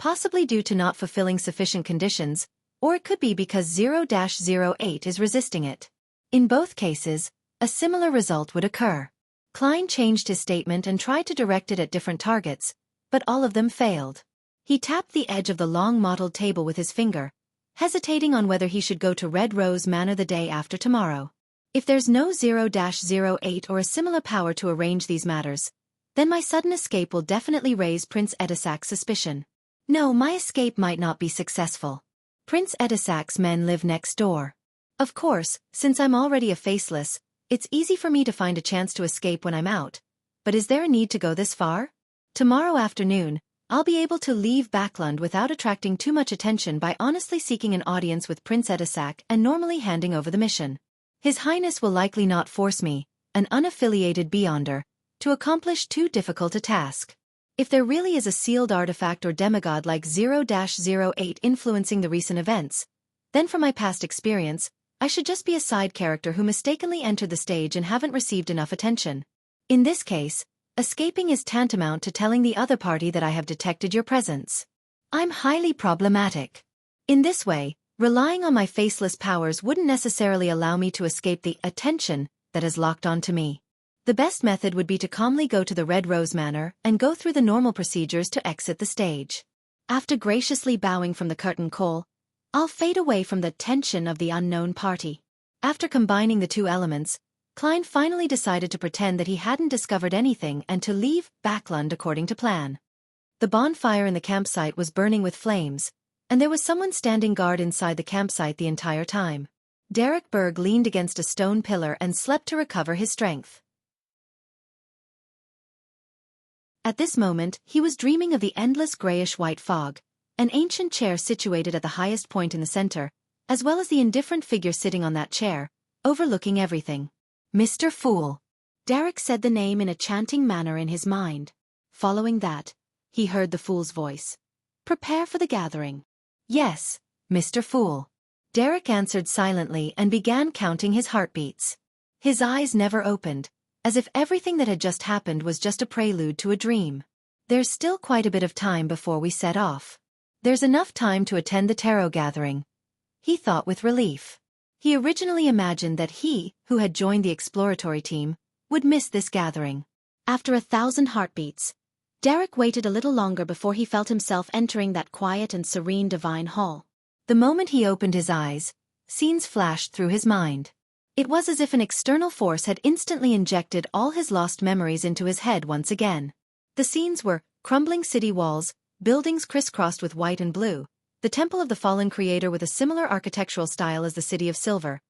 possibly due to not fulfilling sufficient conditions, or it could be because 0-08 is resisting it. In both cases, a similar result would occur. Klein changed his statement and tried to direct it at different targets, but all of them failed. He tapped the edge of the long mottled table with his finger, hesitating on whether he should go to Red Rose Manor the day after tomorrow. If there's no 0-08 or a similar power to arrange these matters, then my sudden escape will definitely raise Prince Edisac's suspicion. No, my escape might not be successful. Prince Edisac's men live next door. Of course, since I'm already a faceless, it's easy for me to find a chance to escape when I'm out, but is there a need to go this far? Tomorrow afternoon, I'll be able to leave Backland without attracting too much attention by honestly seeking an audience with Prince Edisac and normally handing over the mission. His Highness will likely not force me, an unaffiliated Beyonder, to accomplish too difficult a task. If there really is a sealed artifact or demigod like 0-08 influencing the recent events, then from my past experience, I should just be a side character who mistakenly entered the stage and haven't received enough attention. In this case, escaping is tantamount to telling the other party that I have detected your presence. I'm highly problematic. In this way, relying on my faceless powers wouldn't necessarily allow me to escape the attention that is locked onto me. The best method would be to calmly go to the Red Rose Manor and go through the normal procedures to exit the stage. After graciously bowing from the curtain call, I'll fade away from the tension of the unknown party. After combining the two elements, Klein finally decided to pretend that he hadn't discovered anything and to leave Backland according to plan. The bonfire in the campsite was burning with flames, and there was someone standing guard inside the campsite the entire time. Derek Berg leaned against a stone pillar and slept to recover his strength. At this moment, he was dreaming of the endless grayish-white fog, an ancient chair situated at the highest point in the center, as well as the indifferent figure sitting on that chair, overlooking everything. "Mr. Fool." Derek said the name in a chanting manner in his mind. Following that, he heard the fool's voice. "Prepare for the gathering." "Yes, Mr. Fool." Derek answered silently and began counting his heartbeats. His eyes never opened, as if everything that had just happened was just a prelude to a dream. There's still quite a bit of time before we set off. There's enough time to attend the tarot gathering, he thought with relief. He originally imagined that he, who had joined the exploratory team, would miss this gathering. After 1,000 heartbeats, Derek waited a little longer before he felt himself entering that quiet and serene divine hall. The moment he opened his eyes, scenes flashed through his mind. It was as if an external force had instantly injected all his lost memories into his head once again. The scenes were crumbling city walls, buildings crisscrossed with white and blue, the Temple of the Fallen Creator with a similar architectural style as the City of Silver,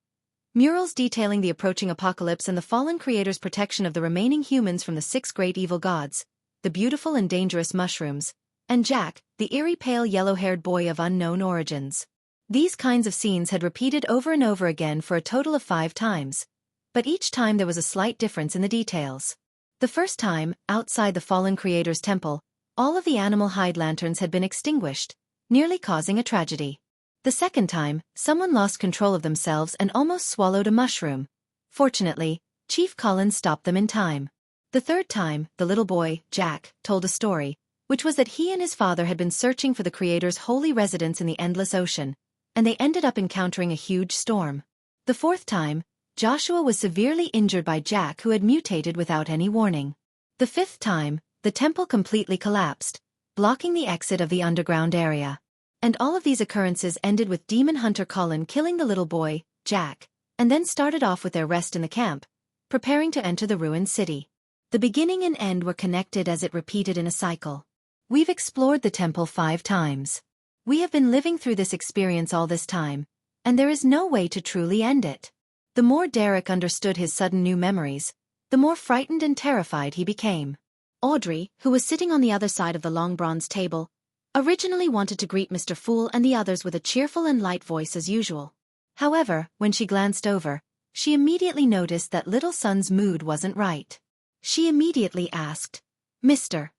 murals detailing the approaching apocalypse and the Fallen Creator's protection of the remaining humans from the 6 great evil gods, the beautiful and dangerous mushrooms, and Jack, the eerie pale yellow-haired boy of unknown origins. These kinds of scenes had repeated over and over again for a total of 5 times. But each time there was a slight difference in the details. The first time, outside the fallen creator's temple, all of the animal hide lanterns had been extinguished, nearly causing a tragedy. The second time, someone lost control of themselves and almost swallowed a mushroom. Fortunately, Chief Collins stopped them in time. The third time, the little boy, Jack, told a story, which was that he and his father had been searching for the creator's holy residence in the endless ocean, and they ended up encountering a huge storm. The fourth time, Joshua was severely injured by Jack, who had mutated without any warning. The fifth time, the temple completely collapsed, blocking the exit of the underground area. And all of these occurrences ended with Demon Hunter Colin killing the little boy, Jack, and then started off with their rest in the camp, preparing to enter the ruined city. The beginning and end were connected as it repeated in a cycle. We've explored the temple 5 times. We have been living through this experience all this time, and there is no way to truly end it. The more Derek understood his sudden new memories, the more frightened and terrified he became. Audrey, who was sitting on the other side of the long bronze table, originally wanted to greet Mr. Fool and the others with a cheerful and light voice as usual. However, when she glanced over, she immediately noticed that little son's mood wasn't right. She immediately asked, "Mr.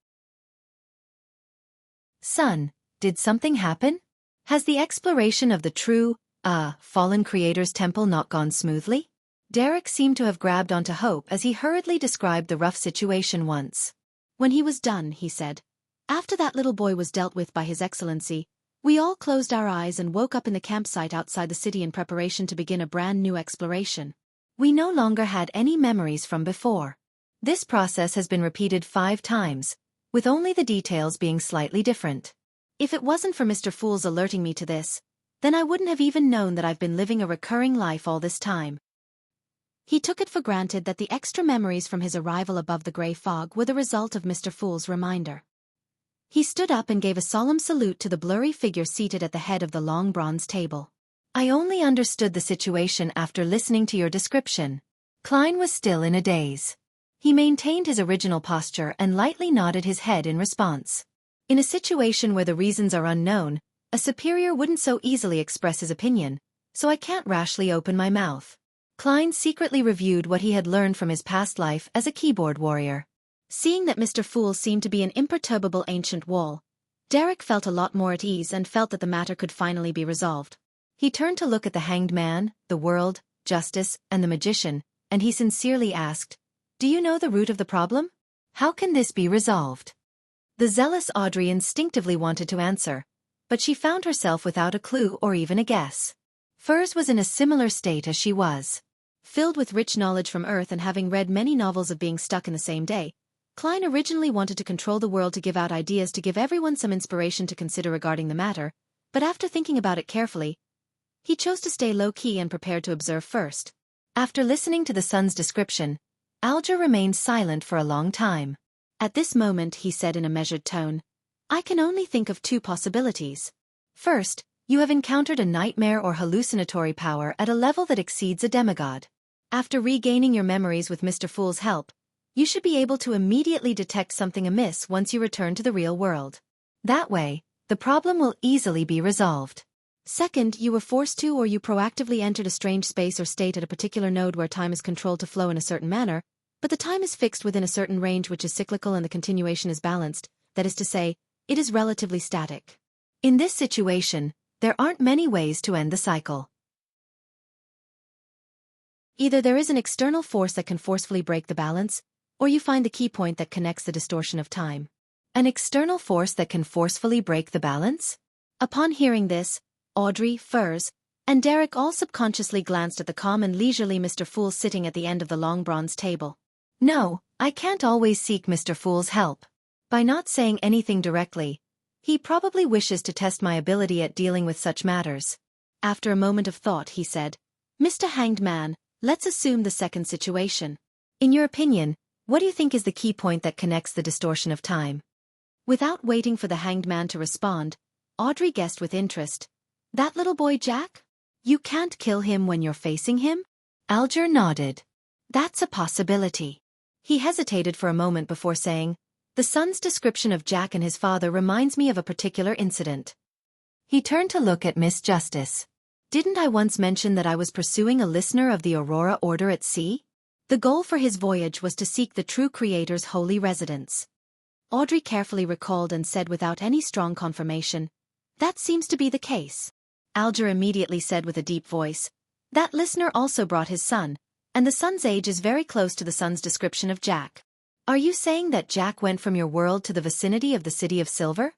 Son, did something happen? Has the exploration of the true, fallen creator's temple not gone smoothly?" Derek seemed to have grabbed onto hope as he hurriedly described the rough situation once. When he was done, he said, "After that little boy was dealt with by His Excellency, we all closed our eyes and woke up in the campsite outside the city in preparation to begin a brand new exploration. We no longer had any memories from before. This process has been repeated 5 times, with only the details being slightly different. If it wasn't for Mr. Fool's alerting me to this, then I wouldn't have even known that I've been living a recurring life all this time." He took it for granted that the extra memories from his arrival above the gray fog were the result of Mr. Fool's reminder. He stood up and gave a solemn salute to the blurry figure seated at the head of the long bronze table. "I only understood the situation after listening to your description." Klein was still in a daze. He maintained his original posture and lightly nodded his head in response. In a situation where the reasons are unknown, a superior wouldn't so easily express his opinion, so I can't rashly open my mouth. Klein secretly reviewed what he had learned from his past life as a keyboard warrior. Seeing that Mr. Fool seemed to be an imperturbable ancient wall, Derek felt a lot more at ease and felt that the matter could finally be resolved. He turned to look at the hanged man, the world, justice, and the magician, and he sincerely asked, "Do you know the root of the problem? How can this be resolved?" The zealous Audrey instinctively wanted to answer, but she found herself without a clue or even a guess. Furs was in a similar state as she was. Filled with rich knowledge from Earth and having read many novels of being stuck in the same day, Klein originally wanted to control the world to give out ideas to give everyone some inspiration to consider regarding the matter, but after thinking about it carefully, he chose to stay low-key and prepared to observe first. After listening to the son's description, Alger remained silent for a long time. At this moment, he said in a measured tone, "I can only think of 2 possibilities. First, you have encountered a nightmare or hallucinatory power at a level that exceeds a demigod. After regaining your memories with Mr. Fool's help, you should be able to immediately detect something amiss once you return to the real world. That way, the problem will easily be resolved. Second, you were forced to or you proactively entered a strange space or state at a particular node where time is controlled to flow in a certain manner, but the time is fixed within a certain range which is cyclical and the continuation is balanced, that is to say, it is relatively static. In this situation, there aren't many ways to end the cycle. Either there is an external force that can forcefully break the balance, or you find the key point that connects the distortion of time." An external force that can forcefully break the balance? Upon hearing this, Audrey, Furs, and Derek all subconsciously glanced at the calm and leisurely Mr. Fool sitting at the end of the long bronze table. "No, I can't always seek Mr. Fool's help. By not saying anything directly, he probably wishes to test my ability at dealing with such matters." After a moment of thought, he said, "Mr. Hanged Man, let's assume the second situation. In your opinion, what do you think is the key point that connects the distortion of time?" Without waiting for the Hanged Man to respond, Audrey guessed with interest, "That little boy Jack? You can't kill him when you're facing him?" Alger nodded. "That's a possibility." He hesitated for a moment before saying, The son's description of Jack and his father reminds me of a particular incident. He turned to look at Miss Justice. Didn't I once mention that I was pursuing a listener of the Aurora Order at sea? The goal for his voyage was to seek the true Creator's holy residence. Audrey carefully recalled and said without any strong confirmation, "That seems to be the case." Alger immediately said with a deep voice, "That listener also brought his son, and the son's age is very close to the son's description of Jack. Are you saying that Jack went from your world to the vicinity of the City of Silver?"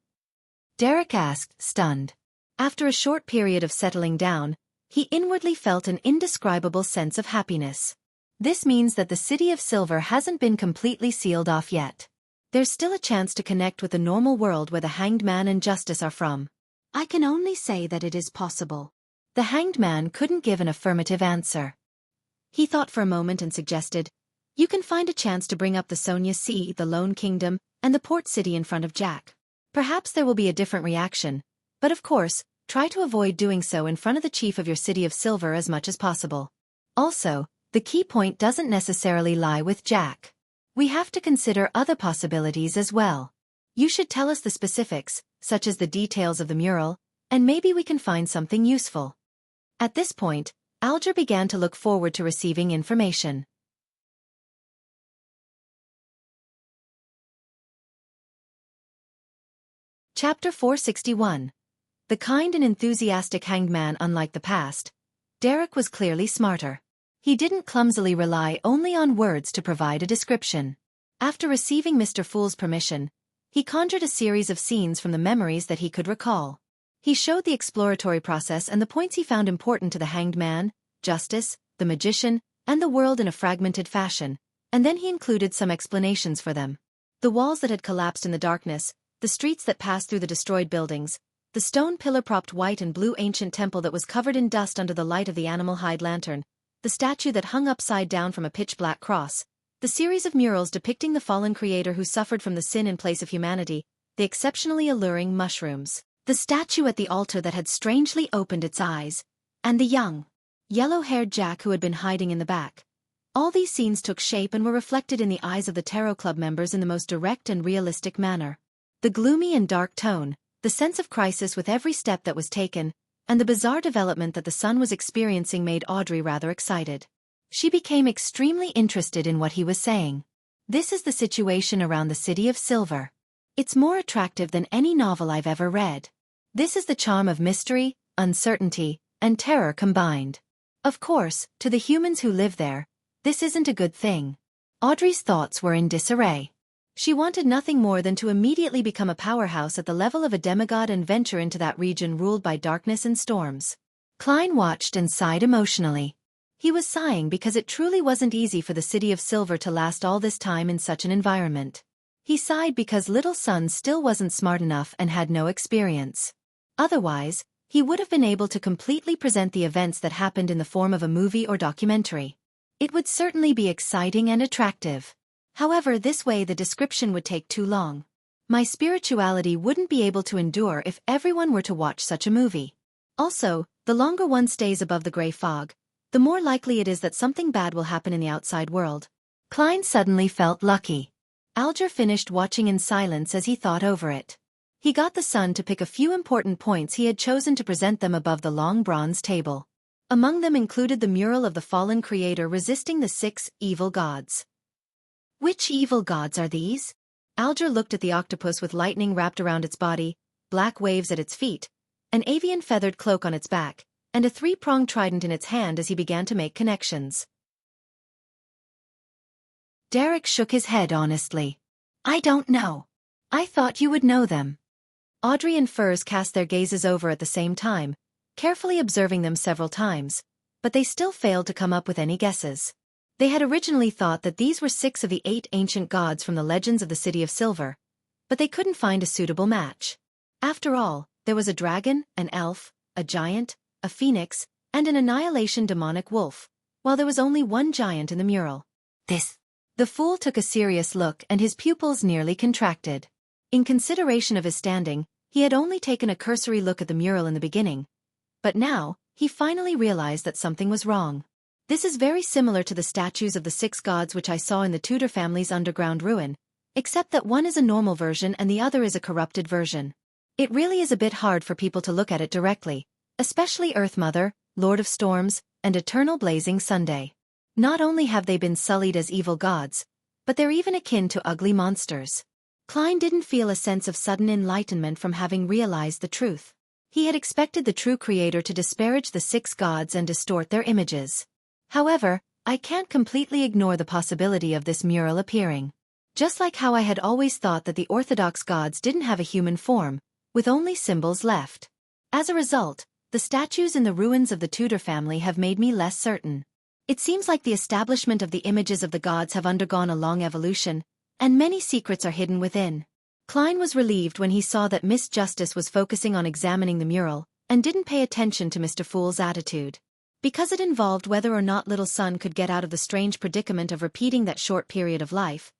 Derek asked, stunned. After a short period of settling down, he inwardly felt an indescribable sense of happiness. This means that the City of Silver hasn't been completely sealed off yet. There's still a chance to connect with the normal world where the Hanged Man and Justice are from. I can only say that it is possible. The Hanged Man couldn't give an affirmative answer. He thought for a moment and suggested, "You can find a chance to bring up the Sonia Sea, the Lone Kingdom, and the Port City in front of Jack. Perhaps there will be a different reaction, but of course, try to avoid doing so in front of the chief of your City of Silver as much as possible. Also, the key point doesn't necessarily lie with Jack. We have to consider other possibilities as well. You should tell us the specifics, such as the details of the mural, and maybe we can find something useful." At this point, Alger began to look forward to receiving information. Chapter 461. The kind and enthusiastic Hanged Man. Unlike the past, Derek was clearly smarter. He didn't clumsily rely only on words to provide a description. After receiving Mr. Fool's permission, he conjured a series of scenes from the memories that he could recall. He showed the exploratory process and the points he found important to the Hanged Man, Justice, the Magician, and the world in a fragmented fashion, and then he included some explanations for them. The walls that had collapsed in the darkness, the streets that passed through the destroyed buildings, the stone pillar-propped white and blue ancient temple that was covered in dust under the light of the animal hide lantern, the statue that hung upside down from a pitch-black cross, the series of murals depicting the fallen creator who suffered from the sin in place of humanity, the exceptionally alluring mushrooms, the statue at the altar that had strangely opened its eyes, and the young, yellow-haired Jack who had been hiding in the back. All these scenes took shape and were reflected in the eyes of the Tarot Club members in the most direct and realistic manner. The gloomy and dark tone, the sense of crisis with every step that was taken, and the bizarre development that the son was experiencing made Audrey rather excited. She became extremely interested in what he was saying. This is the situation around the City of Silver. It's more attractive than any novel I've ever read. This is the charm of mystery, uncertainty, and terror combined. Of course, to the humans who live there, this isn't a good thing. Audrey's thoughts were in disarray. She wanted nothing more than to immediately become a powerhouse at the level of a demigod and venture into that region ruled by darkness and storms. Klein watched and sighed emotionally. He was sighing because it truly wasn't easy for the City of Silver to last all this time in such an environment. He sighed because little son still wasn't smart enough and had no experience. Otherwise, he would have been able to completely present the events that happened in the form of a movie or documentary. It would certainly be exciting and attractive. However, this way the description would take too long. My spirituality wouldn't be able to endure if everyone were to watch such a movie. Also, the longer one stays above the gray fog, the more likely it is that something bad will happen in the outside world. Klein suddenly felt lucky. Alger finished watching in silence as he thought over it. He got the son to pick a few important points he had chosen to present them above the long bronze table. Among them included the mural of the fallen creator resisting the 6 evil gods. Which evil gods are these? Alger looked at the octopus with lightning wrapped around its body, black waves at its feet, an avian feathered cloak on its back, and a 3-pronged trident in its hand as he began to make connections. Derek shook his head honestly. I don't know. I thought you would know them. Audrey and Furs cast their gazes over at the same time, carefully observing them several times, but they still failed to come up with any guesses. They had originally thought that these were 6 of the 8 ancient gods from the legends of the City of Silver, but they couldn't find a suitable match. After all, there was a dragon, an elf, a giant, a phoenix, and an annihilation demonic wolf, while there was only one giant in the mural. The fool took a serious look and his pupils nearly contracted. In consideration of his standing, he had only taken a cursory look at the mural in the beginning, but now, he finally realized that something was wrong. This is very similar to the statues of the 6 gods which I saw in the Tudor family's underground ruin, except that one is a normal version and the other is a corrupted version. It really is a bit hard for people to look at it directly, especially Earth Mother, Lord of Storms, and Eternal Blazing Sunday. Not only have they been sullied as evil gods, but they're even akin to ugly monsters. Klein didn't feel a sense of sudden enlightenment from having realized the truth. He had expected the true creator to disparage the 6 gods and distort their images. However, I can't completely ignore the possibility of this mural appearing. Just like how I had always thought that the Orthodox gods didn't have a human form, with only symbols left. As a result, the statues in the ruins of the Tudor family have made me less certain. It seems like the establishment of the images of the gods have undergone a long evolution, and many secrets are hidden within. Klein was relieved when he saw that Miss Justice was focusing on examining the mural, and didn't pay attention to Mr. Fool's attitude. Because it involved whether or not little son could get out of the strange predicament of repeating that short period of life,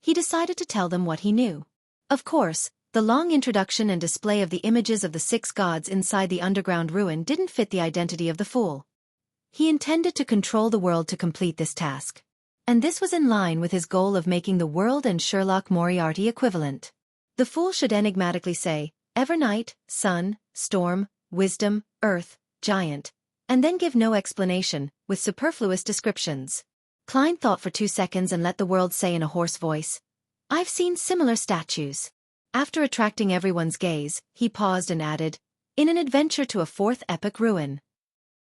he decided to tell them what he knew. Of course, the long introduction and display of the images of the 6 gods inside the underground ruin didn't fit the identity of the fool. He intended to control the world to complete this task. And this was in line with his goal of making the world and Sherlock Moriarty equivalent. The fool should enigmatically say, Evernight, Sun, Storm, Wisdom, Earth, Giant, and then give no explanation, with superfluous descriptions. Klein thought for 2 seconds and let the world say in a hoarse voice, I've seen similar statues. After attracting everyone's gaze, he paused and added, in an adventure to a 4th epoch ruin.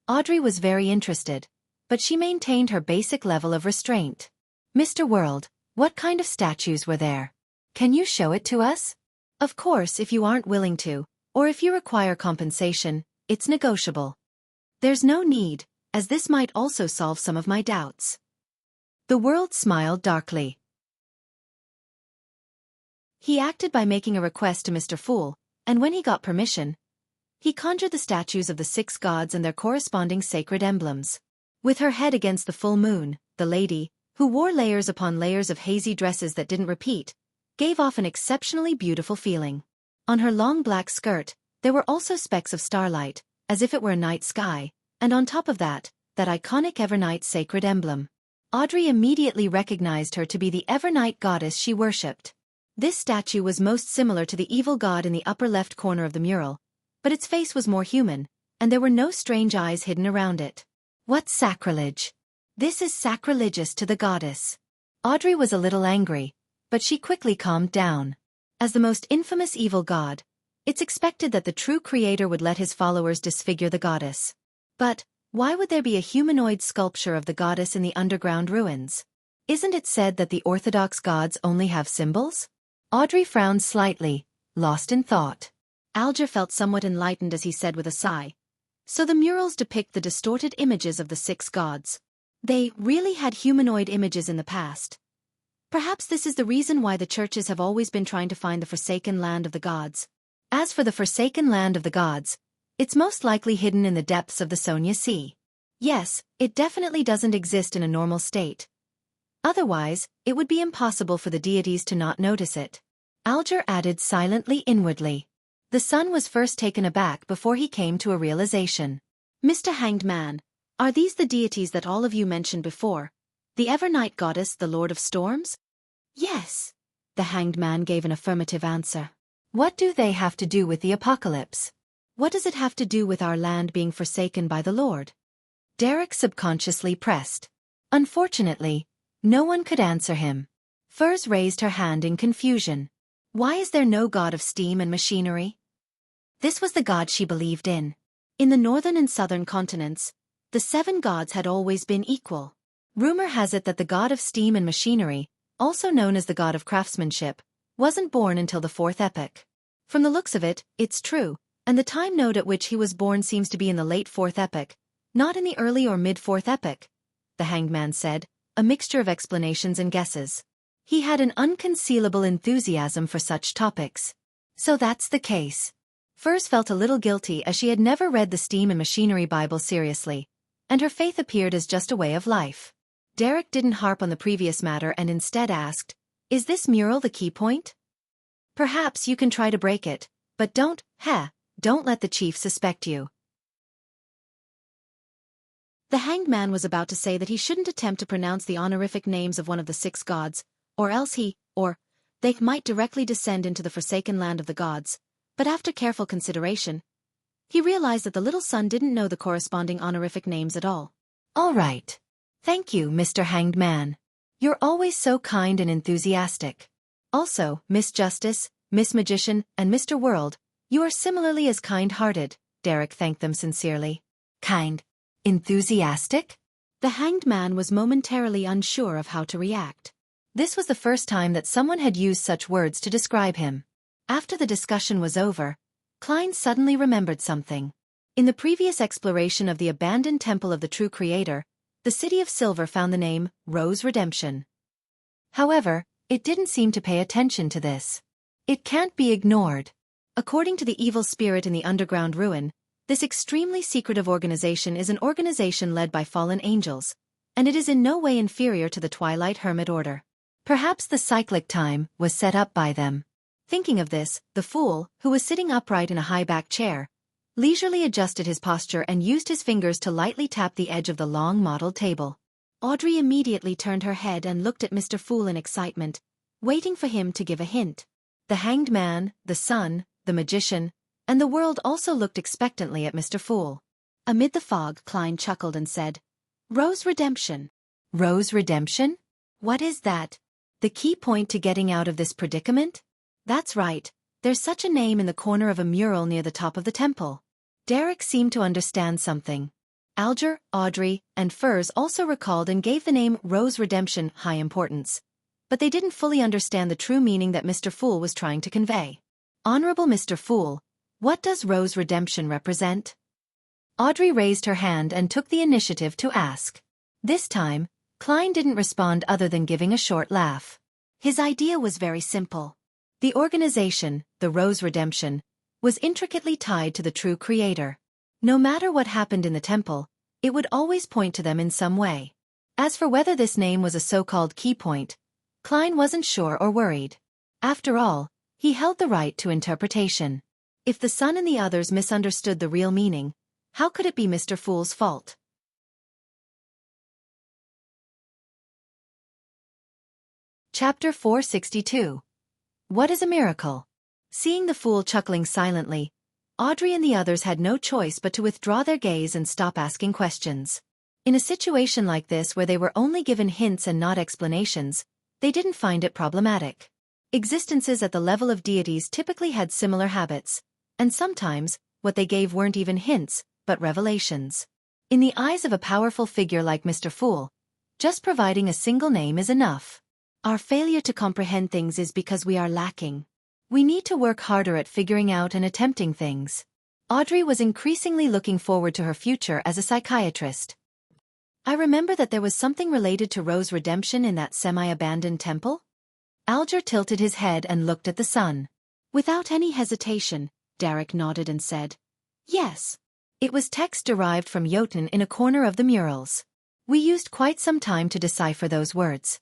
Audrey was very interested, but she maintained her basic level of restraint. Mr. World, what kind of statues were there? Can you show it to us? Of course, if you aren't willing to, or if you require compensation, it's negotiable. There's no need, as this might also solve some of my doubts. The World smiled darkly. He acted by making a request to Mr. Fool, and when he got permission, he conjured the statues of the 6 gods and their corresponding sacred emblems. With her head against the full moon, the lady, who wore layers upon layers of hazy dresses that didn't repeat, gave off an exceptionally beautiful feeling. On her long black skirt, there were also specks of starlight, as if it were a night sky, and on top of that iconic Evernight sacred emblem. Audrey immediately recognized her to be the Evernight goddess she worshipped. This statue was most similar to the evil god in the upper left corner of the mural, but its face was more human, and there were no strange eyes hidden around it. What sacrilege! This is sacrilegious to the goddess. Audrey was a little angry, but she quickly calmed down. As the most infamous evil god, it's expected that the true creator would let his followers disfigure the goddess. But why would there be a humanoid sculpture of the goddess in the underground ruins? Isn't it said that the Orthodox gods only have symbols? Audrey frowned slightly, lost in thought. Alger felt somewhat enlightened as he said with a sigh, so the murals depict the distorted images of the 6 gods. They really had humanoid images in the past. Perhaps this is the reason why the churches have always been trying to find the forsaken land of the gods. As for the forsaken land of the gods, it's most likely hidden in the depths of the Sonia Sea. Yes, it definitely doesn't exist in a normal state. Otherwise, it would be impossible for the deities to not notice it. Alger added silently inwardly. The son was first taken aback before he came to a realization. Mr. Hanged Man, are these the deities that all of you mentioned before? The Evernight goddess, the Lord of Storms? Yes. The Hanged Man gave an affirmative answer. What do they have to do with the apocalypse? What does it have to do with our land being forsaken by the Lord? Derek subconsciously pressed. Unfortunately, no one could answer him. Furs raised her hand in confusion. Why is there no god of steam and machinery? This was the god she believed in. In the northern and southern continents, the 7 gods had always been equal. Rumor has it that the god of steam and machinery, also known as the god of craftsmanship, wasn't born until the 4th epoch. From the looks of it, it's true, and the time node at which he was born seems to be in the late 4th epoch, not in the early or mid-4th epoch, the Hanged Man said, a mixture of explanations and guesses. He had an unconcealable enthusiasm for such topics. So that's the case. Furs felt a little guilty as she had never read the Steam and Machinery Bible seriously, and her faith appeared as just a way of life. Derek didn't harp on the previous matter and instead asked, is this mural the key point? Perhaps you can try to break it, but don't let the chief suspect you. The Hanged Man was about to say that he shouldn't attempt to pronounce the honorific names of one of the 6 gods, or else he, or They might directly descend into the forsaken land of the gods, but after careful consideration, he realized that the little son didn't know the corresponding honorific names at all. All right. Thank you, Mr. Hanged Man. You're always so kind and enthusiastic. Also, Miss Justice, Miss Magician, and Mr. World, you are similarly as kind-hearted, Derek thanked them sincerely. Kind? Enthusiastic? The Hanged Man was momentarily unsure of how to react. This was the first time that someone had used such words to describe him. After the discussion was over, Klein suddenly remembered something. In the previous exploration of the abandoned temple of the true creator, the City of Silver found the name Rose Redemption. However, it didn't seem to pay attention to this. It can't be ignored. According to the evil spirit in the underground ruin, this extremely secretive organization is an organization led by fallen angels, and it is in no way inferior to the Twilight Hermit Order. Perhaps the cyclic time was set up by them. Thinking of this, the fool, who was sitting upright in a high-backed chair, leisurely adjusted his posture and used his fingers to lightly tap the edge of the long mottled table. Audrey immediately turned her head and looked at Mr. Fool in excitement, waiting for him to give a hint. The Hanged Man, the Sun, the Magician, and the world also looked expectantly at Mr. Fool. Amid the fog, Klein chuckled and said, Rose Redemption. Rose Redemption? What is that? The key point to getting out of this predicament? That's right, there's such a name in the corner of a mural near the top of the temple. Derek seemed to understand something. Alger, Audrey, and Furs also recalled and gave the name Rose Redemption high importance. But they didn't fully understand the true meaning that Mr. Fool was trying to convey. Honorable Mr. Fool, what does Rose Redemption represent? Audrey raised her hand and took the initiative to ask. This time, Klein didn't respond other than giving a short laugh. His idea was very simple. The organization, the Rose Redemption, was intricately tied to the true creator. No matter what happened in the temple, it would always point to them in some way. As for whether this name was a so-called key point, Klein wasn't sure or worried. After all, he held the right to interpretation. If the Sun and the others misunderstood the real meaning, how could it be Mr. Fool's fault? Chapter 462. What is a miracle? Seeing the fool chuckling silently, Audrey and the others had no choice but to withdraw their gaze and stop asking questions. In a situation like this where they were only given hints and not explanations, they didn't find it problematic. Existences at the level of deities typically had similar habits, and sometimes, what they gave weren't even hints, but revelations. In the eyes of a powerful figure like Mr. Fool, just providing a single name is enough. Our failure to comprehend things is because we are lacking. We need to work harder at figuring out and attempting things. Audrey was increasingly looking forward to her future as a psychiatrist. I remember that there was something related to Rose Redemption in that semi-abandoned temple? Alger tilted his head and looked at the sun. Without any hesitation, Derek nodded and said, Yes. It was text derived from Jotun in a corner of the murals. We used quite some time to decipher those words.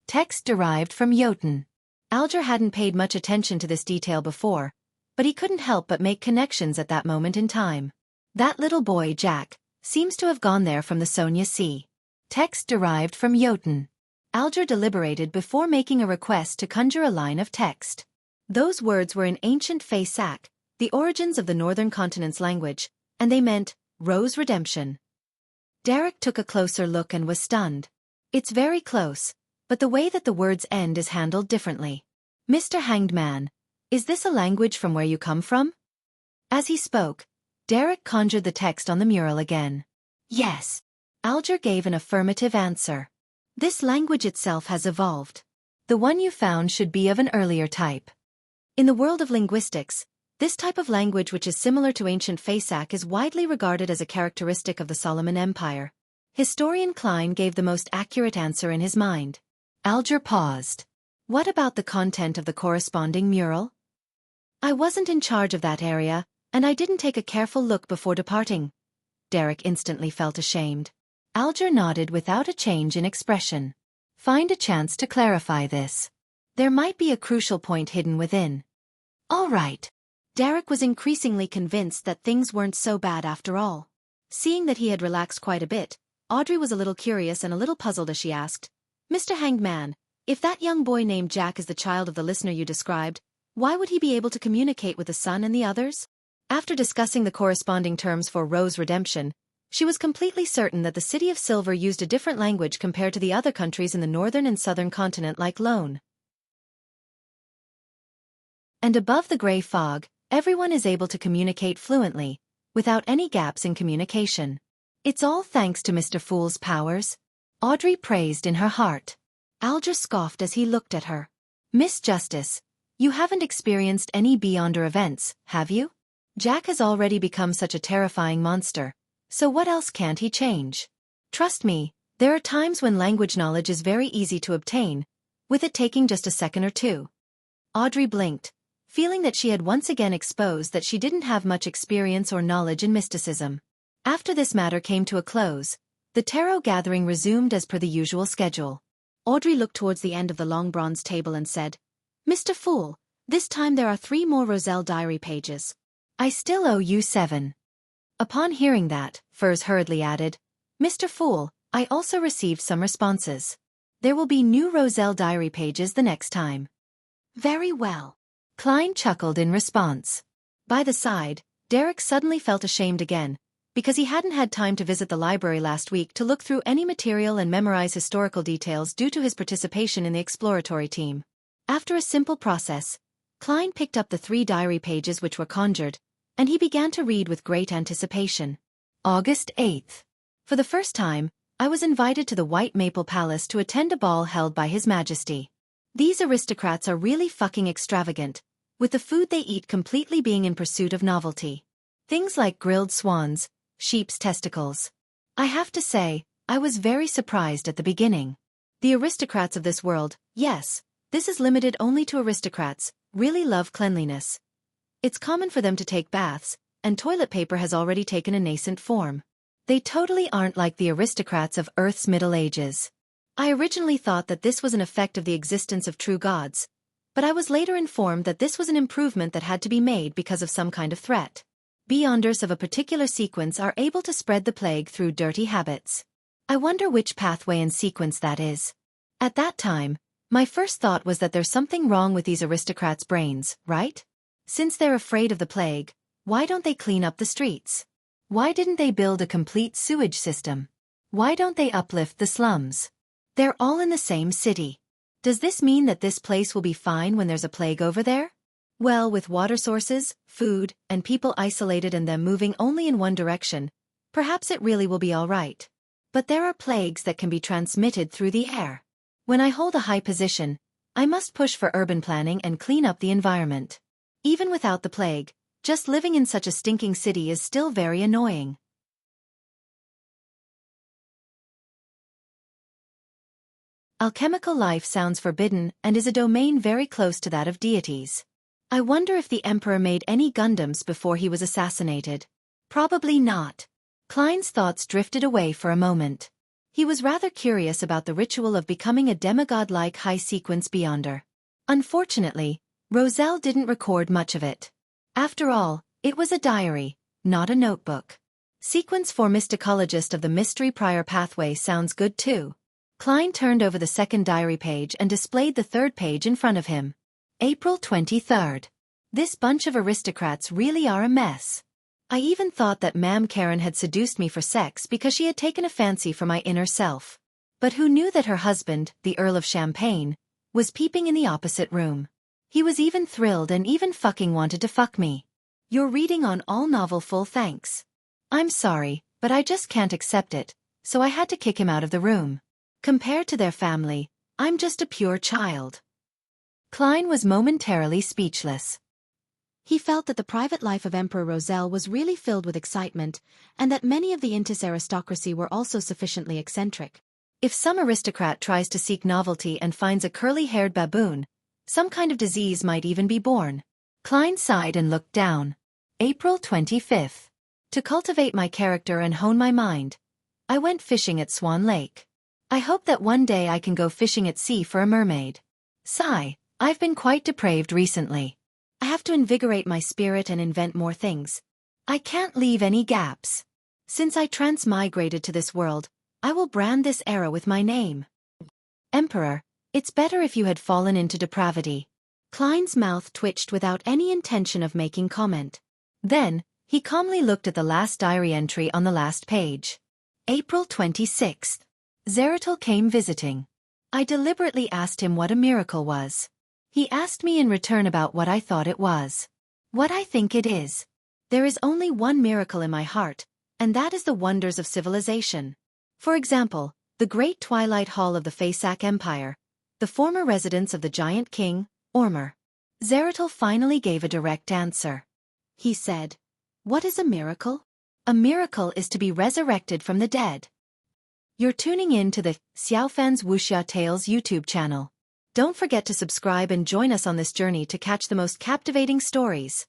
Text derived from Jotun. Alger hadn't paid much attention to this detail before, but he couldn't help but make connections at that moment in time. That little boy, Jack, seems to have gone there from the Sonia Sea. Text derived from Jotun. Alger deliberated before making a request to conjure a line of text. Those words were in ancient Fey Sac, the origins of the Northern Continent's language, and they meant, Rose Redemption. Derek took a closer look and was stunned. It's very close, but the way that the words end is handled differently. Mr. Hanged Man, is this a language from where you come from? As he spoke, Derek conjured the text on the mural again. Yes. Alger gave an affirmative answer. This language itself has evolved. The one you found should be of an earlier type. In the world of linguistics, this type of language which is similar to ancient Fey Sac is widely regarded as a characteristic of the Solomon Empire. Historian Klein gave the most accurate answer in his mind. Alger paused. What about the content of the corresponding mural? I wasn't in charge of that area, and I didn't take a careful look before departing. Derek instantly felt ashamed. Alger nodded without a change in expression. Find a chance to clarify this. There might be a crucial point hidden within. All right. Derek was increasingly convinced that things weren't so bad after all. Seeing that he had relaxed quite a bit, Audrey was a little curious and a little puzzled as she asked, Mr. Hanged Man, If that young boy named Jack is the child of the listener you described, why would he be able to communicate with the sun and the others? After discussing the corresponding terms for Rose redemption, she was completely certain that the City of Silver used a different language compared to the other countries in the northern and southern continent like Lone. And above the gray fog, everyone is able to communicate fluently, without any gaps in communication. It's all thanks to Mr. Fool's powers. Audrey praised in her heart. Alger scoffed as he looked at her. Miss Justice, you haven't experienced any Beyonder events, have you? Jack has already become such a terrifying monster, so what else can't he change? Trust me, there are times when language knowledge is very easy to obtain, with it taking just a second or two. Audrey blinked, feeling that she had once again exposed that she didn't have much experience or knowledge in mysticism. After this matter came to a close, the tarot gathering resumed as per the usual schedule. Audrey looked towards the end of the long bronze table and said, Mr. Fool, this time there are 3 more Roselle diary pages. I still owe you 7. Upon hearing that, Furs hurriedly added, Mr. Fool, I also received some responses. There will be new Roselle diary pages the next time. Very well. Klein chuckled in response. By the side, Derek suddenly felt ashamed again, because he hadn't had time to visit the library last week to look through any material and memorize historical details due to his participation in the exploratory team. After a simple process, Klein picked up the 3 diary pages which were conjured, and he began to read with great anticipation. August 8th. For the first time, I was invited to the White Maple Palace to attend a ball held by His Majesty. These aristocrats are really fucking extravagant, with the food they eat completely being in pursuit of novelty. Things like grilled swans, sheep's testicles. I have to say, I was very surprised at the beginning. The aristocrats of this world, yes, this is limited only to aristocrats, really love cleanliness. It's common for them to take baths, and toilet paper has already taken a nascent form. They totally aren't like the aristocrats of Earth's Middle Ages. I originally thought that this was an effect of the existence of true gods, but I was later informed that this was an improvement that had to be made because of some kind of threat. Beyonders of a particular sequence are able to spread the plague through dirty habits. I wonder which pathway and sequence that is. At that time, my first thought was that there's something wrong with these aristocrats' brains, right? Since they're afraid of the plague, why don't they clean up the streets? Why didn't they build a complete sewage system? Why don't they uplift the slums? They're all in the same city. Does this mean that this place will be fine when there's a plague over there? Well, with water sources, food, and people isolated and them moving only in one direction, perhaps it really will be all right. But there are plagues that can be transmitted through the air. When I hold a high position, I must push for urban planning and clean up the environment. Even without the plague, just living in such a stinking city is still very annoying. Alchemical life sounds forbidden and is a domain very close to that of deities. I wonder if the Emperor made any Gundams before he was assassinated. Probably not. Klein's thoughts drifted away for a moment. He was rather curious about the ritual of becoming a demigod-like high-sequence Beyonder. Unfortunately, Roselle didn't record much of it. After all, it was a diary, not a notebook. Sequence for Mysticologist of the Mystery Prior Pathway sounds good too. Klein turned over the second diary page and displayed the third page in front of him. April 23rd. This bunch of aristocrats really are a mess. I even thought that Ma'am Karen had seduced me for sex because she had taken a fancy for my inner self. But who knew that her husband, the Earl of Champagne, was peeping in the opposite room. He was even thrilled and even fucking wanted to fuck me. You're reading on all novel full thanks. I'm sorry, but I just can't accept it, so I had to kick him out of the room. Compared to their family, I'm just a pure child. Klein was momentarily speechless. He felt that the private life of Emperor Roselle was really filled with excitement, and that many of the Intis aristocracy were also sufficiently eccentric. If some aristocrat tries to seek novelty and finds a curly-haired baboon, some kind of disease might even be born. Klein sighed and looked down. April 25th. To cultivate my character and hone my mind, I went fishing at Swan Lake. I hope that one day I can go fishing at sea for a mermaid. Sigh, I've been quite depraved recently. I have to invigorate my spirit and invent more things. I can't leave any gaps. Since I transmigrated to this world, I will brand this era with my name. Emperor, It's better if you had fallen into depravity. Klein's mouth twitched without any intention of making comment. Then, he calmly looked at the last diary entry on the last page. April 26th. Zeratul came visiting. I deliberately asked him what a miracle was. He asked me in return about what I thought it was. What I think it is. There is only one miracle in my heart, and that is the wonders of civilization. For example, the great Twilight Hall of the Faesak Empire, the former residence of the giant king, Ormur. Zeratul finally gave a direct answer. He said, "What is a miracle? A miracle is to be resurrected from the dead." You're tuning in to the Xiaofan's Wuxia Tales YouTube channel. Don't forget to subscribe and join us on this journey to catch the most captivating stories.